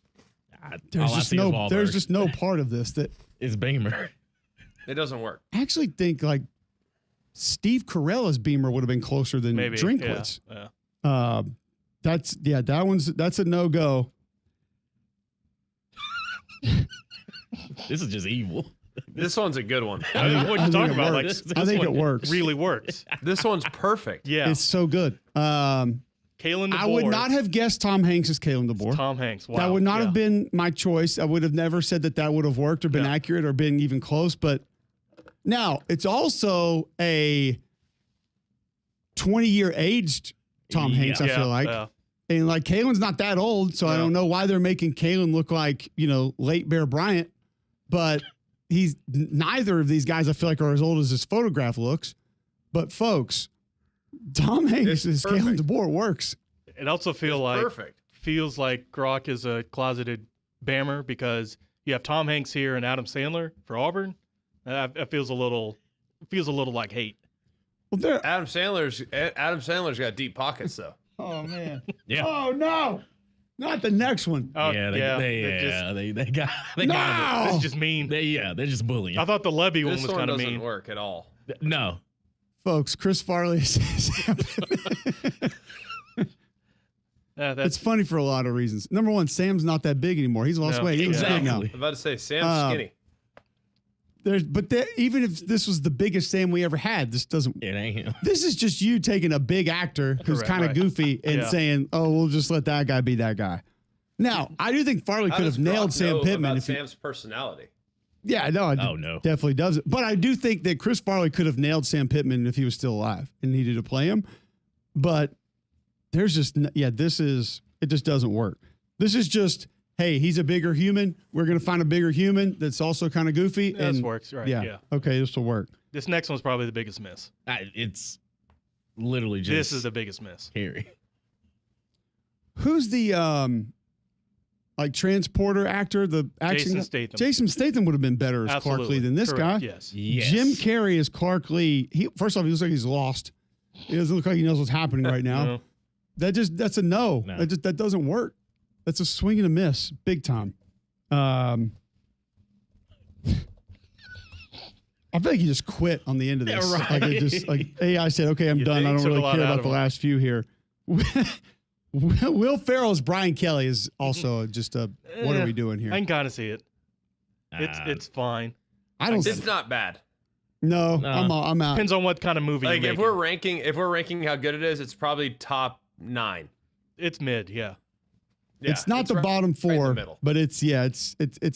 There's all I just see is no Wahlberg. there's just no part of this that It's Beamer. It doesn't work. I actually think like Steve Carell as Beamer would have been closer than Maybe. Drinkwitz. Yeah. That's a no-go. This is just evil. This one's a good one. What are you think talking it about? Like, works. this I think one it works. Really works. This one's perfect. Yeah. It's so good. Kalen DeBoer. I would not have guessed Tom Hanks as Kalen DeBoer. Tom Hanks. Wow. That would not Yeah. have been my choice. I would have never said that would have worked or been Yeah. accurate or been even close. But now it's also a 20-year aged Tom Hanks, I Yeah, feel like. yeah. And like Kalen's not that old, so I No. don't know why they're making Kalen look like, late Bear Bryant. But he's neither of these guys I feel like are as old as his photograph looks. But folks, Tom Hanks as Kalen perfect. DeBoer works. It also Perfect. feels like Grok is a closeted Bammer because you have Tom Hanks here and Adam Sandler for Auburn. That feels a little like hate. Well, there. Adam Sandler's got deep pockets though. Oh man. Yeah. Oh no. Not the next one. Oh, They got No! That's just mean. they're just bullying. I thought the Levy one This was one kind of doesn't mean. work at all. No. Folks, Chris Farley says it's funny for a lot of reasons. Number one, Sam's not that big anymore. He's lost No, weight. He's big now. exactly. I'm about to say Sam's skinny. Even if this was the biggest Sam we ever had, this doesn't. It ain't him. This is just you taking a big actor who's Correct, kind of right. goofy and Yeah. saying, "Oh, we'll just let that guy be that guy." Now, I do think Farley How could does have nailed Gronk Sam know Pittman. about If he, Sam's personality. yeah, no, Oh, no. definitely doesn't. But I do think that Chris Farley could have nailed Sam Pittman if he was still alive and needed to play him. But there's just it just doesn't work. This is just, hey, he's a bigger human. We're gonna find a bigger human that's also kind of goofy. This and works, right? Yeah. Yeah. Okay, this will work. This next one's probably the biggest miss. It's literally just This is the biggest miss. scary. Who's the transporter actor? The action Jason guy? Statham. Jason Statham would have been better as Clark Absolutely. Lee than this Correct, guy. Yes. Yes. Jim Carrey as Clark Lee. First off, he looks like he's lost. He doesn't look like he knows what's happening right now. No. That's a no. No. That doesn't work. That's a swing and a miss, big time. I feel like he just quit on the end of this. Yeah, right. Like it just like AI said, okay, I'm You done. I think? don't Took a really lot care out about of the him. last few here. Will Ferrell's Brian Kelly is also just a what are we doing here? I can kind of see it. It's fine. I don't. It's not bad. No, No. I'm out. Depends on what kind of movie Like you're if making. we're ranking how good it is, it's probably top 9. It's mid, yeah. Yeah, It's not the right- bottom right in the four, middle. but it's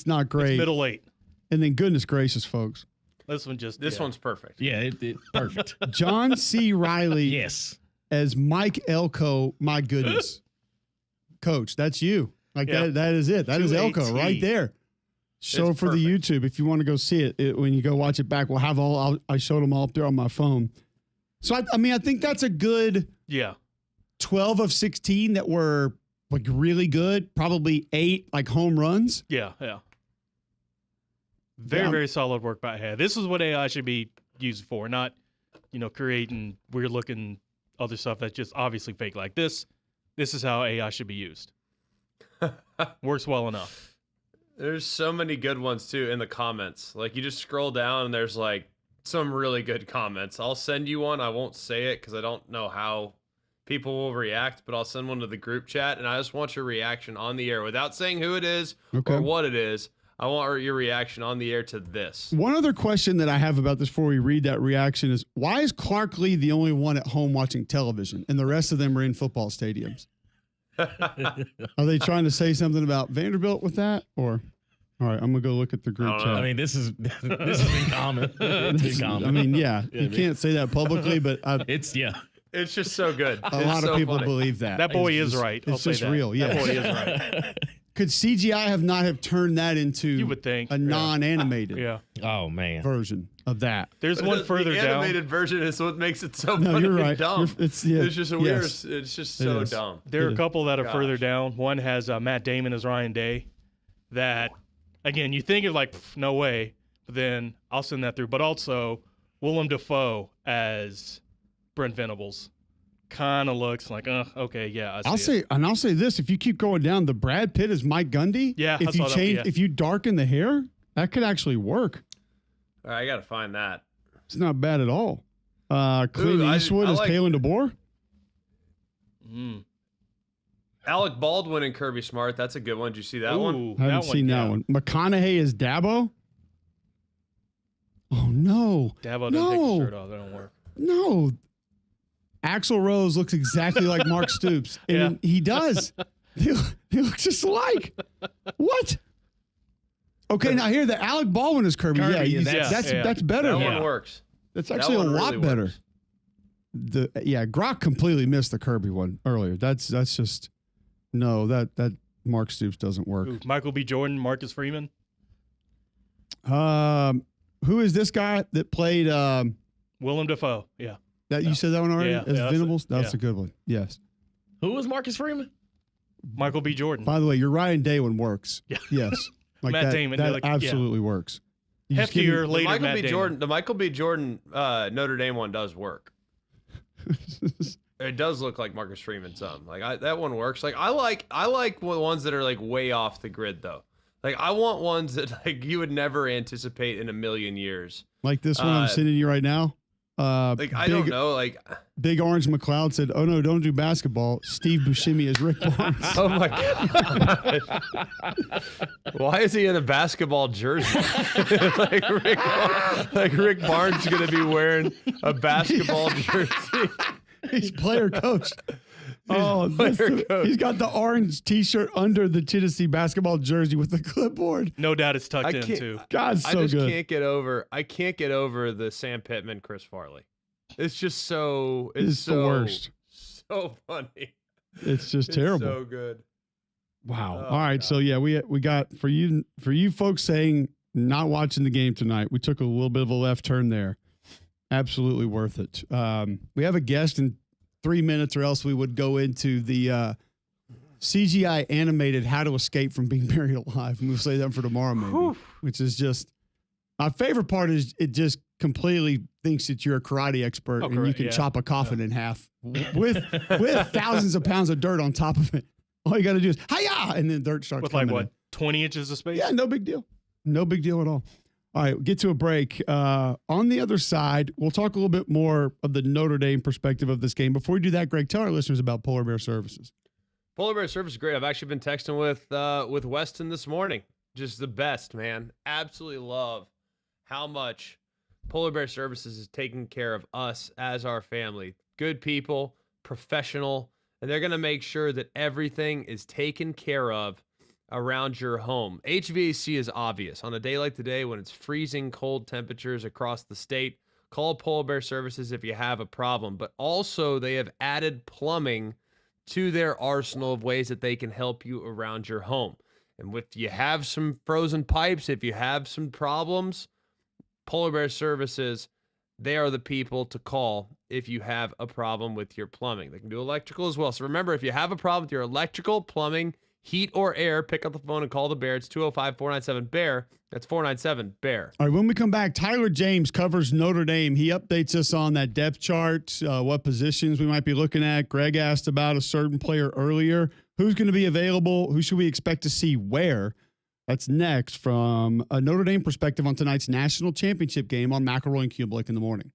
not great. It's middle 8. And then goodness gracious, folks, This one just This yeah. one's perfect. Yeah, it perfect. John C. Riley Yes. as Mike Elko. My goodness, Coach, that's you. Like Yeah. that is it. That is Elko 2AT. right there. Show It's for the perfect. YouTube if you want to go see it. When you go watch it back, we'll have I showed them all up there on my phone. So I think that's a good Yeah. 12 of 16 that were like really good. Probably 8 like home runs. Yeah, yeah. Very, Yeah. very solid work by AI. This is what AI should be used for, not, creating weird looking other stuff that's just obviously fake like this. This is how AI should be used. Works well enough. There's so many good ones too in the comments. Like you just scroll down and there's like some really good comments. I'll send you one. I won't say it because I don't know how people will react, but I'll send one to the group chat and I just want your reaction on the air without saying who it is Okay. or what it is. I want your reaction on the air to this. One other question that I have about this before we read that reaction is, why is Clark Lee the only one at home watching television and the rest of them are in football stadiums? Are they trying to say something about Vanderbilt with that? Or, all right, I'm going to go look at the group chat. I mean, this is been common. It's been common. I mean, yeah, you can't say that publicly, but It's just so good. a lot of people believe that. That boy is right. It's just real. Yeah. That boy is right. Could CGI not have turned that into You would think. a non-animated Yeah. Oh man. version of that? There's one further the down. animated version is what makes it so No, funny you're right. and dumb. It's just a weird. yes. It's just It so is. dumb. There are a couple that are Gosh. further down. One has Matt Damon as Ryan Day. That, again, you think it's like, no way. But then I'll send that through. But also, Willem Dafoe as Brent Venables. Kind of looks like, okay, yeah. I'll say this: if you keep going down, the Brad Pitt is Mike Gundy. Yeah, I If you saw that, change, yeah. if you darken the hair, that could actually work. All right, I got to find that. It's not bad at all. Clint Eastwood I is like- Kalen DeBoer. Alec Baldwin and Kirby Smart. That's a good one. Did you see that one? Ooh, I haven't seen that yeah. one. McConaughey is Dabo. Oh no, Dabo doesn't take his shirt off. That don't work. no. Axl Rose looks exactly like Mark Stoops, and he does. They look just alike. What? Okay, now here the Alec Baldwin is Kirby. Kirby, Yeah, that's- that's better. That Yeah. one works. That's actually a one lot really better. works. Grok completely missed the Kirby one earlier. That's just no, that Mark Stoops doesn't work. Ooh, Michael B. Jordan, Marcus Freeman. Who is this guy that played Willem Dafoe. Yeah. that you said that one already? Yeah, As yeah, Venables? That's yeah. a good one. Yes. Who was Marcus Freeman? Michael B. Jordan. By the way, your Ryan Day one works. Yeah. Yes. Like Matt that, Damon, that like, yeah. absolutely works. You just give Heftier me- later Matt Damon. The Michael B. Jordan Notre Dame one does work. It does look like Marcus Freeman some. Like that one works. Like I like ones that are like way off the grid though. Like I want ones that like you would never anticipate in a million years. Like this one I'm sending you right now. Like I don't know. Like Big Orange McLeod said, "Oh no, don't do basketball." Steve Buscemi is Rick Barnes. oh my god. Why is he in a basketball jersey? like Rick Barnes is gonna be wearing a basketball jersey. He's player coach. player coach. He's got the orange T-shirt under the Tennessee basketball jersey with the clipboard. No doubt it's tucked I in can't- too. God's I so just good. can't get over the Sam Pittman, Chris Farley. It's just so It's the worst. So funny. It's just It's terrible. so good. Wow. Oh, All right. God. So yeah, we got for you folks saying not watching the game tonight. We took a little bit of a left turn there. Absolutely worth it. We have a guest in 3 minutes, or else we would go into the CGI animated "How to Escape from Being Buried Alive." And we'll say that for tomorrow, maybe. Which is just my favorite part. Is it just completely thinks that you're a karate expert and you correct, can yeah. chop a coffin in half with thousands of pounds of dirt on top of it. All you got to do is hi-ya, and then dirt starts With like coming in. what, 20 inches of space? Yeah, no big deal. No big deal at all. All right, we'll get to a break. On the other side, we'll talk a little bit more of the Notre Dame perspective of this game. Before we do that, Greg, tell our listeners about Polar Bear Services. Polar Bear Service is great. I've actually been texting with Weston this morning. Just the best, man. Absolutely love how much Polar Bear Services is taking care of us as our family. Good people, professional, and they're going to make sure that everything is taken care of around your home. HVAC is obvious. On a day like today when it's freezing cold temperatures across the state, call Polar Bear Services if you have a problem. But also they have added plumbing to their arsenal of ways that they can help you around your home. And if you have some frozen pipes, if you have some problems, Polar Bear Services, they are the people to call if you have a problem with your plumbing. They can do electrical as well. So remember, if you have a problem with your electrical, plumbing, heat, or air, pick up the phone and call the Bear. It's 205-497-BEAR. That's 497-BEAR. All right, when we come back, Tyler James covers Notre Dame. He updates us on that depth chart, what positions we might be looking at. Greg asked about a certain player earlier. Who's going to be available? Who should we expect to see where? That's next from a Notre Dame perspective on tonight's national championship game on McElroy and Cubelic in the morning.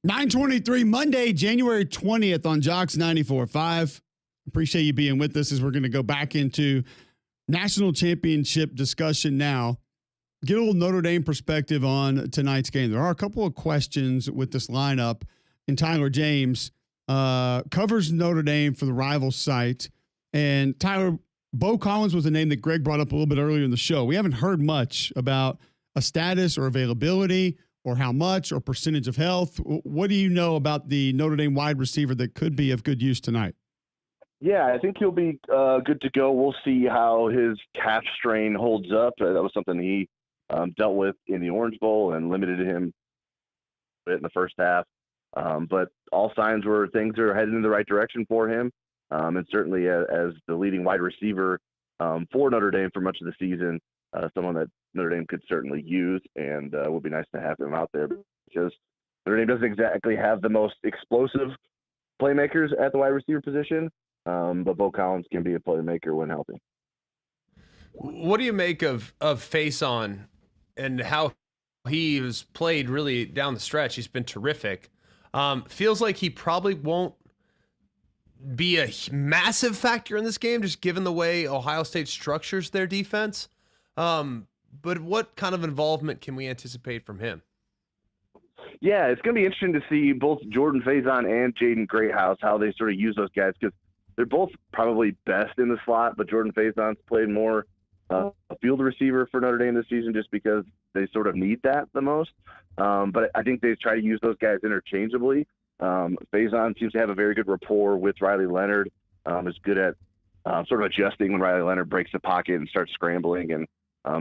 9:23 Monday, January 20th on Jocks 94.5. Appreciate you being with us as we're going to go back into national championship discussion now. Get a little Notre Dame perspective on tonight's game. There are a couple of questions with this lineup, and Tyler James covers Notre Dame for the rival site. And Tyler, Bo Collins was a name that Greg brought up a little bit earlier in the show. We haven't heard much about a status or availability or how much or percentage of health. What do you know about the Notre Dame wide receiver that could be of good use tonight? Yeah, I think he'll be good to go. We'll see how his calf strain holds up. That was something he dealt with in the Orange Bowl and limited him in the first half. But all signs were things are heading in the right direction for him. And certainly as the leading wide receiver for Notre Dame for much of the season, someone that Notre Dame could certainly use, and would be nice to have him out there because Notre Dame doesn't exactly have the most explosive playmakers at the wide receiver position, but Bo Collins can be a playmaker when healthy. What do you make of Faison and how he has played really down the stretch? He's been terrific. Feels like he probably won't be a massive factor in this game, just given the way Ohio State structures their defense. But what kind of involvement can we anticipate from him? Yeah, it's going to be interesting to see both Jordan Faison and Jaden Greathouse, how they sort of use those guys, because they're both probably best in the slot, but Jordan Faison's played more a field receiver for Notre Dame this season just because they sort of need that the most. But I think they try to use those guys interchangeably. Faison seems to have a very good rapport with Riley Leonard, is good at sort of adjusting when Riley Leonard breaks the pocket and starts scrambling, and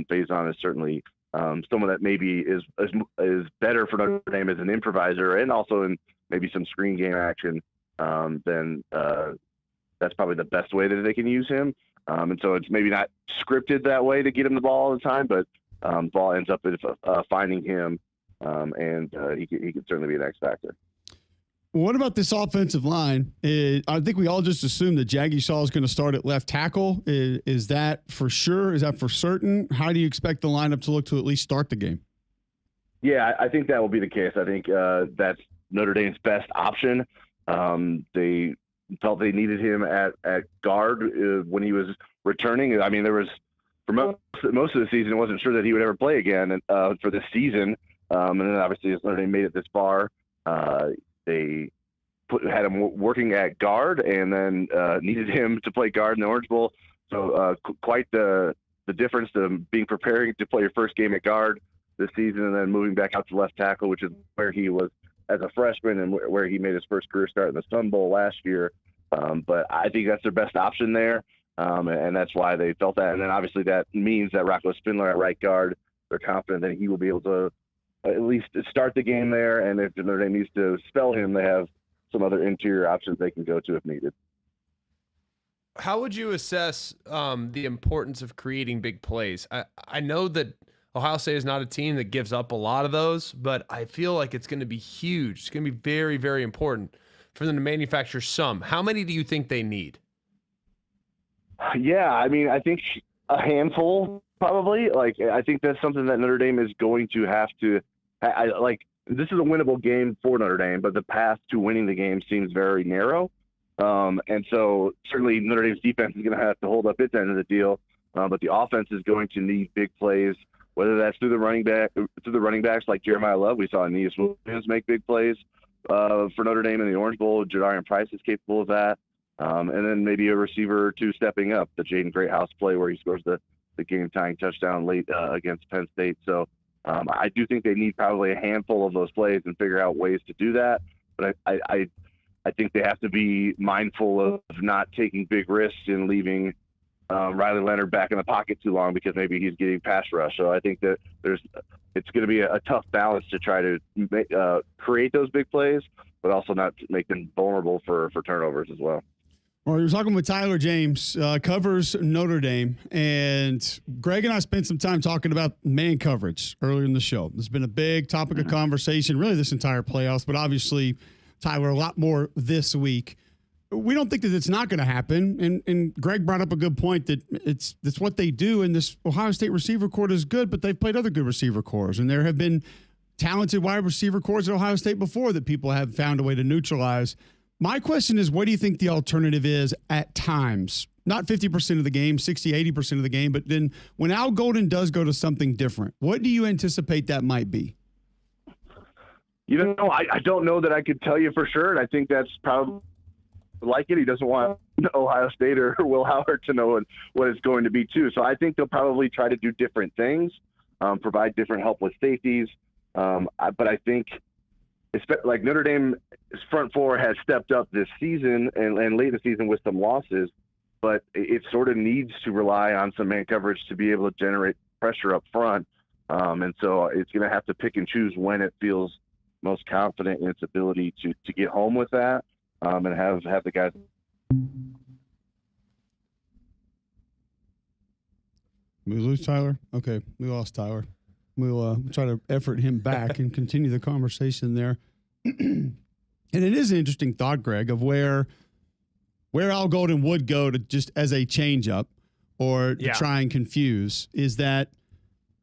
Faison is certainly someone that maybe is better for Notre Dame as an improviser and also in maybe some screen game action. Then that's probably the best way that they can use him. And so it's maybe not scripted that way to get him the ball all the time, but ball ends up finding him, and he could certainly be an X factor. What about this offensive line? I think we all just assumed that Jaggy Shaw is going to start at left tackle. Is that for sure? Is that for certain? How do you expect the lineup to look to at least start the game? Yeah, I think that will be the case. I think that's Notre Dame's best option. They felt they needed him at guard when he was returning. I mean, there was for most of the season, I wasn't sure that he would ever play again for this season. And then obviously, as Notre Dame made it this far, they had him working at guard, and then needed him to play guard in the Orange Bowl. So quite the difference to being preparing to play your first game at guard this season, and then moving back out to left tackle, which is where he was as a freshman and where he made his first career start in the Sun Bowl last year. But I think that's their best option there, and that's why they felt that. And then obviously that means that Rocco Spindler at right guard, they're confident that he will be able to at least start the game there. And if Notre Dame needs to spell him, they have some other interior options they can go to if needed. How would you assess the importance of creating big plays? I know that Ohio State is not a team that gives up a lot of those, but I feel like it's going to be huge. It's going to be very, very important for them to manufacture some. How many do you think they need? Yeah, I mean, I think a handful probably. Like, I think that's something that Notre Dame is going to have to this is a winnable game for Notre Dame, but the path to winning the game seems very narrow. And so certainly Notre Dame's defense is going to have to hold up its end of the deal. But the offense is going to need big plays, whether that's through the running backs like Jeremiah Love. We saw Aeneas Williams make big plays for Notre Dame in the Orange Bowl. Jadarian Price is capable of that. And then maybe a receiver or two stepping up, the Jaden Greathouse play where he scores the game-tying touchdown late against Penn State. So I do think they need probably a handful of those plays and figure out ways to do that. But I think they have to be mindful of not taking big risks and leaving Riley Leonard back in the pocket too long because maybe he's getting pass rush. So I think that it's going to be a tough balance to try to create those big plays, but also not make them vulnerable for turnovers as well. Well, you're talking with Tyler James, covers Notre Dame, and Greg and I spent some time talking about man coverage earlier in the show. There's been a big topic of conversation, really this entire playoffs, but obviously, Tyler, a lot more this week. We don't think that it's not going to happen, and Greg brought up a good point that it's what they do, and this Ohio State receiver corps is good, but they've played other good receiver corps, and there have been talented wide receiver cores at Ohio State before that people have found a way to neutralize. My question is, what do you think the alternative is at times? Not 50% of the game, 60, 80% of the game, but then when Al Golden does go to something different, what do you anticipate that might be? You know, I don't know that I could tell you for sure, and I think that's probably like it. He doesn't want Ohio State or Will Howard to know what it's going to be too. So I think they'll probably try to do different things, provide different help with safeties. But I think like Notre Dame's front four has stepped up this season and late in the season with some losses, but it sort of needs to rely on some man coverage to be able to generate pressure up front. And so it's going to have to pick and choose when it feels most confident in its ability to get home with that, and have the guys. We lose Tyler? Okay, we lost Tyler. We'll try to effort him back and continue the conversation there. And it is an interesting thought, Greg, of where Al Golden would go to just as a change-up or to try and confuse. Is the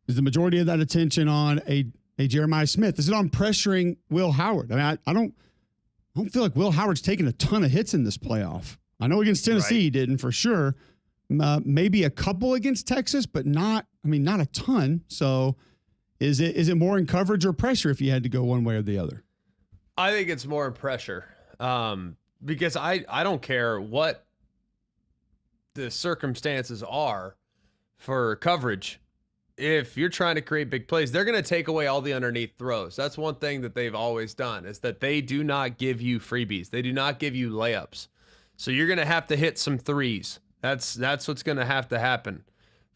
majority of that attention on a Jeremiah Smith? Is it on pressuring Will Howard? I mean, I don't feel like Will Howard's taken a ton of hits in this playoff. I know against Tennessee he didn't for sure. Maybe a couple against Texas, but not a ton. So is it more in coverage or pressure if you had to go one way or the other? I think it's more in pressure, because I don't care what the circumstances are for coverage. If you're trying to create big plays, they're going to take away all the underneath throws. That's one thing that they've always done, is that they do not give you freebies. They do not give you layups. So you're going to have to hit some threes. That's what's going to have to happen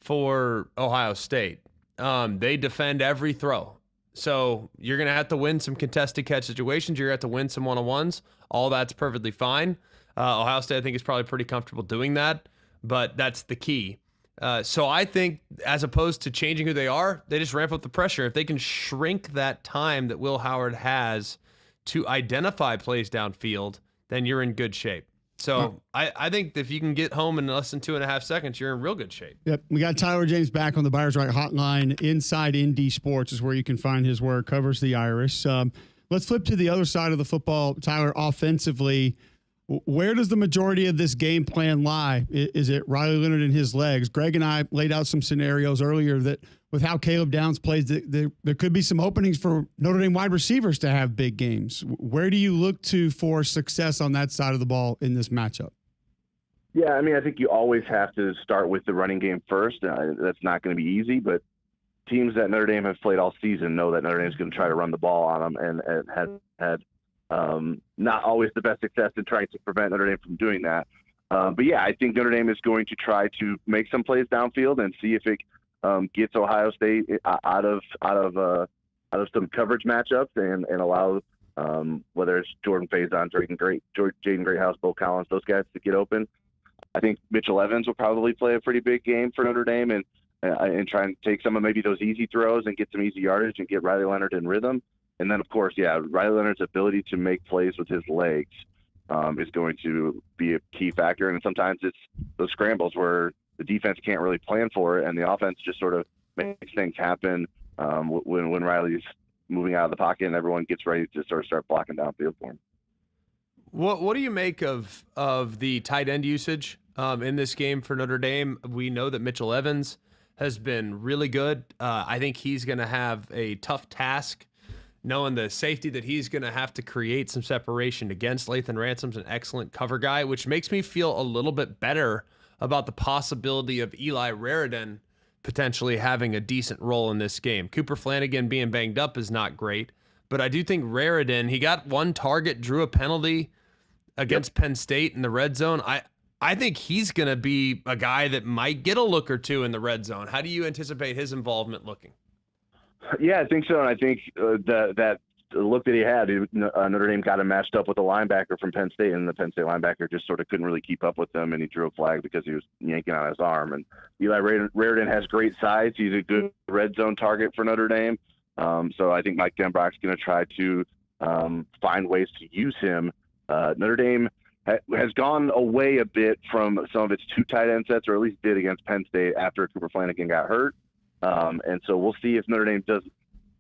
for Ohio State. They defend every throw. So you're going to have to win some contested catch situations. You're going to have to win some one-on-ones. All that's perfectly fine. Ohio State, I think, is probably pretty comfortable doing that, but that's the key. So I think as opposed to changing who they are, they just ramp up the pressure. If they can shrink that time that Will Howard has to identify plays downfield, then you're in good shape. So I think if you can get home in less than 2.5 seconds, you're in real good shape. Yep. We got Tyler James back on the Buyers Right hotline. Inside ND Sports is where you can find his work, covers the Irish. Let's flip to the other side of the football. Tyler, offensively, where does the majority of this game plan lie? Is it Riley Leonard and his legs? Greg and I laid out some scenarios earlier that with how Caleb Downs plays, there could be some openings for Notre Dame wide receivers to have big games. Where do you look to for success on that side of the ball in this matchup? Yeah, I mean, I think you always have to start with the running game first. That's not going to be easy, but teams that Notre Dame have played all season know that Notre Dame is going to try to run the ball on them and has had not always the best success in trying to prevent Notre Dame from doing that. But yeah, I think Notre Dame is going to try to make some plays downfield and see if it gets Ohio State out of some coverage matchups and allow whether it's Jordan Faison, Jaden Greathouse, Bo Collins, those guys to get open. I think Mitchell Evans will probably play a pretty big game for Notre Dame and try and take some of maybe those easy throws and get some easy yardage and get Riley Leonard in rhythm. And then, of course, Riley Leonard's ability to make plays with his legs is going to be a key factor. And sometimes it's those scrambles where the defense can't really plan for it, and the offense just sort of makes things happen when Riley's moving out of the pocket and everyone gets ready to sort of start blocking downfield for him. What do you make of the tight end usage in this game for Notre Dame? We know that Mitchell Evans has been really good. I think he's going to have a tough task knowing the safety that he's going to have to create some separation against. Lathan Ransom's an excellent cover guy, which makes me feel a little bit better about the possibility of Eli Raridan potentially having a decent role in this game. Cooper Flanagan being banged up is not great, but I do think Raridan, he got one target, drew a penalty against Penn State in the red zone. I think he's going to be a guy that might get a look or two in the red zone. How do you anticipate his involvement looking? Yeah, I think so. And I think that look that he had, Notre Dame got him matched up with a linebacker from Penn State, and the Penn State linebacker just sort of couldn't really keep up with him, and he drew a flag because he was yanking on his arm. And Eli Raridan has great size. He's a good red zone target for Notre Dame. So I think Mike Denbrock's going to try to find ways to use him. Notre Dame has gone away a bit from some of its two tight end sets, or at least did against Penn State after Cooper Flanagan got hurt. And so we'll see if Notre Dame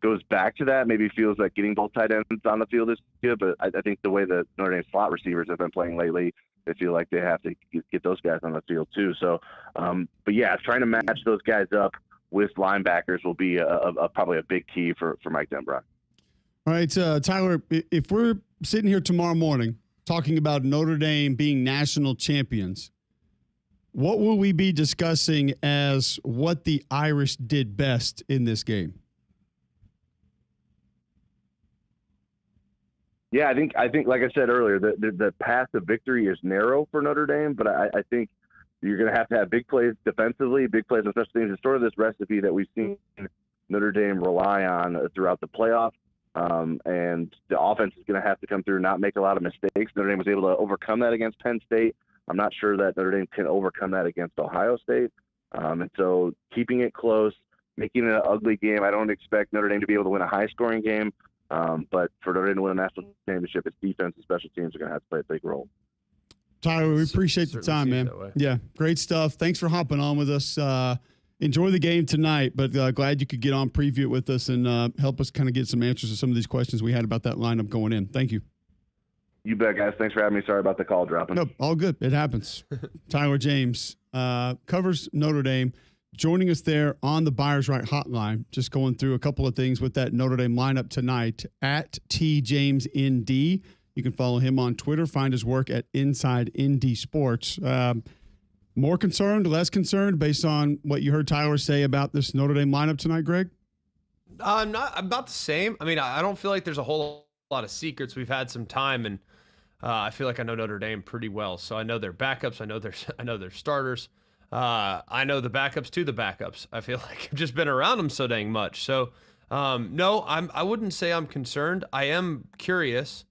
goes back to that. Maybe feels like getting both tight ends on the field is good, but I think the way the Notre Dame slot receivers have been playing lately, they feel like they have to get those guys on the field too. So, but yeah, trying to match those guys up with linebackers will be probably a big key for Mike Denbrock. All right, Tyler, if we're sitting here tomorrow morning talking about Notre Dame being national champions, what will we be discussing as what the Irish did best in this game? Yeah, I think, like I said earlier, the path to victory is narrow for Notre Dame, but I think you're going to have big plays defensively, big plays on special teams. It's sort of this recipe that we've seen Notre Dame rely on throughout the playoffs, and the offense is going to have to come through, not make a lot of mistakes. Notre Dame was able to overcome that against Penn State. I'm not sure that Notre Dame can overcome that against Ohio State, and so keeping it close, making it an ugly game. I don't expect Notre Dame to be able to win a high-scoring game. But for Notre Dame to win a national championship, its defense and special teams are going to have to play a big role. Tyler, we appreciate the time, man. Yeah, great stuff. Thanks for hopping on with us. Enjoy the game tonight, but glad you could get on, preview it with us, and help us kind of get some answers to some of these questions we had about that lineup going in. Thank you. You bet, guys. Thanks for having me. Sorry about the call dropping. No, all good. It happens. Tyler James covers Notre Dame. Joining us there on the Buyers Right hotline, just going through a couple of things with that Notre Dame lineup tonight at TJamesND. You can follow him on Twitter. Find his work at Inside ND Sports. More concerned, less concerned, based on what you heard Tyler say about this Notre Dame lineup tonight, Greg? I'm about the same. I mean, I don't feel like there's a whole lot of secrets. We've had some time, and I feel like I know Notre Dame pretty well. So I know their backups. I know their starters. I know the backups to the backups. I feel like I've just been around them so dang much. So, no, I wouldn't say I'm concerned. I am curious,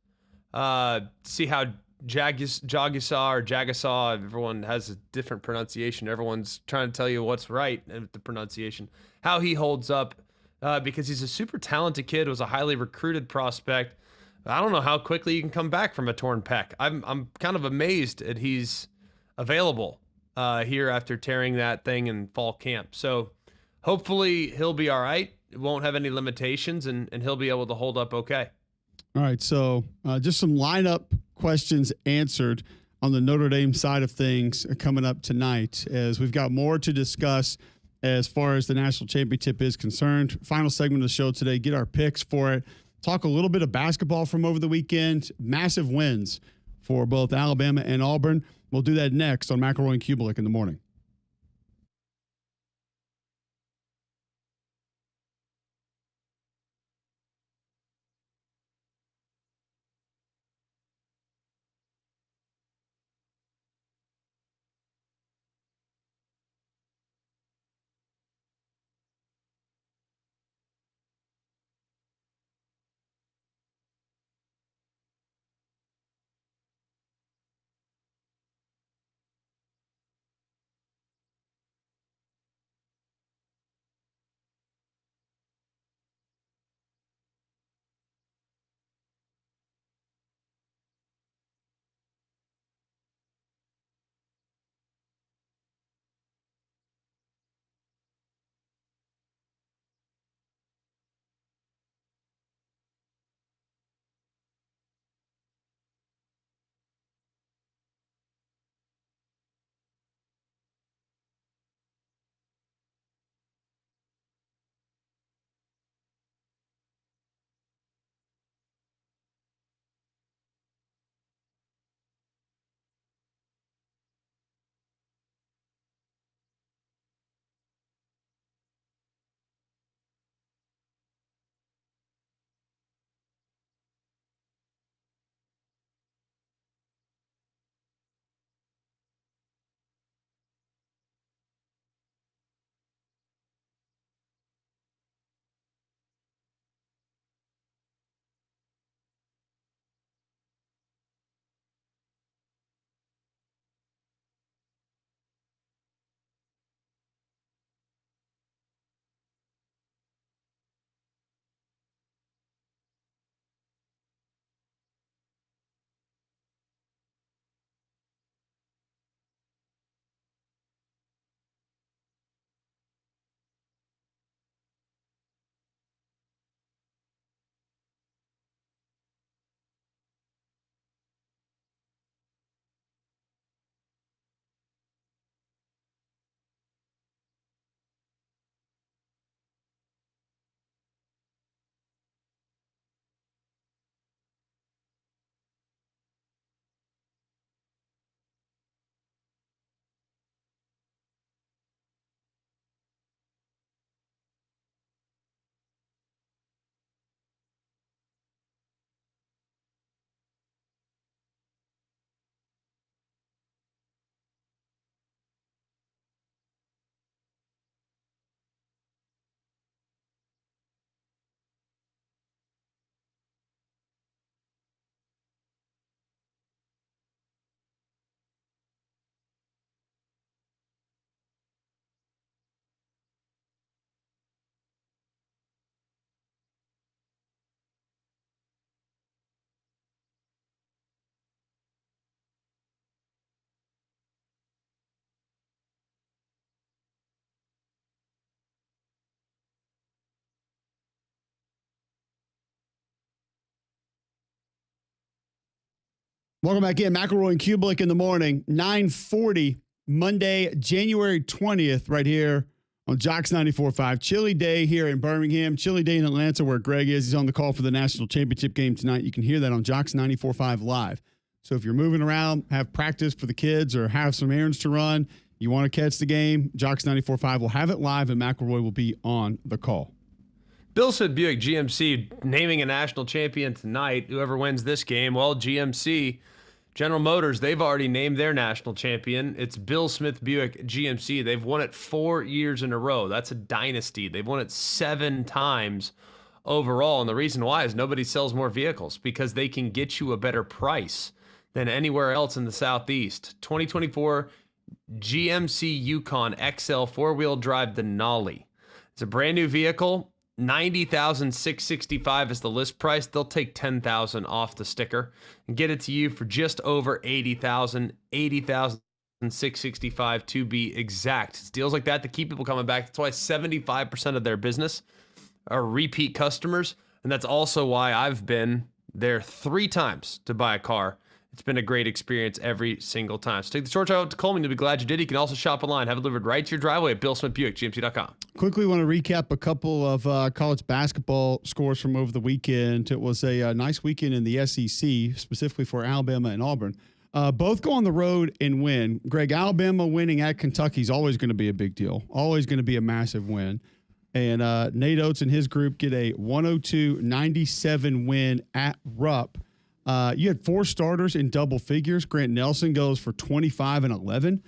see how Jagasaw, everyone has a different pronunciation. Everyone's trying to tell you what's right with the pronunciation, how he holds up, because he's a super talented kid, was a highly recruited prospect. I don't know how quickly you can come back from a torn pec. I'm kind of amazed that he's available here after tearing that thing in fall camp. So hopefully he'll be all right. It won't have any limitations, and he'll be able to hold up okay. All right, so just some lineup questions answered on the Notre Dame side of things coming up tonight, as we've got more to discuss as far as the national championship is concerned. Final segment of the show today, get our picks for it. Talk a little bit of basketball from over the weekend. Massive wins for both Alabama and Auburn. We'll do that next on McElroy and Cubelic in the morning. Welcome back in. McElroy and Cubelic in the morning, 9:40, Monday, January 20th, right here on Jocks 94.5. Chilly day here in Birmingham. Chilly day in Atlanta where Greg is. He's on the call for the national championship game tonight. You can hear that on Jocks 94.5 live. So if you're moving around, have practice for the kids, or have some errands to run, you want to catch the game, Jocks 94.5 will have it live, and McElroy will be on the call. Bill said Buick GMC naming a national champion tonight. Whoever wins this game, well, GMC, General Motors, they've already named their national champion. It's Bill Smith Buick GMC. They've won it 4 years in a row. That's a dynasty. They've won it 7 times overall. And the reason why is nobody sells more vehicles, because they can get you a better price than anywhere else in the Southeast. 2024 GMC Yukon XL 4-wheel drive Denali. It's a brand new vehicle. $90,665 is the list price. They'll take $10,000 off the sticker and get it to you for just over $80,665 to be exact. It's deals like that to keep people coming back. That's why 75% of their business are repeat customers, and that's also why I've been there 3 times to buy a car. It's been a great experience every single time. So take the short drive out to Coleman. You'll be glad you did. You can also shop online. Have it delivered right to your driveway at BillSmithBuickGMC.com. Quickly want to recap a couple of college basketball scores from over the weekend. It was a nice weekend in the SEC, specifically for Alabama and Auburn. Both go on the road and win. Greg, Alabama winning at Kentucky is always going to be a big deal, always going to be a massive win. And Nate Oates and his group get a 102-97 win at Rupp. You had 4 starters in double figures. Grant Nelson goes for 25 and 11.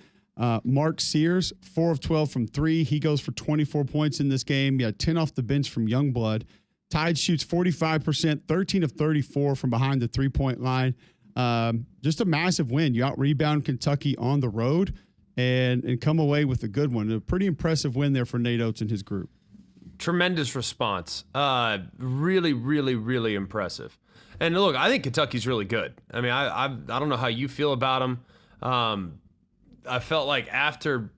Mark Sears, 4 of 12 from 3. He goes for 24 points in this game. You had 10 off the bench from Youngblood. Tide shoots 45%, 13 of 34 from behind the three-point line. Just a massive win. You out-rebound Kentucky on the road and come away with a good one. A pretty impressive win there for Nate Oates and his group. Tremendous response. Really, really, really impressive. And look, I think Kentucky's really good. I mean, I don't know how you feel about them. I felt like after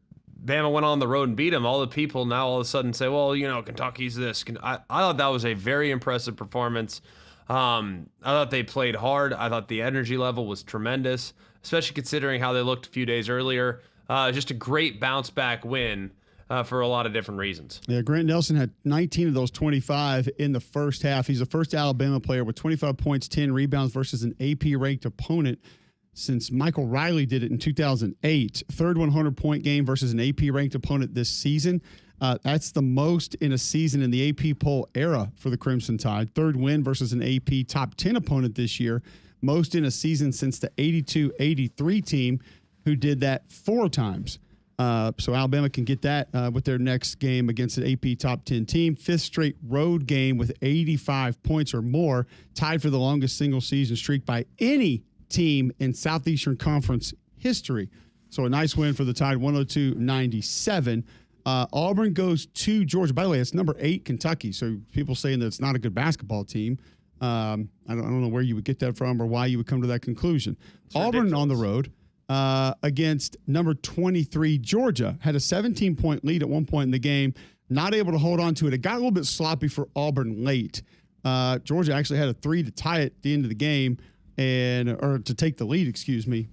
Bama went on the road and beat them, all the people now all of a sudden say, well, you know, Kentucky's this. I thought that was a very impressive performance. I thought they played hard. I thought the energy level was tremendous, especially considering how they looked a few days earlier. Just a great bounce back win. For a lot of different reasons. Yeah, Grant Nelson had 19 of those 25 in the first half. He's the first Alabama player with 25 points, 10 rebounds versus an AP-ranked opponent since Michael Riley did it in 2008. Third 100-point game versus an AP-ranked opponent this season. That's the most in a season in the AP poll era for the Crimson Tide. Third win versus an AP top 10 opponent this year. Most in a season since the 82-83 team, who did that 4 times. So Alabama can get that with their next game against an AP top 10 team. 5th straight road game with 85 points or more, tied for the longest single season streak by any team in Southeastern Conference history. So a nice win for the Tide, 102-97. Auburn goes to Georgia. By the way, it's number 8 Kentucky. So people saying that it's not a good basketball team. I don't know where you would get that from or why you would come to that conclusion. Auburn on the road. Against number 23 Georgia, had a 17-point lead at one point in the game, not able to hold on to it. It got a little bit sloppy for Auburn late. Georgia actually had a 3 to tie it at the end of the game, or to take the lead,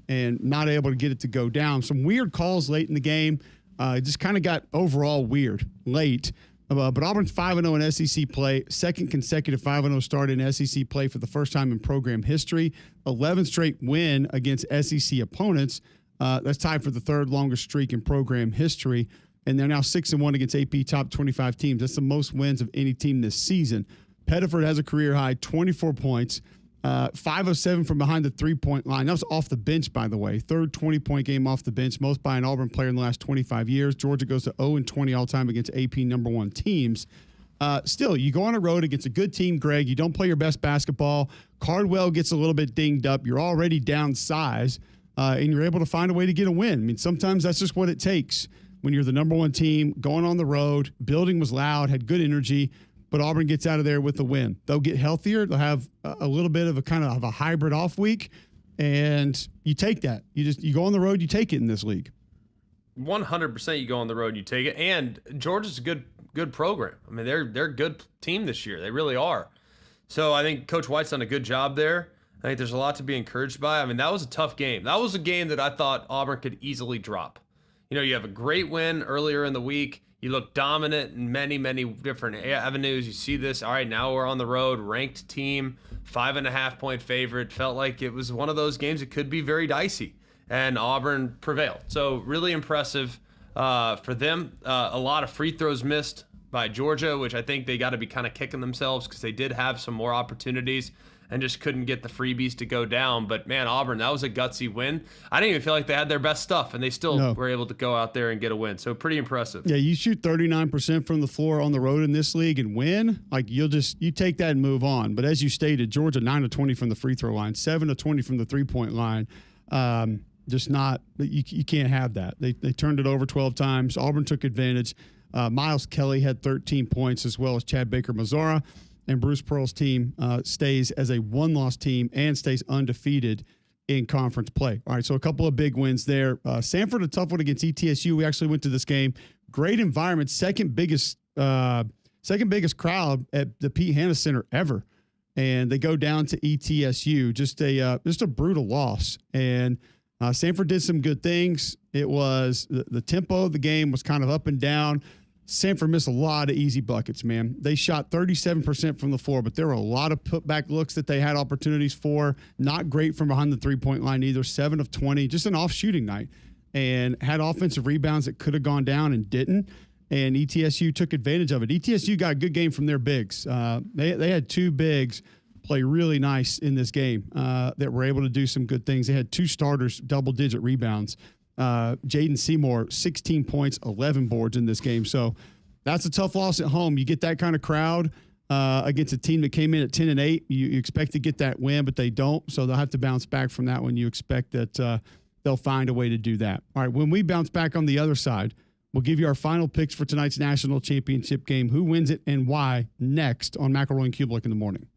and not able to get it to go down. Some weird calls late in the game. It just kind of got overall weird late. But Auburn's 5-0 in SEC play, second consecutive 5-0 start in SEC play for the first time in program history. 11th straight win against SEC opponents. That's tied for the 3rd longest streak in program history. And they're now 6-1 against AP top 25 teams. That's the most wins of any team this season. Pettiford has a career high, 24 points. 5 of 7 from behind the three-point line. That was off the bench, by the way. 3rd 20-point game off the bench, most by an Auburn player in the last 25 years. Georgia goes to 0-20 all-time against AP number 1 teams. Still, you go on a road against a good team, Greg. You don't play your best basketball. Cardwell gets a little bit dinged up. You're already down size, and you're able to find a way to get a win. I mean, sometimes that's just what it takes when you're the number 1 team, going on the road. Building was loud, had good energy. But Auburn gets out of there with the win. They'll get healthier. They'll have a little bit of a kind of a hybrid off week, and you take that. You go on the road, you take it in this league. 100% you go on the road, you take it. And Georgia's a good program. I mean, they're a good team this year. They really are. So I think Coach White's done a good job there. I think there's a lot to be encouraged by. I mean, that was a tough game. That was a game that I thought Auburn could easily drop. You know, you have a great win earlier in the week. You look dominant in many, many different avenues. You see this. All right, now we're on the road, ranked team, 5.5-point favorite. Felt like it was one of those games that could be very dicey, and Auburn prevailed. So really impressive for them. A lot of free throws missed by Georgia, which I think they got to be kind of kicking themselves because they did have some more opportunities and just couldn't get the freebies to go down. But man, Auburn, that was a gutsy win. I didn't even feel like they had their best stuff, and they still were able to go out there and get a win. So pretty impressive. Yeah, you shoot 39% from the floor on the road in this league and win, like you take that and move on. But as you stated, Georgia 9 of 20 from the free throw line, 7 of 20 from the 3-point line. Just not you can't have that. They turned it over 12 times. Auburn took advantage. Miles Kelly had 13 points, as well as Chad Baker-Mazara. And Bruce Pearl's team stays as a one-loss team and stays undefeated in conference play. All right, so a couple of big wins there. Sanford, a tough one against ETSU. We actually went to this game. Great environment, second biggest crowd at the Pete Hanna Center ever. And they go down to ETSU. Just a brutal loss. And Sanford did some good things. It was the tempo of the game was kind of up and down. Sanford missed a lot of easy buckets, man. They shot 37% from the floor, but there were a lot of putback looks that they had opportunities for. Not great from behind the 3-point line either. 7 of 20, just an off shooting night, and had offensive rebounds that could have gone down and didn't. And ETSU took advantage of it. ETSU got a good game from their bigs. They had 2 bigs play really nice in this game that were able to do some good things. They had 2 starters, double-digit rebounds. Jaden Seymour, 16 points, 11 boards in this game. So that's a tough loss at home. You get that kind of crowd against a team that came in at 10-8. You expect to get that win, but they don't. So they'll have to bounce back from that one. You expect that they'll find a way to do that. All right, when we bounce back on the other side, we'll give you our final picks for tonight's national championship game, who wins it and why, next on McElroy and Cubelic in the morning.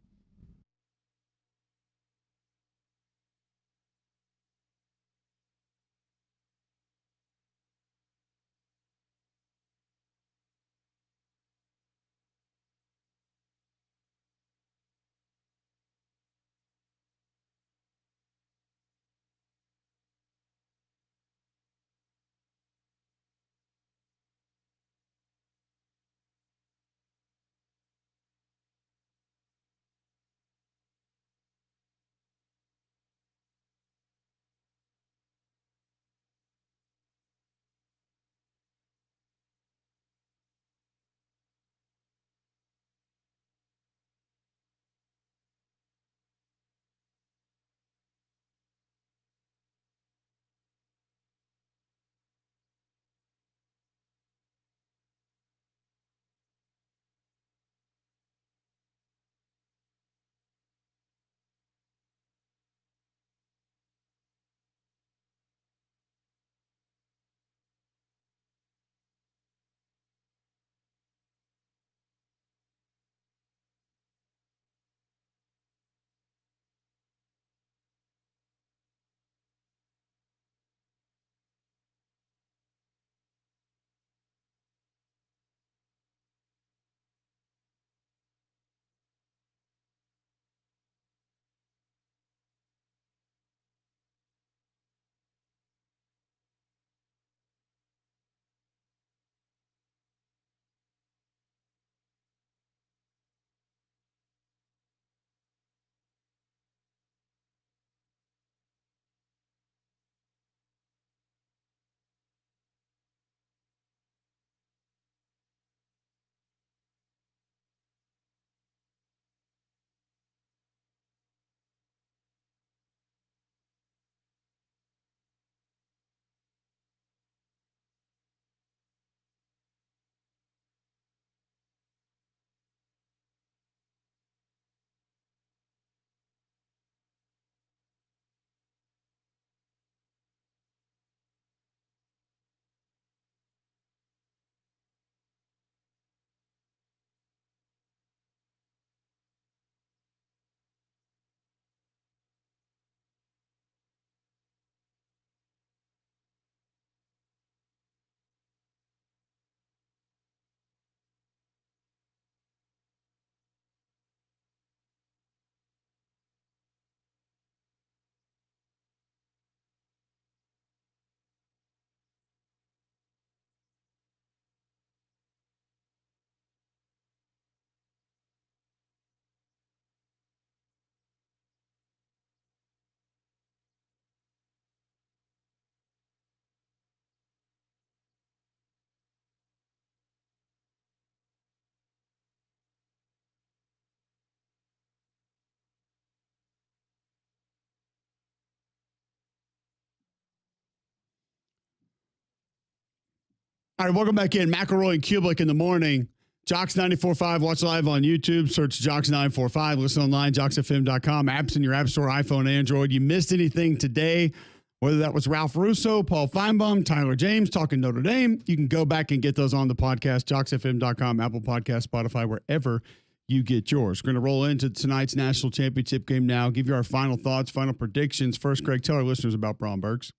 All right, welcome back in. McElroy and Cubelic in the morning. Jocks 94.5. Watch live on YouTube. Search Jocks 945. Listen online, jocksfm.com. Apps in your app store, iPhone, Android. You missed anything today, whether that was Ralph Russo, Paul Finebaum, Tyler James talking Notre Dame, you can go back and get those on the podcast, jocksfm.com, Apple Podcast, Spotify, wherever you get yours. We're going to roll into tonight's national championship game now, give you our final thoughts, final predictions. First, Greg, tell our listeners about Bromberg's.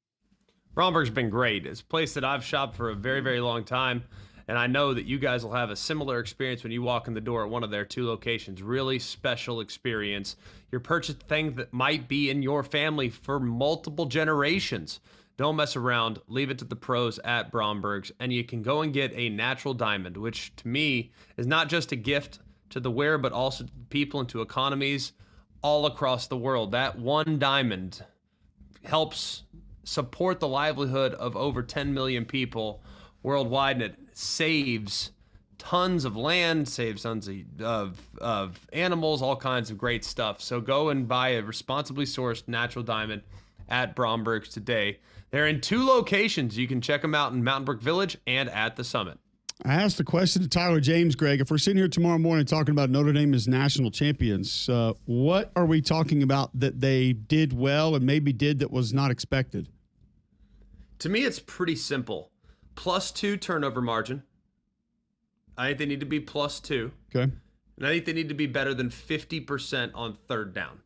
Bromberg's been great. It's a place that I've shopped for a very, very long time, and I know that you guys will have a similar experience when you walk in the door at one of their 2 locations. Really special experience. You're purchasing things that might be in your family for multiple generations. Don't mess around. Leave it to the pros at Bromberg's, and you can go and get a natural diamond, which to me is not just a gift to the wearer, but also to people and to economies all across the world. That one diamond helps support the livelihood of over 10 million people worldwide, and it saves tons of land, saves tons of animals, all kinds of great stuff. So go and buy a responsibly sourced natural diamond at Bromberg's today. They're in 2 locations. You can check them out in Mountain Brook Village and at the Summit. I asked the question to Tyler James, Greg. If we're sitting here tomorrow morning talking about Notre Dame as national champions, what are we talking about that they did well and maybe did that was not expected? To me, it's pretty simple. +2 turnover margin. I think they need to be +2. Okay. And I think they need to be better than 50% on 3rd down.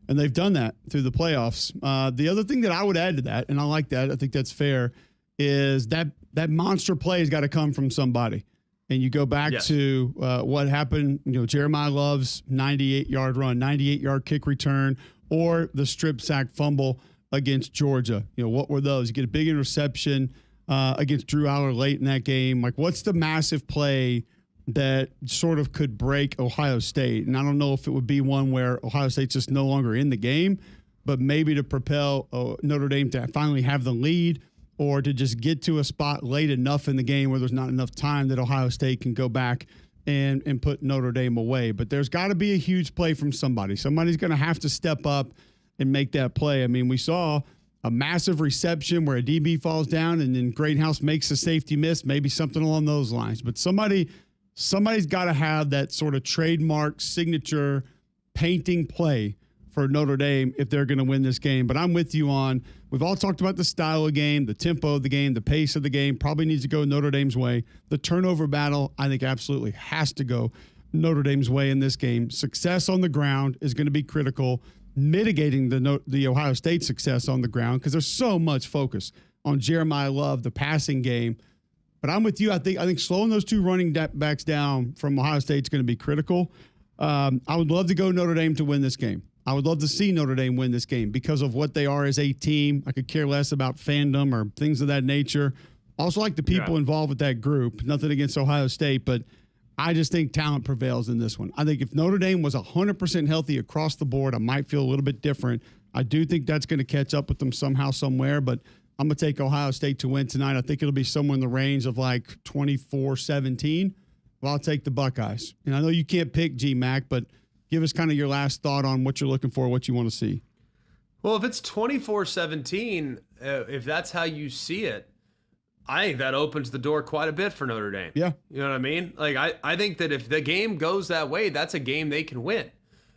And they've done that through the playoffs. The other thing that I would add to that, and I like that, I think that's fair, is that monster play has got to come from somebody. And you go back to what happened, Jeremiah Love's 98-yard run, 98-yard kick return, or the strip sack fumble against Georgia. What were those? You get a big interception against Drew Aller late in that game. Like, what's the massive play that sort of could break Ohio State? And I don't know if it would be one where Ohio State's just no longer in the game, but maybe to propel Notre Dame to finally have the lead, or to just get to a spot late enough in the game where there's not enough time that Ohio State can go back and put Notre Dame away. But there's got to be a huge play from somebody. Somebody's going to have to step up and make that play. I mean, we saw a massive reception where a DB falls down and then Greathouse makes a safety miss, maybe something along those lines. But somebody's got to have that sort of trademark signature painting play for Notre Dame if they're going to win this game. But I'm with you on, we've all talked about the style of game, the tempo of the game, the pace of the game, probably needs to go Notre Dame's way. The turnover battle, I think absolutely has to go Notre Dame's way in this game. Success on the ground is going to be critical, mitigating the Ohio State success on the ground, because there's so much focus on Jeremiah Love, the passing game. But I'm with you. I think slowing those 2 running backs down from Ohio State is going to be critical. I would love to go Notre Dame to win this game. I would love to see Notre Dame win this game because of what they are as a team. I could care less about fandom or things of that nature. Also like the people involved with that group. Nothing against Ohio State, but I just think talent prevails in this one. I think if Notre Dame was 100% healthy across the board, I might feel a little bit different. I do think that's going to catch up with them somehow, somewhere, but I'm going to take Ohio State to win tonight. I think it'll be somewhere in the range of like 24-17. Well, I'll take the Buckeyes. And I know you can't pick GMAC, but give us kind of your last thought on what you're looking for, what you want to see. Well, if it's 24-17, if that's how you see it, I think that opens the door quite a bit for Notre Dame. Yeah. You know what I mean? Like, I think that if the game goes that way, that's a game they can win.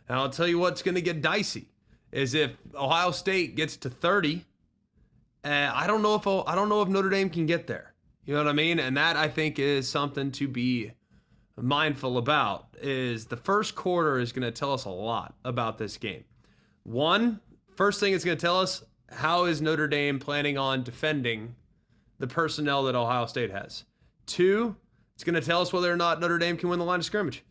And I'll tell you what's going to get dicey is if Ohio State gets to 30, I don't know if Notre Dame can get there. You know what I mean? And that, I think, is something to be mindful about. Is the first quarter is going to tell us a lot about this game. First thing it's going to tell us, how is Notre Dame planning on defending the personnel that Ohio State has? 2, it's going to tell us whether or not Notre Dame can win the line of scrimmage.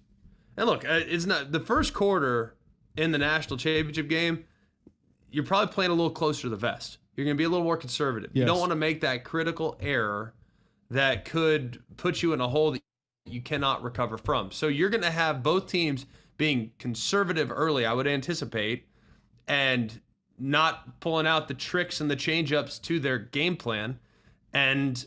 And look, it's not the first quarter in the national championship game. You're probably playing a little closer to the vest. You're going to be a little more conservative. Yes. You don't want to make that critical error that could put you in a hole that you cannot recover from. So you're going to have both teams being conservative early, I would anticipate, and not pulling out the tricks and the change-ups to their game plan. And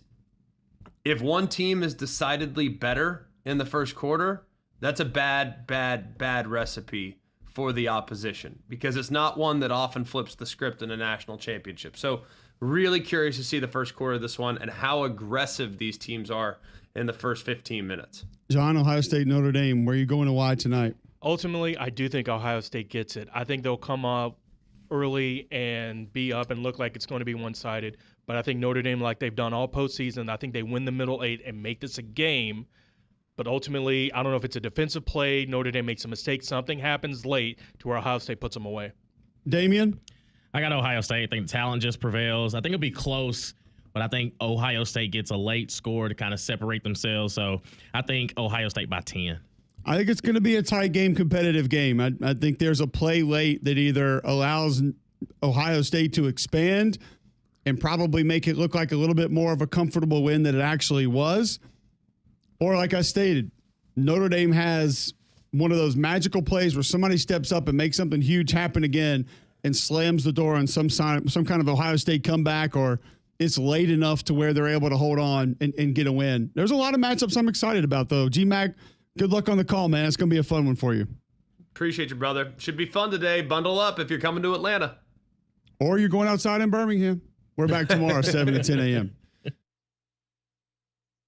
if one team is decidedly better in the first quarter, that's a bad recipe for the opposition, because it's not one that often flips the script in a national championship. So Really curious to see the first quarter of this one and how aggressive these teams are in the first 15 minutes. John, Ohio State, Notre Dame, where are you going to why tonight? Ultimately, I do think Ohio State gets it. I think they'll come up early and be up and look like it's going to be one-sided. But I think Notre Dame, like they've done all postseason, I think they win the middle 8 and make this a game. But ultimately, I don't know if it's a defensive play, Notre Dame makes a mistake, something happens late to where Ohio State puts them away. Damian? I got Ohio State. I think the talent just prevails. I think it'll be close, but I think Ohio State gets a late score to kind of separate themselves. So I think Ohio State by 10. I think it's going to be a tight game, competitive game. I think there's a play late that either allows Ohio State to expand and probably make it look like a little bit more of a comfortable win than it actually was. Or like I stated, Notre Dame has one of those magical plays where somebody steps up and makes something huge happen again and slams the door on some kind of Ohio State comeback, or it's late enough to where they're able to hold on and get a win. There's a lot of matchups I'm excited about, though. G-Mac, good luck on the call, man. It's going to be a fun one for you. Appreciate you, brother. Should be fun today. Bundle up if you're coming to Atlanta. Or you're going outside in Birmingham. We're back tomorrow, 7 to 10 a.m.